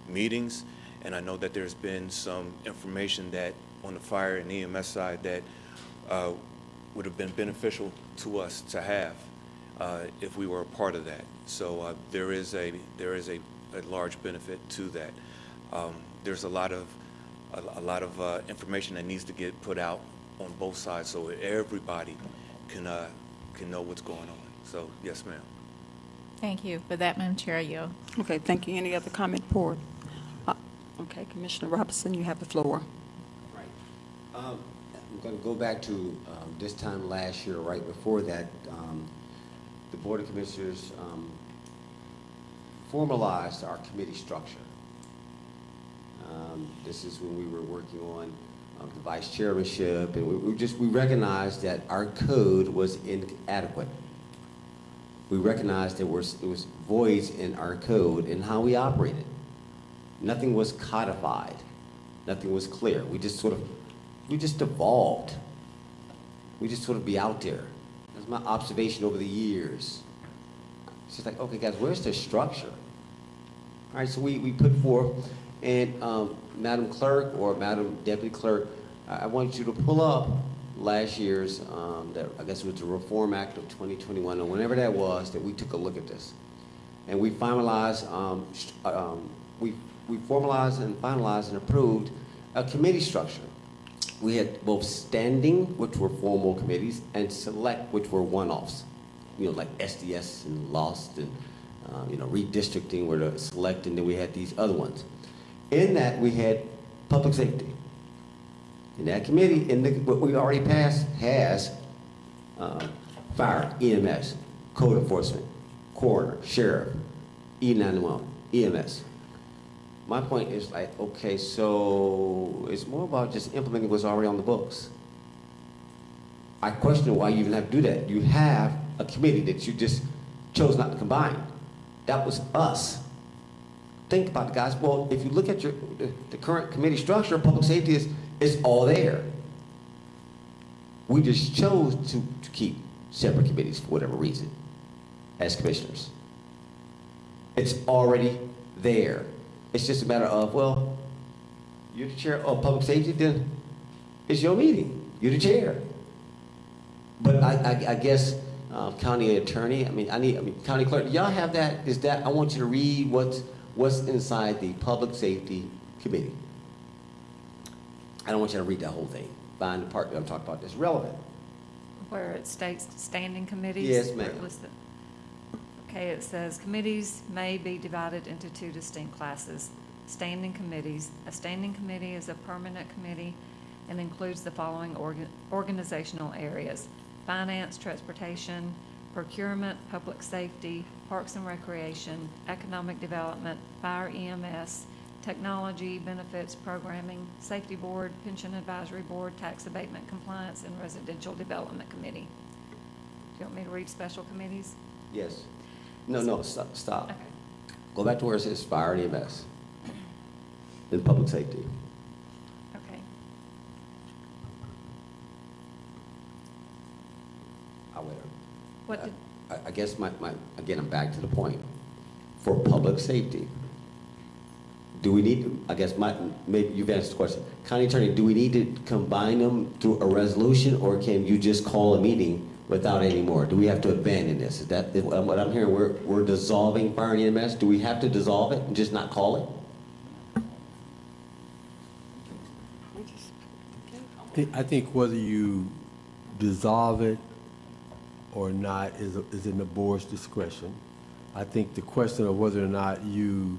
meetings, and I know that there's been some information that on the fire and EMS side that would have been beneficial to us to have if we were a part of that. So there is a large benefit to that. There's a lot of information that needs to get put out on both sides so everybody can know what's going on. So yes, ma'am. Thank you. For that, Madam Chair, I yield. Okay, thank you. Any other comment, Board? Okay, Commissioner Robinson, you have the floor. I'm going to go back to this time last year, right before that, the Board of Commissioners formalized our committee structure. This is when we were working on the vice chairmanship, and we recognized that our code was inadequate. We recognized there was voids in our code and how we operated. Nothing was codified. Nothing was clear. We just evolved. We just sort of be out there. That's my observation over the years. It's just like, okay, guys, where's the structure? All right, so we put forth, and Madam Clerk or Madam Deputy Clerk, I want you to pull up last year's, I guess it was the Reform Act of 2021, or whenever that was, that we took a look at this. And we finalized, we formalized and finalized and approved a committee structure. We had both standing, which were formal committees, and select, which were one-offs. You know, like SDS and LOST and, redistricting were the select, and then we had these other ones. In that, we had public safety. In that committee, what we already passed has fire, EMS, code enforcement, coroner, sheriff, E911, EMS. My point is like, okay, so it's more about just implementing what's already on the books. I question why you even have to do that. You have a committee that you just chose not to combine. That was us. Think about it, guys. Well, if you look at the current committee structure, public safety is all there. We just chose to keep separate committees for whatever reason as commissioners. It's already there. It's just a matter of, well, You're the chair of public safety, then it's your meeting. You're the chair. But I guess, county attorney, county clerk, do y'all have that? Is that, I want you to read what's inside the public safety committee. I don't want you to read that whole thing. Find the part that I'm talking about that's relevant. Where it states standing committees? Yes, ma'am. Where it lists it. Okay, it says committees may be divided into two distinct classes. Standing committees. A standing committee is a permanent committee and includes the following organizational areas: finance, transportation, procurement, public safety, parks and recreation, economic development, fire EMS, technology, benefits, programming, safety board, pension advisory board, tax abatement compliance, and residential development committee. Do you want me to read special committees? Yes. No, stop. Okay. Go back to where it says fire and EMS. Then public safety. Okay. I'll wait. What did, I guess again, I'm back to the point. For public safety, do we need, I guess maybe you've answered the question. County attorney, do we need to combine them through a resolution, or can you just call a meeting without any more? Do we have to abandon this? Is that what I'm hearing? We're dissolving fire and EMS? Do we have to dissolve it and just not call it? I think whether you dissolve it or not is in the board's discretion. I think the question of whether or not you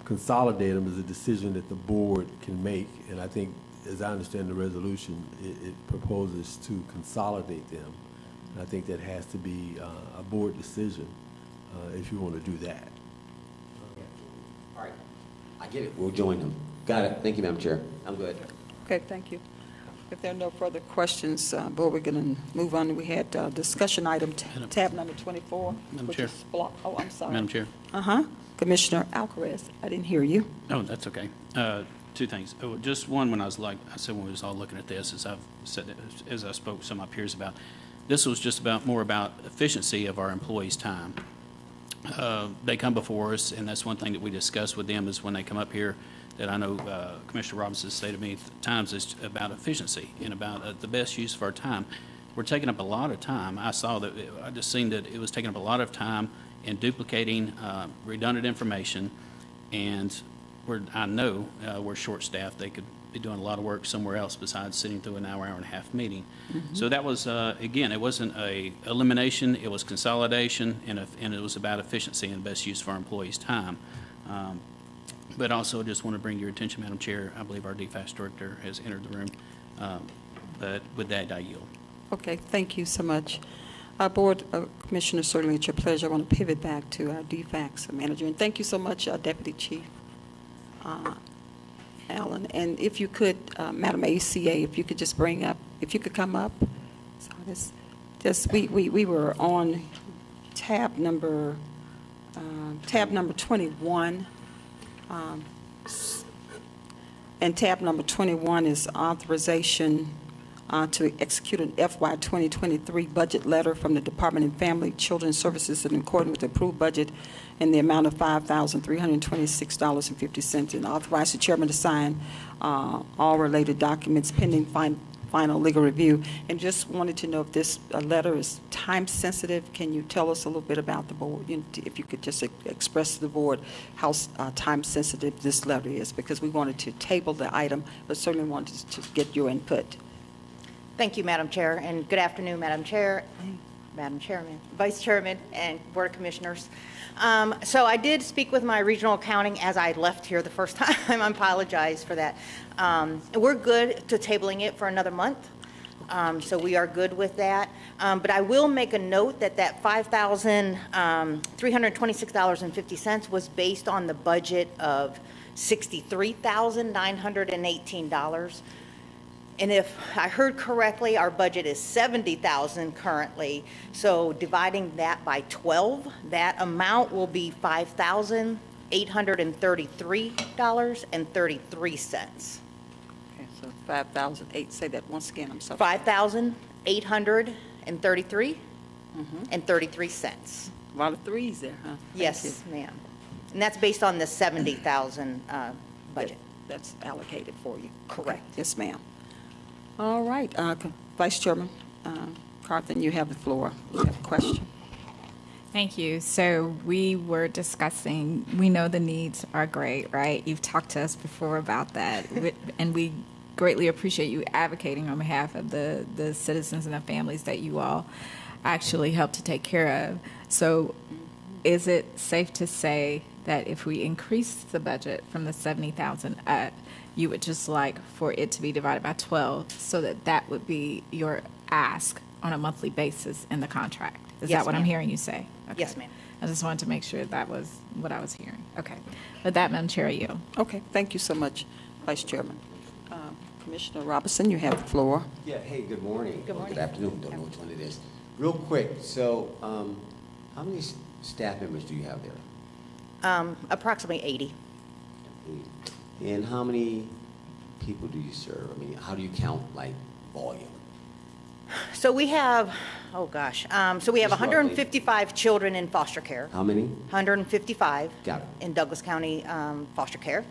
consolidate them is a decision that the board can make, and I think, as I understand the resolution, it proposes to consolidate them. And I think that has to be a board decision if you want to do that. All right, I get it. We'll join them. Got it. Thank you, Madam Chair. I'm good. Okay, thank you. If there are no further questions, board, we're going to move on. We had discussion item tab number 24, Madam which Chair. is block. Oh, I'm sorry. Madam Chair. Commissioner Alcaraz, I didn't hear you. Oh, that's okay. Two things. Oh, just one, when I said when we was all looking at this, as I've said, as I spoke to some of my peers about, this was just more about efficiency of our employees' time. They come before us, and that's one thing that we discuss with them is when they come up here, that I know Commissioner Robinson said to me at times, is about efficiency and about the best use of our time. We're taking up a lot of time. I just seen that it was taking up a lot of time in duplicating redundant information, and I know we're short-staffed. They could be doing a lot of work somewhere else besides sitting through an hour and a half meeting. So that was, again, it wasn't a elimination, it was consolidation, and it was about efficiency and best use of our employees' time. But also just want to bring your attention, Madam Chair, I believe our DFAS director has entered the room. But with that, I yield. Okay, thank you so much. Board Commissioner, certainly it's your pleasure. I want to pivot back to our DFAX manager. And thank you so much, Deputy Chief Allen. And if you could, Madam ACA, if you could just bring up, if you could come up. So we were on tab number 21. And tab number 21 is authorization to execute an FY 2023 budget letter from the Department of Family Children's Services in accordance with the approved budget in the amount of $5,326.50, and authorize the chairman to sign all related documents pending final legal review. And just wanted to know if this letter is time sensitive. Can you tell us a little bit about the board? If you could just express to the board how time sensitive this letter is, because we wanted to table the item, but certainly wanted to get your input. Thank you, Madam Chair, and good afternoon, Madam Chair, Madam Chairman, Vice Chairman, and Board of Commissioners. So I did speak with my regional accounting as I left here the first time. I apologize for that. We're good to tabling it for another month, so we are good with that. But I will make a note that $5,326.50 was based on the budget of $63,918. And if I heard correctly, our budget is $70,000 currently. So dividing that by 12, that amount will be $5,833.33. Okay, so 5,008. Say that once again. I'm sorry. 5,833 and 33 cents. A lot of threes there, huh? Yes, ma'am. And that's based on the 70,000 budget. that's allocated for you. Correct. Yes, ma'am. All right, Vice Chairman Carthen, you have the floor. You have a question? Thank you. So we were discussing, we know the needs are great, right? You've talked to us before about that, and we greatly appreciate you advocating on behalf of the citizens and the families that you all actually help to take care of. So is it safe to say that if we increase the budget from the 70,000 up, you would just like for it to be divided by 12 so that that would be your ask on a monthly basis in the contract? Is Yes, that what I'm ma'am. hearing you say? Okay. Yes, ma'am. I just wanted to make sure that was what I was hearing. Okay. With that, Madam Chair, I yield. Okay, thank you so much, Vice Chairman. Commissioner Robinson, you have the floor. Yeah, hey, good morning. Good morning. Good afternoon, don't know which one it is. Real quick, so how many staff members do you have there? Approximately 80. And how many people do you serve? I mean, how do you count, like, volume? So we have, oh gosh, so we have Just roughly. 155 children in foster care. How many? 155 Got it. in Douglas County foster care.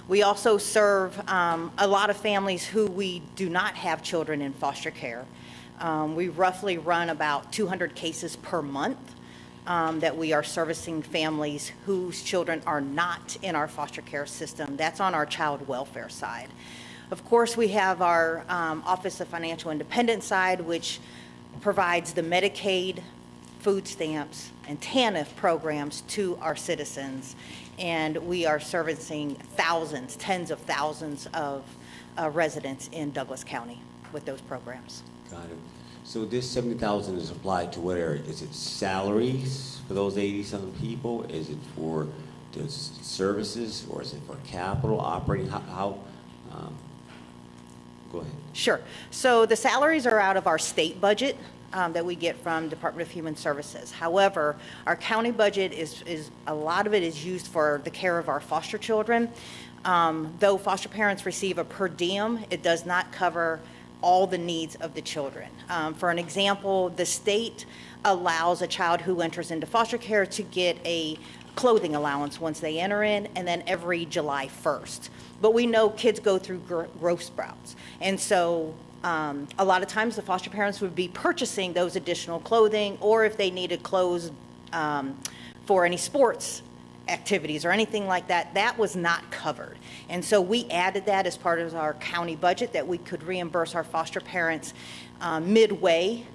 We also serve a lot of families who we do not have children in foster care. We roughly run about 200 cases per month that we are servicing families whose children are not in our foster care system. That's on our child welfare side. Of course, we have our Office of Financial Independence side, which provides the Medicaid, food stamps, and TANF programs to our citizens. And we are servicing thousands, tens of thousands of residents in Douglas County with those programs. Got it. So this 70,000 is applied to what area? Is it salaries for those 80-some people? Is it for the services, or is it for capital, operating? How go ahead. Sure. So the salaries are out of our state budget that we get from Department of Human Services. However, our county budget is a lot of it is used for the care of our foster children. Though foster parents receive a per diem, it does not cover all the needs of the children. For an example, the state allows a child who enters into foster care to get a clothing allowance once they enter in, and then every July 1st. But we know kids go through growth sprouts. And so a lot of times the foster parents would be purchasing those additional clothing, or if they needed clothes for any sports activities or anything like that, that was not covered. And so we added that as part of our county budget, that we could reimburse our foster parents midway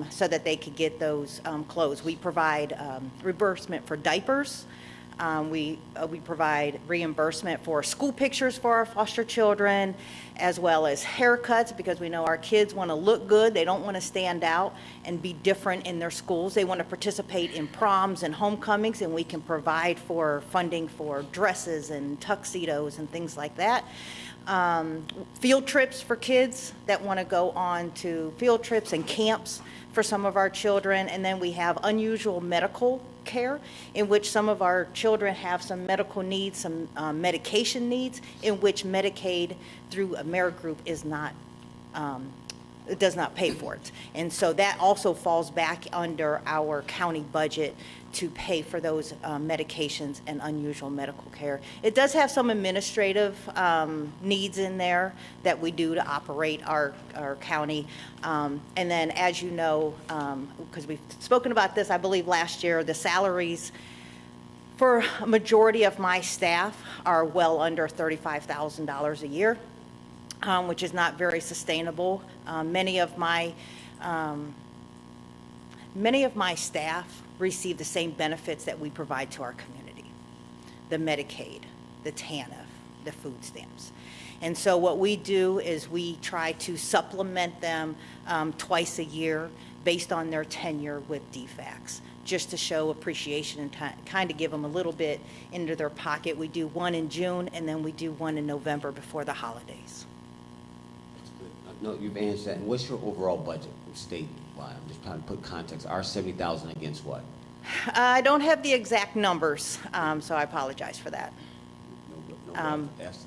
so that they could get those clothes. We provide reimbursement for diapers. We provide reimbursement for school pictures for our foster children, as well as haircuts, because we know our kids want to look good. They don't want to stand out and be different in their schools. They want to participate in proms and homecomings, and we can provide for funding for dresses and tuxedos and things like that. Field trips for kids that want to go on to field trips and camps for some of our children. And then we have unusual medical care, in which some of our children have some medical needs, some medication needs, in which Medicaid through AmeriGroup is not, it does not pay for it. And so that also falls back under our county budget to pay for those medications and unusual medical care. It does have some administrative needs in there that we do to operate our county. And then, as you know, because we've spoken about this, I believe last year, the salaries for a majority of my staff are well under $35,000 a year, which is not very sustainable. Many of my staff receive the same benefits that we provide to our community: the Medicaid, the TANF, the food stamps. And so what we do is we try to supplement them twice a year based on their tenure with DFACS, just to show appreciation and kind of give them a little bit into their pocket. We do one in June, and then we do one in November before the holidays. No, you've answered that. And what's your overall budget statewide? I'm just trying to put context. Our 70,000 against what? I don't have the exact numbers, so I apologize for that.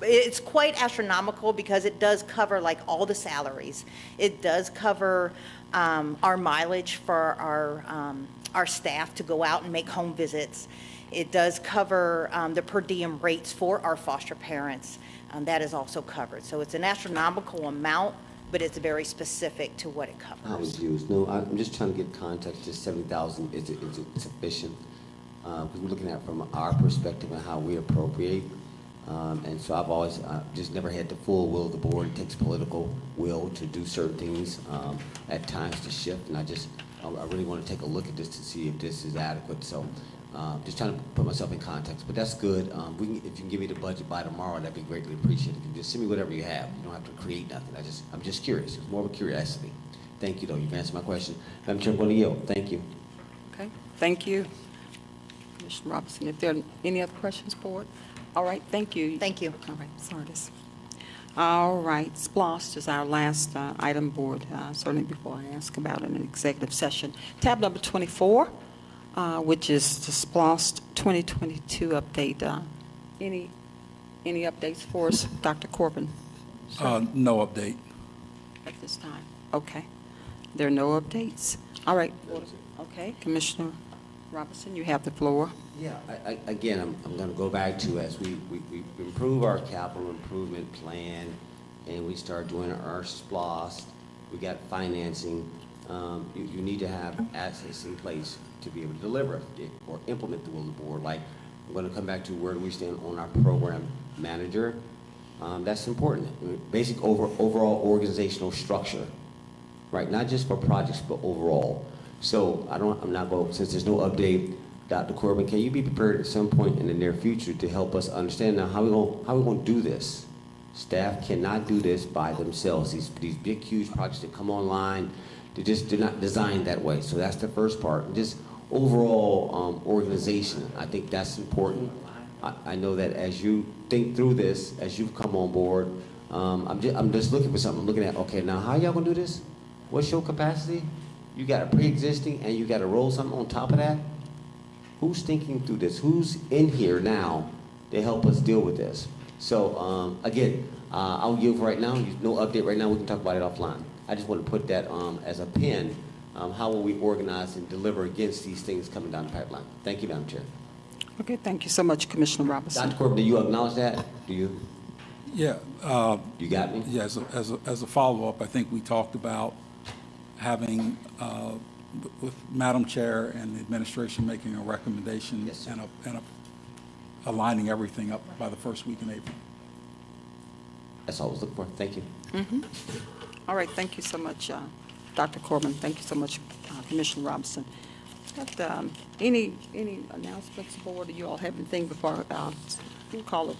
It's quite astronomical because it does cover like all the salaries. It does cover our mileage for our staff to go out and make home visits. It does cover the per diem rates for our foster parents. that is also covered. So it's an astronomical amount, but it's very specific to what it How covers. it's used. No, I'm just trying to get context. Just 70,000 is it sufficient? Because we're looking at it from our perspective and how we appropriate. And so I've always just never had the full will of the board. It takes political will to do certain things at times to shift. And I really want to take a look at this to see if this is adequate. So just trying to put myself in context. But that's good. If you can give me the budget by tomorrow, that'd be greatly appreciated. If you just send me whatever you have. You don't have to create nothing. I'm just curious. It's more of a curiosity. Thank you, though. You've answered my question. Madam Chair, I'm going to yield. Thank you. Okay, thank you. Commissioner Robinson, if there are any other questions, board? All right, thank you. Thank you. All right, Sardis. All right, SPLOST is our last item, board, certainly before I ask about an executive session. Tab number 24, which is the SPLOST 2022 update. Any updates for us, Dr. Corbin? No update. At this time? Okay. There are no updates. All right. Okay, Commissioner Robinson, you have the floor. Yeah, again, I'm going to go back to as we improve our capital improvement plan and we start doing our SPLOST, we got financing, you need to have assets in place to be able to deliver it or implement the will of the board. Like, I'm going to come back to where do we stand on our program manager. That's important. I mean, basic overall organizational structure, right? Not just for projects, but overall. So I'm not going, since there's no update, Dr. Corbin, can you be prepared at some point in the near future to help us understand now how we going to do this? Staff cannot do this by themselves. These big, huge projects that come online, they're not designed that way. So that's the first part. Just overall organization, I think that's important. I know that as you think through this, as you've come on board, I'm just looking for something. I'm looking at, okay, now how y'all going to do this? What's your capacity? You got a pre-existing and you got to roll something on top of that? Who's thinking through this? Who's in here now to help us deal with this? So again, I'll give right now, no update right now, we can talk about it offline. I just want to put that as a pin. How will we organize and deliver against these things coming down the pipeline? Thank you, Madam Chair. Okay, thank you so much, Commissioner Robinson. Dr. Corbin, do you acknowledge that? Do you? Yeah. You got me? Yeah, as a follow-up, I think we talked about having, with Madam Chair and the administration making a recommendation and aligning everything up by the first week in April. That's all I was looking for. Thank you. All right, thank you so much, Dr. Corbin. Thank you so much, Commissioner Robinson. Got, any announcements, board? Do you all have anything before we'll call it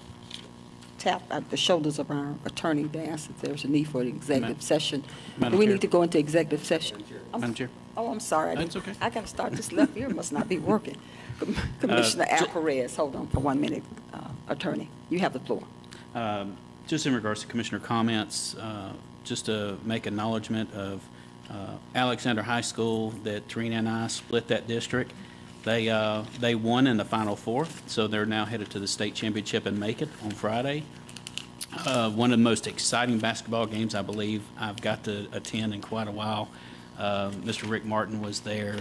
tap at the shoulders of our attorney to ask if there's a need for an executive session? Madam Do we Chair. need to go into executive session? Madam Chair. Oh, I'm sorry. That's okay. I got to start. This left ear must not be working. Commissioner Alvarez, hold on for 1 minute. Attorney, you have the floor. Just in regards to Commissioner comments, just to make acknowledgement of Alexander High School, that Tarina and I split that district. They won in the Final Four, so they're now headed to the state championship in Macon on Friday. One of the most exciting basketball games I believe I've got to attend in quite a while. Mr. Rick Martin was there.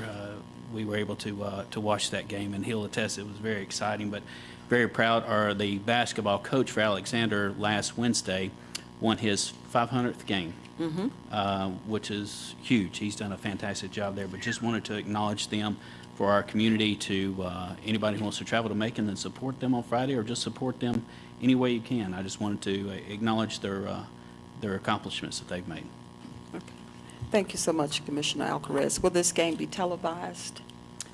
We were able to watch that game, and he'll attest it was very exciting. But very proud. The basketball coach for Alexander last Wednesday won his 500th game, which is huge. He's done a fantastic job there. But just wanted to acknowledge them for our community. To anybody who wants to travel to Macon and support them on Friday, or just support them any way you can. I just wanted to acknowledge their accomplishments that they've made. Thank you so much, Commissioner Alvarez. Will this game be televised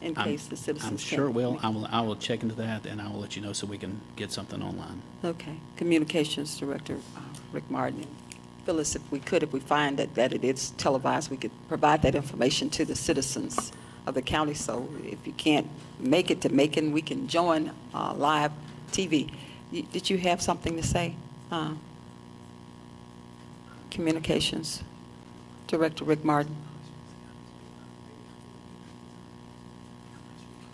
in case the citizens I'm can't? sure it will. I will check into that, and I will let you know so we can get something online. Okay. Communications Director Rick Martin. Phyllis, if we find that it is televised, we could provide that information to the citizens of the county. So if you can't make it to Macon, we can join live TV. Did you have something to say? Communications Director Rick Martin.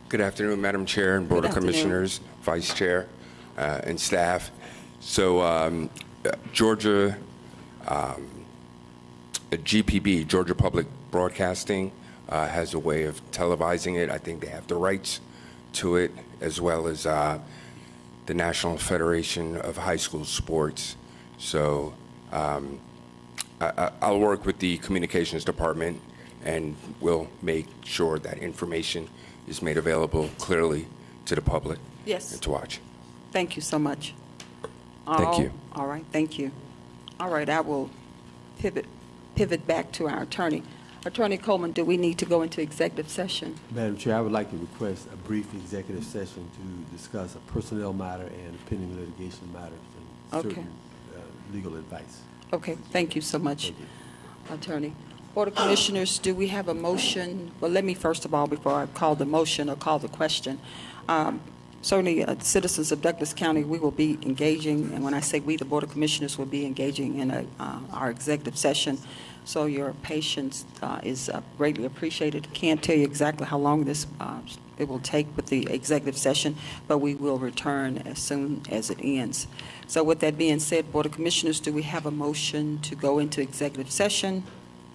Good afternoon, Madam Chair and Board Good of afternoon. Commissioners, Vice Chair, and staff. So Georgia, GPB, Georgia Public Broadcasting, has a way of televising it. I think they have the rights to it, as well as the National Federation of High School Sports. So I'll work with the communications department, and we'll make sure that information is made available clearly to the public Yes. and to watch. Thank you so much. Thank you. All right, thank you. All right, I will pivot back to our attorney. Attorney Coleman, do we need to go into executive session? Madam Chair, I would like to request a brief executive session to discuss a personnel matter and pending litigation matters and Okay. certain legal advice. Okay, thank you so much, Thank you. Attorney. Board of Commissioners, do we have a motion? Well, let me first of all, before I call the motion or call the question, certainly citizens of Douglas County, we will be engaging, and when I say we, the Board of Commissioners will be engaging in our executive session. So your patience is greatly appreciated. Can't tell you exactly how long this it will take with the executive session, but we will return as soon as it ends. So with that being said, Board of Commissioners, do we have a motion to go into executive session?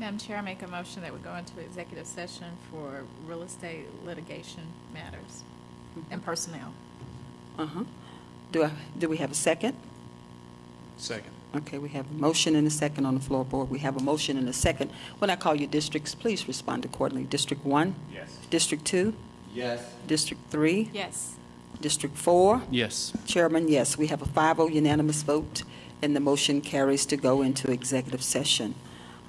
Madam Chair, I make a motion that we go into executive session for real estate litigation matters and personnel. Uh-huh. Do we have a second? Second. Okay, we have a motion and a second on the floor, Board. We have a motion and a second. When I call you districts, please respond accordingly. District 1? Yes. District 2? Yes. District 3? Yes. District 4? Yes. Chairman, yes. We have a 5-0 unanimous vote, and the motion carries to go into executive session.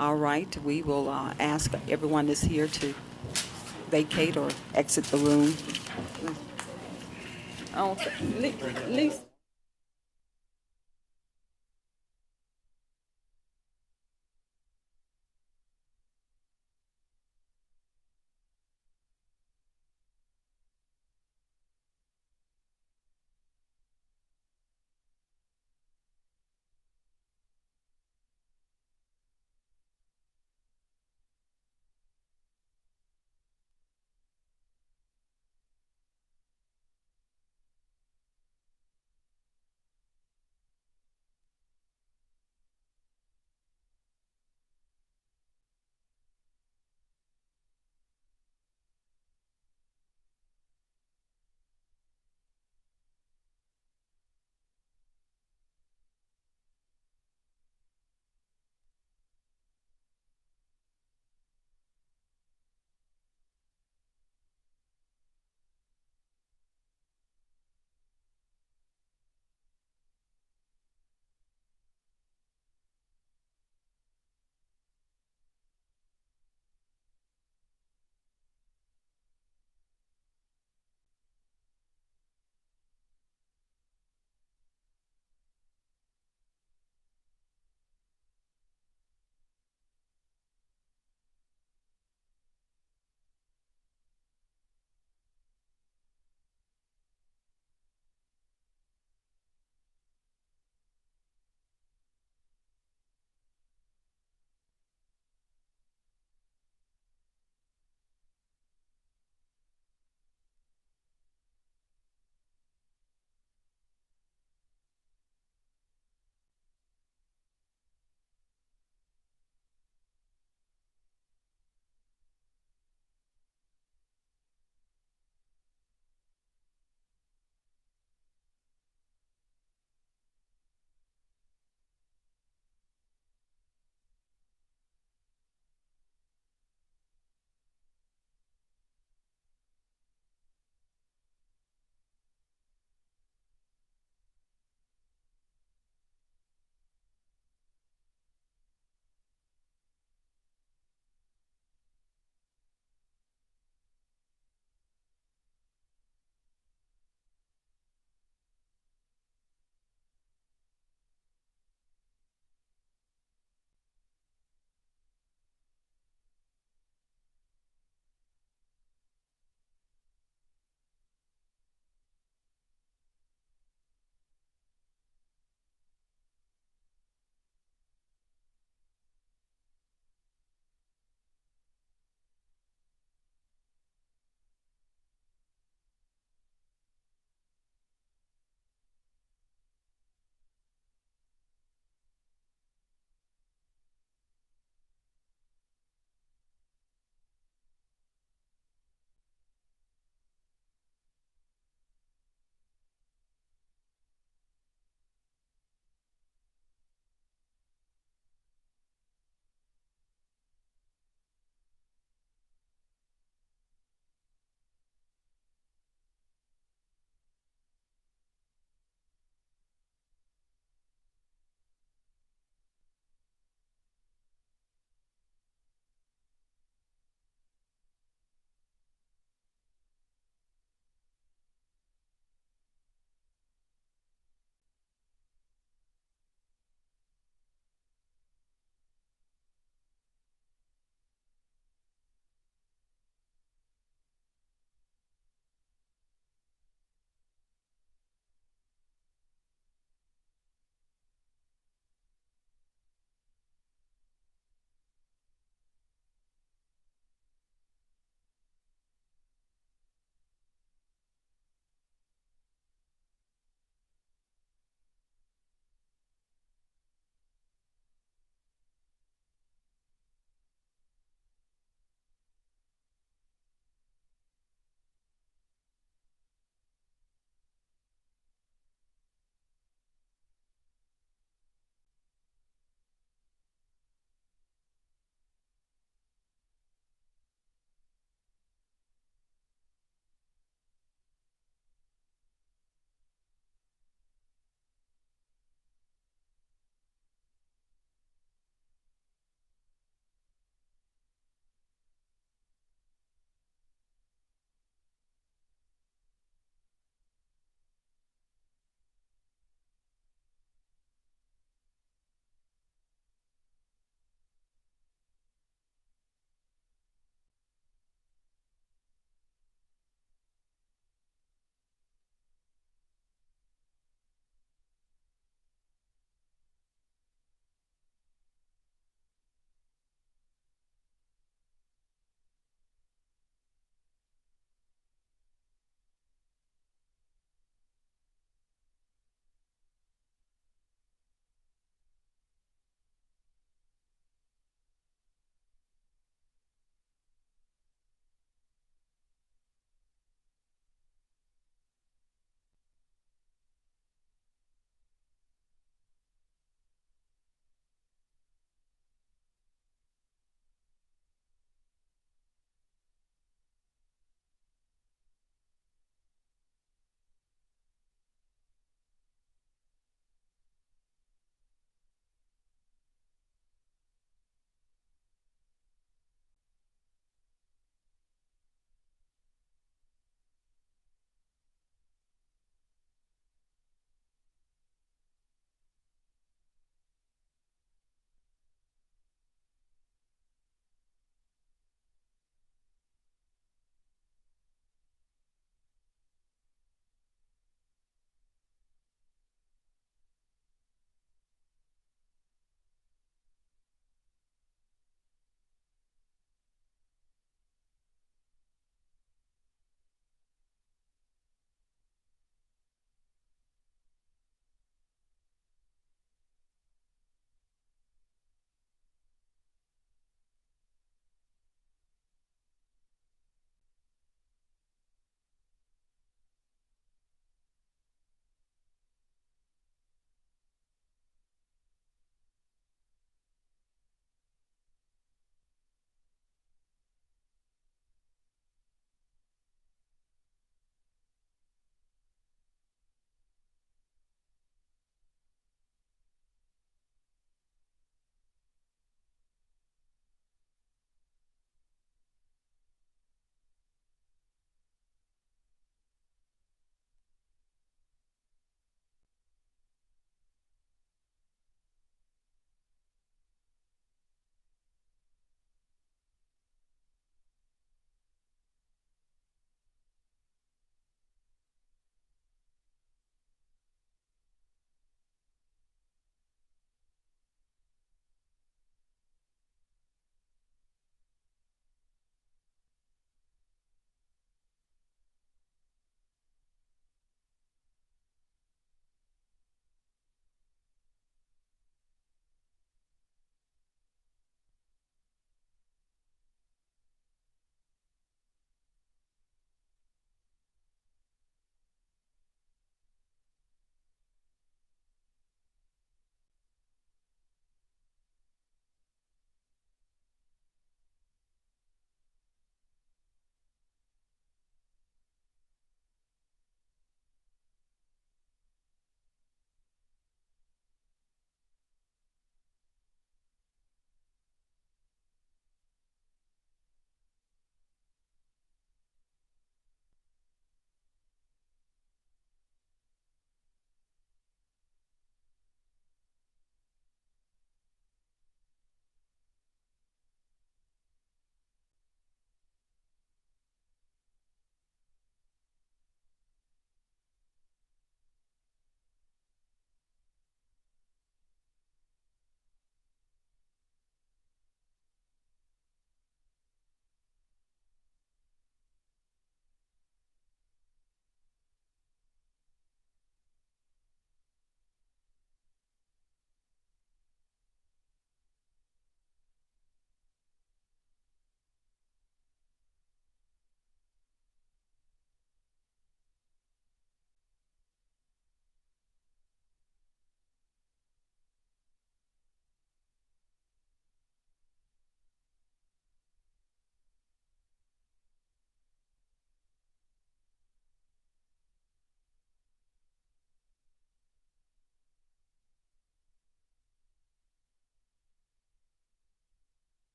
All right, we will ask everyone that's here to vacate or exit the room. Oh, Lisa.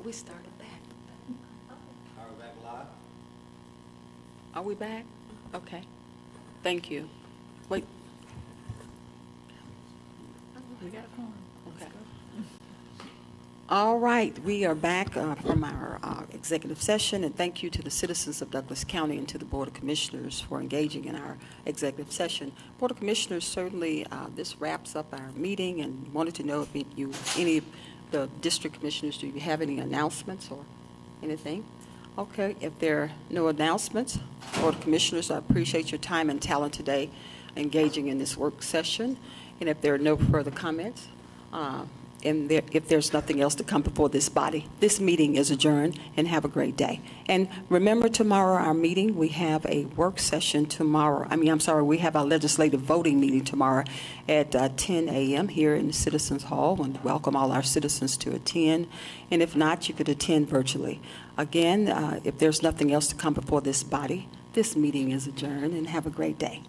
We started back. Are we back live? Are we back? Okay. Thank you. Wait. Okay. All right, we are back from our executive session, and thank you to the citizens of Douglas County and to the Board of Commissioners for engaging in our executive session. Board of Commissioners, certainly this wraps up our meeting, and wanted to know if any of the district commissioners, do you have any announcements or anything? Okay, if there are no announcements, Board of Commissioners, I appreciate your time and talent today engaging in this work session. And if there are no further comments, if there's nothing else to come before this body, this meeting is adjourned, and have a great day. And remember, tomorrow, our meeting, we have a work session tomorrow. We have our legislative voting meeting tomorrow at 10 a.m. here in the Citizens Hall, and welcome all our citizens to attend. And if not, you could attend virtually. Again, if there's nothing else to come before this body, this meeting is adjourned, and have a great day.